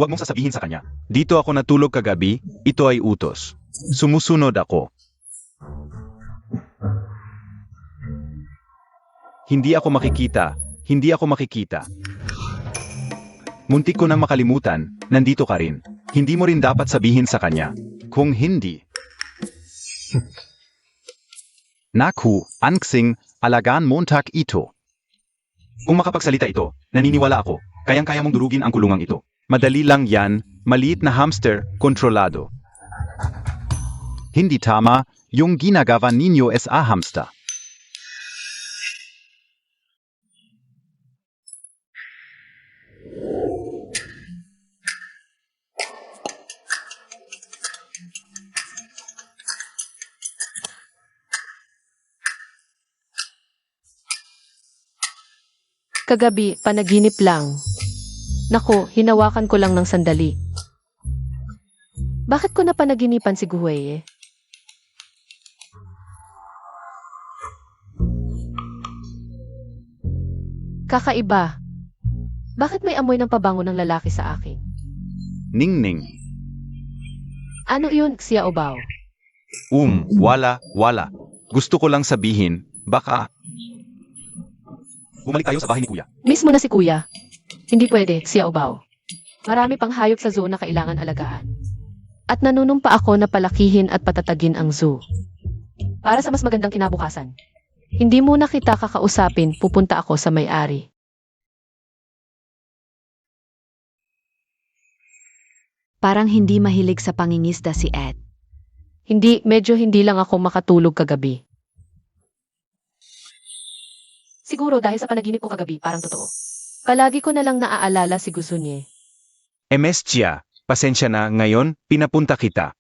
Huwag mong sasabihin sa kanya. Dito ako natulog kagabi, ito ay utos. Sumusunod ako. Hindi ako makikita, hindi ako makikita. Muntik ko nang makalimutan, nandito ka rin. Hindi mo rin dapat sabihin sa kanya. Kung hindi. Naku, Anksing, alagaan Montag ito. Kung makapagsalita ito, naniniwala ako, kayang-kaya mong durugin ang kulungang ito. Madali lang yan, maliit na hamster, kontrolado. Hindi tama, yung ginagawa ninyo sa hamster. Kagabi, panaginip lang. Naku, hinawakan ko lang ng sandali. Bakit ko napanaginipan si Guwei? Kakaiba. Bakit may amoy ng pabango ng lalaki sa akin? Ning-ning. Ano yun, Xiao Bao? Wala. Gusto ko lang sabihin, baka... Bumalik tayo sa bahay ni Kuya. Miss mo na si Kuya. Hindi pwede, Xiao Bao. Marami pang hayop sa zoo na kailangan alagaan. At nanunumpa ako na palakihin at patatagin ang zoo. Para sa mas magandang kinabukasan. Hindi muna kita kakausapin, pupunta ako sa may-ari. Parang hindi mahilig sa pangingisda si Ed. Medyo hindi lang ako makatulog kagabi. Siguro dahil sa panaginip ko kagabi, parang totoo. Palagi ko na lang naaalala si Guzunye. Emestia, pasensya na, ngayon, pinapunta kita.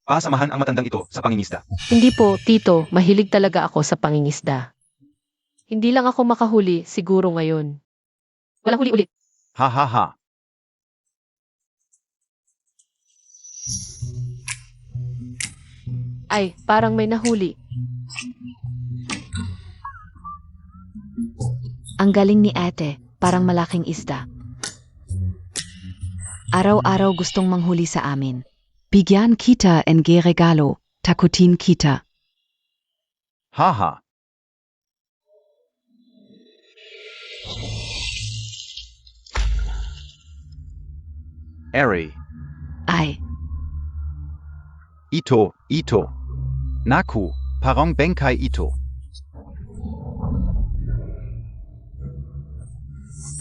Pasamahan ang matandang ito sa pangingisda. Hindi po, Tito, mahilig talaga ako sa pangingisda. Hindi lang ako makahuli, siguro ngayon. Walang huli ulit. Ha. Ay, parang may nahuli. Ang galing ni Ate, parang malaking isda. Araw-araw gustong manghuli sa amin. Bigyan kita ng regalo, takutin kita. Ha. Eri, Ay, ito. Naku, parang bengkay ito.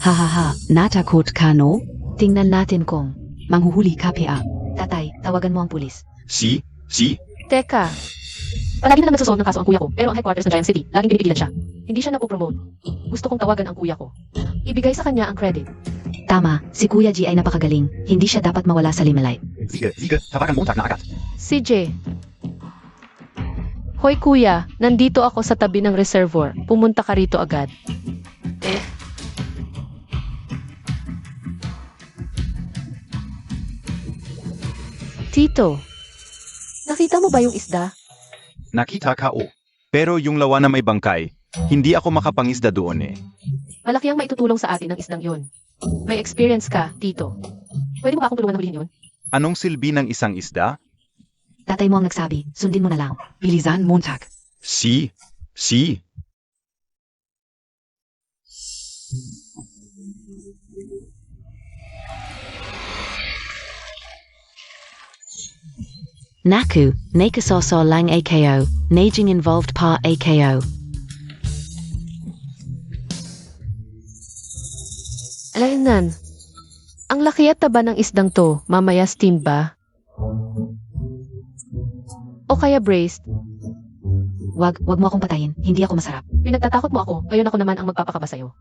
hahaha, natakot ka no? Tingnan natin kung manghuhuli ka pa. Tatay, tawagan mo ang pulis. Si. Teka. Palagi na lang nagsusolve ng kaso ang kuya ko, pero ang headquarters ng Giant City, laging pinipigilan siya. Hindi siya napopromote. Gusto kong tawagan ang kuya ko. Ibigay sa kanya ang credit. Tama, si Kuya G ay napakagaling. Hindi siya dapat mawala sa limelight. Sige, tawagan Montag na agad. CJ. Hoy kuya, nandito ako sa tabi ng reservoir. Pumunta ka rito agad. Tito, nakita mo ba yung isda? Nakita ka o. Pero yung lawa na may bangkay, hindi ako makapangisda doon eh. Malaki ang maitutulong sa atin ng isdang yon. May experience ka, Tito. Pwede mo ba akong tulungan na hulihin yun? Anong silbi ng isang isda? Tatay mo ang nagsabi, sundin mo na lang. Bilisan, Montag. Si. Naku, nakasoso lang AKO, naging involved pa AKO. Alainan, ang laki at taba ng isdang to, mamaya steam ba? O kaya braced. Wag mo akong patayin. Hindi ako masarap. Pinagtatakot mo ako, ngayon ako naman ang magpapakaba sa'yo.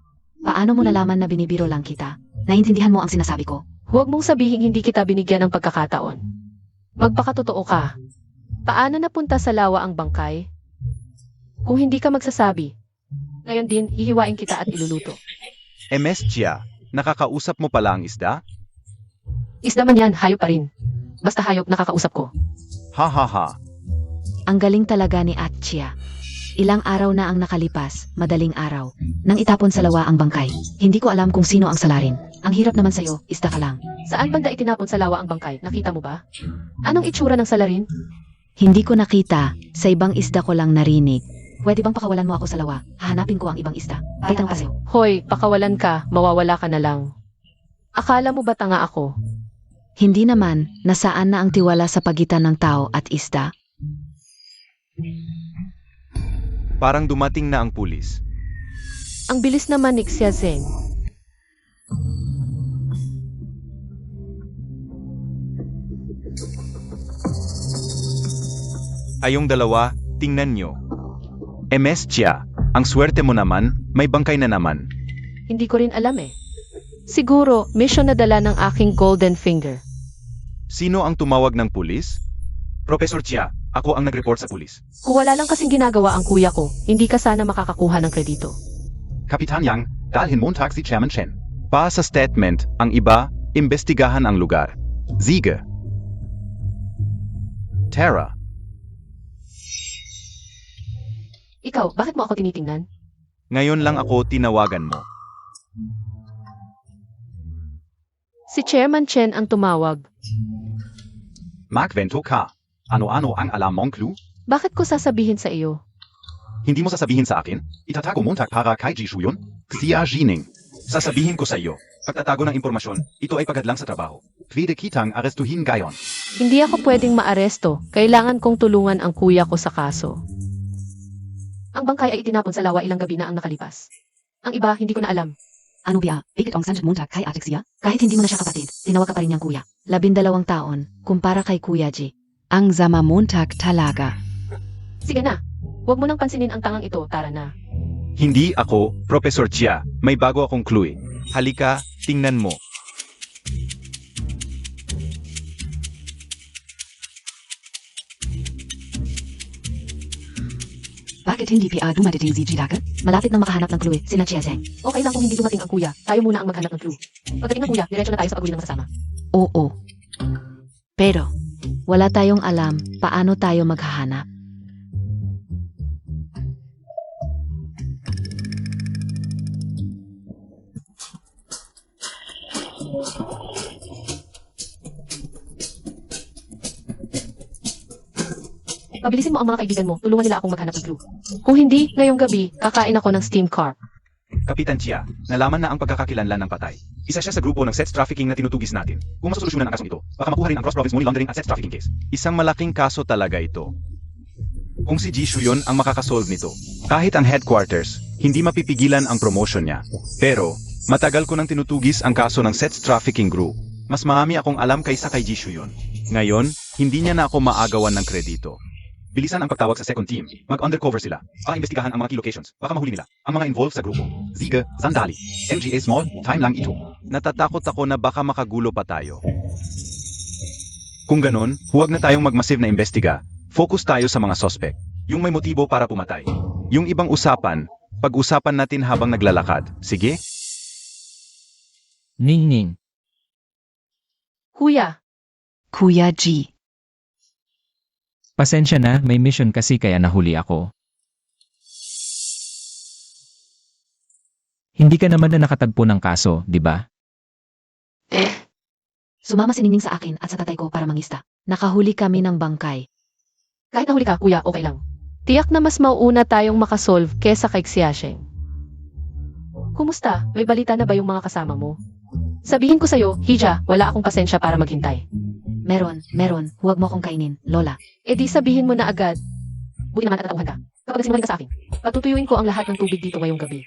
Paano mo nalaman na binibiro lang kita? Naintindihan mo ang sinasabi ko? Huwag mong sabihin hindi kita binigyan ng pagkakataon. Magpakatotoo ka. Paano napunta sa lawa ang bangkay? Kung hindi ka magsasabi, ngayon din hihiwain kita at iluluto. MS Chia, nakakausap mo pala ang isda? Isda man yan, hayop pa rin. Basta hayop nakakausap ko. Ha ha ha. Ang galing talaga ni Atchia. Ilang araw na ang nakalipas, madaling araw, nang itapon sa lawa ang bangkay. Hindi ko alam kung sino ang salarin. Ang hirap naman sa'yo, isda ka lang. Saan banda itinapon sa lawa ang bangkay? Nakita mo ba? Anong itsura ng salarin? Hindi ko nakita, sa ibang isda ko lang narinig. Pwede bang pakawalan mo ako sa lawa? Hahanapin ko ang ibang isda. Kahit ang pasew. Hoy, pakawalan ka, mawawala ka na lang. Akala mo ba tanga ako? Hindi naman, nasaan na ang tiwala sa pagitan ng tao at isda? Parang dumating na ang pulis. Ang bilis naman ni Xia Zeng. Ayong dalawa, tingnan nyo. MS Chia, ang swerte mo naman, may bangkay na naman. Hindi ko rin alam eh. Siguro, mission na dala ng aking golden finger. Sino ang tumawag ng pulis? Professor Chia, ako ang nag-report sa pulis. Kung wala lang kasing ginagawa ang kuya ko, hindi ka sana makakakuha ng kredito. Kapitan Yang, dalhin Montag si Chairman Chen. Pa sa statement, ang iba, imbestigahan ang lugar. Ziga. Tara. Ikaw, bakit mo ako tinitingnan? Ngayon lang ako tinawagan mo. Si Chairman Chen ang tumawag. Magvento ka. Ano-ano ang alam mong clue? Bakit ko sasabihin sa iyo? Hindi mo sasabihin sa akin? Itatago Montag para kay Jishu yun? Xia Jining. Sasabihin ko sa iyo. Pagtatago ng impormasyon, ito ay pagadlang sa trabaho. Pwede kitang arestuhin gayon. Hindi ako pwedeng maaresto. Kailangan kong tulungan ang kuya ko sa kaso. Ang bangkay ay itinapon sa lawa ilang gabi na ang nakalipas. Ang iba, hindi ko na alam. Ano biya? Bakit ang Sanjay Montag kay Atchia? Kahit hindi mo na siya kapatid, tinawag ka pa rin niyang kuya. 12 taon, kumpara kay Kuya G. Ang Zama Montag talaga. Sige na. Huwag mo nang pansinin ang tangang ito, tara na. Hindi ako, Professor Chia. May bago akong clue. Halika, tingnan mo. Bakit hindi pa dumadating si Jidaga? Malapit nang makahanap ng clue, sina Chia Zeng. Okay lang kung hindi dumating ang kuya. Tayo muna ang maghanap ng clue. Pagdating ng kuya, diretso na tayo sa paghuli ng masasama. Oo. Pero, wala tayong alam paano tayo maghahanap. Pabilisin mo ang mga kaibigan mo. Tulungan nila akong maghanap ng clue. Kung hindi, ngayong gabi, kakain ako ng steam carp. Kapitan Chia, nalaman na ang pagkakakilanlan ng patay. Isa siya sa grupo ng sex trafficking na tinutugis natin. Kung masosolusyonan ang kasong ito, baka makuha rin ang cross-province money laundering at sex trafficking case. Isang malaking kaso talaga ito. Kung si Jishu yun ang makakasolve nito. Kahit ang headquarters, hindi mapipigilan ang promotion niya. Pero, matagal ko nang tinutugis ang kaso ng sex trafficking group. Mas marami akong alam kaysa kay Jishu yun. Ngayon, hindi niya na ako maagawan ng kredito. Bilisan ang pagtawag sa second team. Mag-undercover sila. Paimbestigahan ang mga key locations. Baka mahuli nila ang mga involved sa grupo. Ziga, Zandali. MGA Small, time lang ito. Natatakot ako na baka makagulo pa tayo. Kung ganon, huwag na tayong magmasive na imbestiga. Focus tayo sa mga suspect. Yung may motibo para pumatay. Yung ibang usapan, pag-usapan natin habang naglalakad. Sige? Ning. Kuya, Kuya G. Pasensya na, may mission kasi kaya nahuli ako. Hindi ka naman na nakatagpo ng kaso, di ba? Sumama si Ningning sa akin at sa tatay ko para mangista. Nakahuli kami ng bangkay. kahit nahuli ka, kuya, okay lang. Tiyak na mas mauuna tayong makasolve kesa kay Xiaxing. Kumusta? May balita na ba yung mga kasama mo? Sabihin ko sa'yo, Hija, wala akong pasensya para maghintay. Meron. Huwag mo akong kainin, Lola. E di sabihin mo na agad. Buti naman at tatauhan ka. Kapag nagsinungaling ka sa akin, patutuyuin ko ang lahat ng tubig dito ngayong gabi.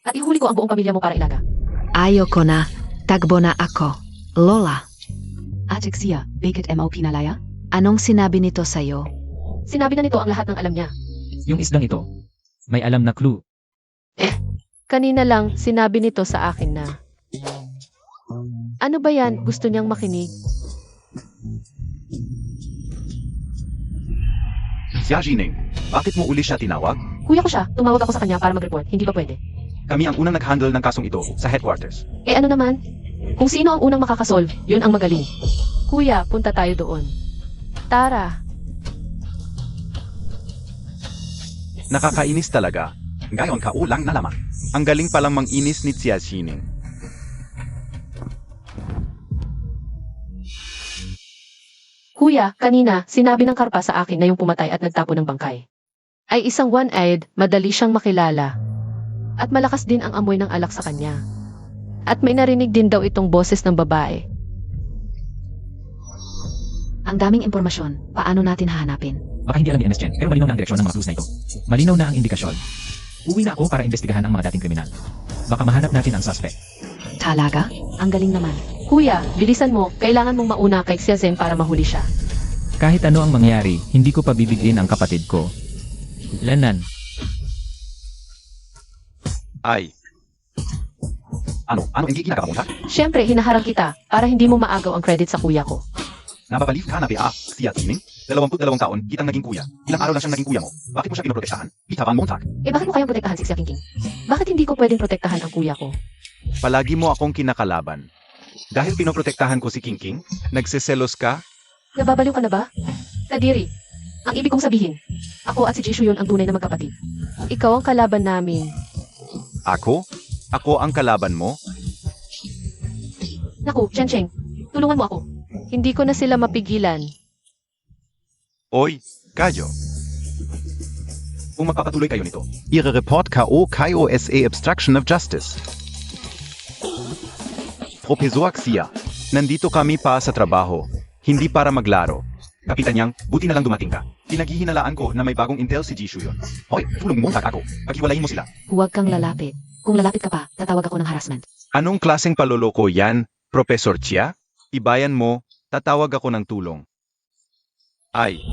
At ihuli ko ang buong pamilya mo para ilaga. Ayoko na. Tagbo na ako. Lola. Ate Xia, bakit mo pinalaya? Anong sinabi nito sa'yo? Sinabi na nito ang lahat ng alam niya. Yung isdang ito, may alam na clue. Kanina lang, sinabi nito sa akin na. Ano ba yan? Gusto niyang makinig? Xia Jining, bakit mo uli siya tinawag? Kuya ko siya, tumawag ako sa kanya para mag-report. Hindi ba pwede? Kami ang unang nag-handle ng kasong ito sa headquarters. Eh ano naman? Kung sino ang unang makakasolve, yun ang magaling. Kuya, punta tayo doon. Tara. Nakakainis talaga. Ngayon kaulang na lamang. Ang galing palang mang-inis ni Xia Jining. Kuya, kanina, sinabi ng karpa sa akin na yung pumatay at nagtapo ng bangkay. Ay isang one-eyed, madali siyang makilala. At malakas din ang amoy ng alak sa kanya. At may narinig din daw itong boses ng babae. Ang daming impormasyon, paano natin hahanapin? Baka hindi alam ni MS Chen, pero malinaw na ang direksyon ng mga clues na ito. Malinaw na ang indikasyon. Uwi na ako para imbestigahan ang mga dating kriminal. Baka mahanap natin ang suspect. Talaga? Ang galing naman. Kuya, bilisan mo, kailangan mong mauna kay Xia Zhen para mahuli siya. Kahit ano ang mangyari, hindi ko pabibigin ang kapatid ko. Lanan. Ay. Ano hindi ginagawa mo ha? Siyempre, hinaharang kita para hindi mo maagaw ang credit sa kuya ko. Nababaliw ka na ba? Xia Jining? 22 taon, kitang naging kuya. Ilang araw lang siyang naging kuya mo. Bakit mo siya pinoprotektahan? Ita Van Montag. Eh bakit mo kayang protektahan si Xia Qingqing? Bakit hindi ko pwedeng protektahan ang kuya ko? Palagi mo akong kinakalaban. Dahil pinoprotektahan ko si Qingqing, nagseselos ka? Nababaliw ka na ba? Kadiri, ang ibig kong sabihin, ako at si Jishu yun ang tunay na magkapatid. Ikaw ang kalaban namin. Ako? Ako ang kalaban mo? Naku, Chen Cheng, tulungan mo ako. Hindi ko na sila mapigilan. Oy, kayo. Kung magpapatuloy kayo nito, Ihre Report KO KOSA Obstruction of Justice. Professor Xia, nandito kami pa sa trabaho, hindi para maglaro. Kapitan Yang, buti na lang dumating ka. Pinaghihinalaan ko na may bagong intel si Jishu yun. Hoy, tulong mo ako. Paghiwalayin mo sila. Huwag kang lalapit. Kung lalapit ka pa, tatawag ako ng harassment. Anong klaseng paloloko yan, Professor Chia? Ibayan mo, tatawag ako ng tulong. Ay,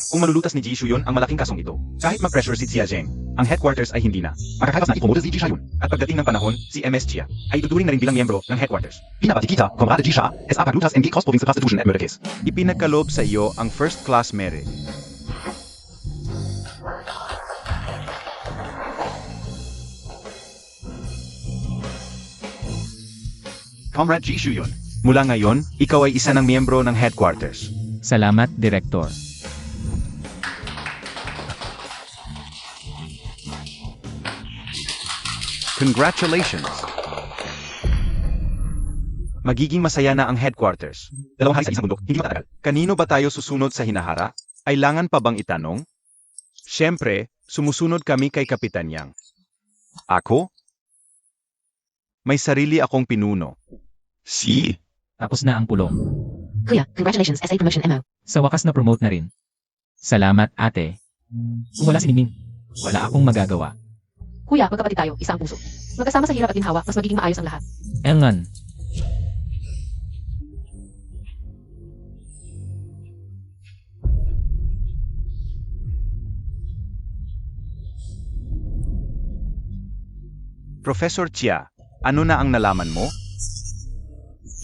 kung malulutas ni Jishu yun ang malaking kasong ito, kahit mag-pressure si Xia Zheng, ang headquarters ay hindi na. Makakatas na ipromote si Jisha yun. At pagdating ng panahon, si MS Chia ay tuturing na rin bilang miyembro ng headquarters. Pinapati kita, Comrade Jisha, SA Paglutas NG Cross Province Prostitution at Murder Case. Ipinagkaloob sa iyo ang first class merit. Comrade Jishu yun. Mula ngayon, ikaw ay isa ng miyembro ng headquarters. Salamat, Direktor. Congratulations! Magiging masaya na ang headquarters. 2 hari sa isang bundok, hindi matagal. Kanino ba tayo susunod sa hinahara? Kailangan pa bang itanong? Siyempre, sumusunod kami kay Kapitan Yang. Ako? May sarili akong pinuno. Si? Tapos na ang pulong. Kuya, congratulations, SA Promotion MO. Sa wakas na promote na rin. Salamat, ate. Kung wala si Ningning, wala akong magagawa. Kuya, magkapatid tayo, isa ang puso. Magkasama sa hirap at ginhawa, mas magiging maayos ang lahat. Engan. Professor Chia, ano na ang nalaman mo?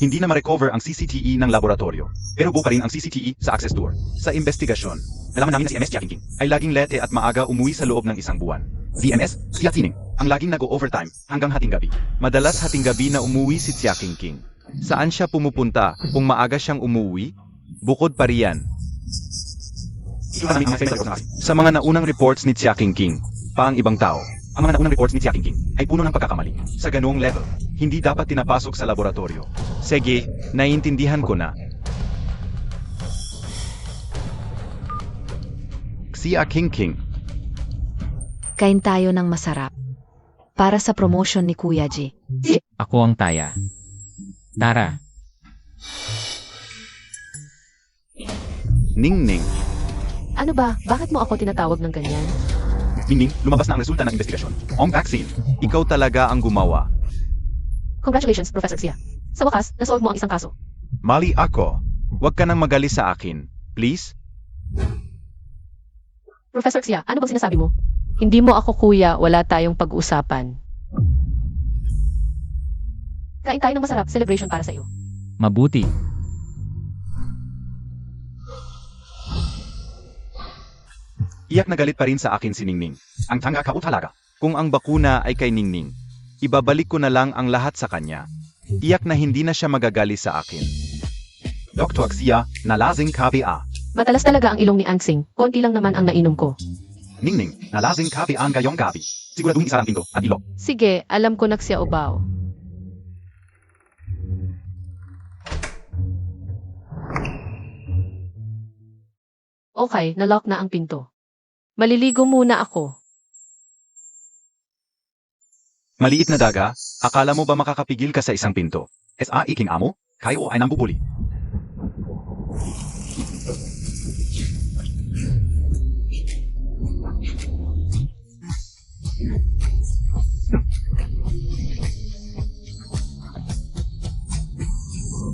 Hindi na ma-recover ang CCTE ng laboratorio, pero buo pa rin ang CCTE sa access tour. Sa investigasyon, nalaman namin na si MS Chia Qingqing ay laging lete at maaga umuwi sa loob ng isang buwan. VMS, Xia Jining, ang laging nag-overtime hanggang hating gabi. Madalas hating gabi na umuwi si Xia Qingqing. Saan siya pumupunta kung maaga siyang umuwi? Bukod pa riyan. Sa mga naunang reports ni Xia Qingqing, pa ang ibang tao, ang mga naunang reports ni Xia Qingqing ay puno ng pagkakamali. Sa ganoong level, hindi dapat tinapasok sa laboratorio. Sige, naiintindihan ko na. Xia Qingqing, Kain tayo ng masarap. Para sa promotion ni Kuya G. Ako ang taya. Tara. Ningning. Ano ba? Bakit mo ako tinatawag ng ganyan? Ningning, lumabas na ang resulta ng investigasyon. Ang vaccine. Ikaw talaga ang gumawa. Congratulations, Professor Xia. Sa wakas, nasolve mo ang isang kaso. Mali ako. Huwag ka nang magali sa akin. Please? Professor Xia, ano bang sinasabi mo? Hindi mo ako kuya, wala tayong pag-uusapan. Kain tayo ng masarap, celebration para sa iyo. Mabuti. Iyak na galit pa rin sa akin si Ningning. Ang tanga ka talaga. Kung ang bakuna ay kay Ningning, ibabalik ko na lang ang lahat sa kanya. Iyak na hindi na siya magagali sa akin. Dr. Xia, nalasing kabi a. Matalas talaga ang ilong ni Angsing, konti lang naman ang nainom ko. Ningning, nalasing kabi ang gayong gabi. Siguraduhin isarang pinto at ilok. Sige, alam ko na Xia Ubao. Okay, nalock na ang pinto. Maliligo muna ako. Maliit na daga, akala mo ba makakapigil ka sa isang pinto? Sa iking amo, kayo ay nambubuli.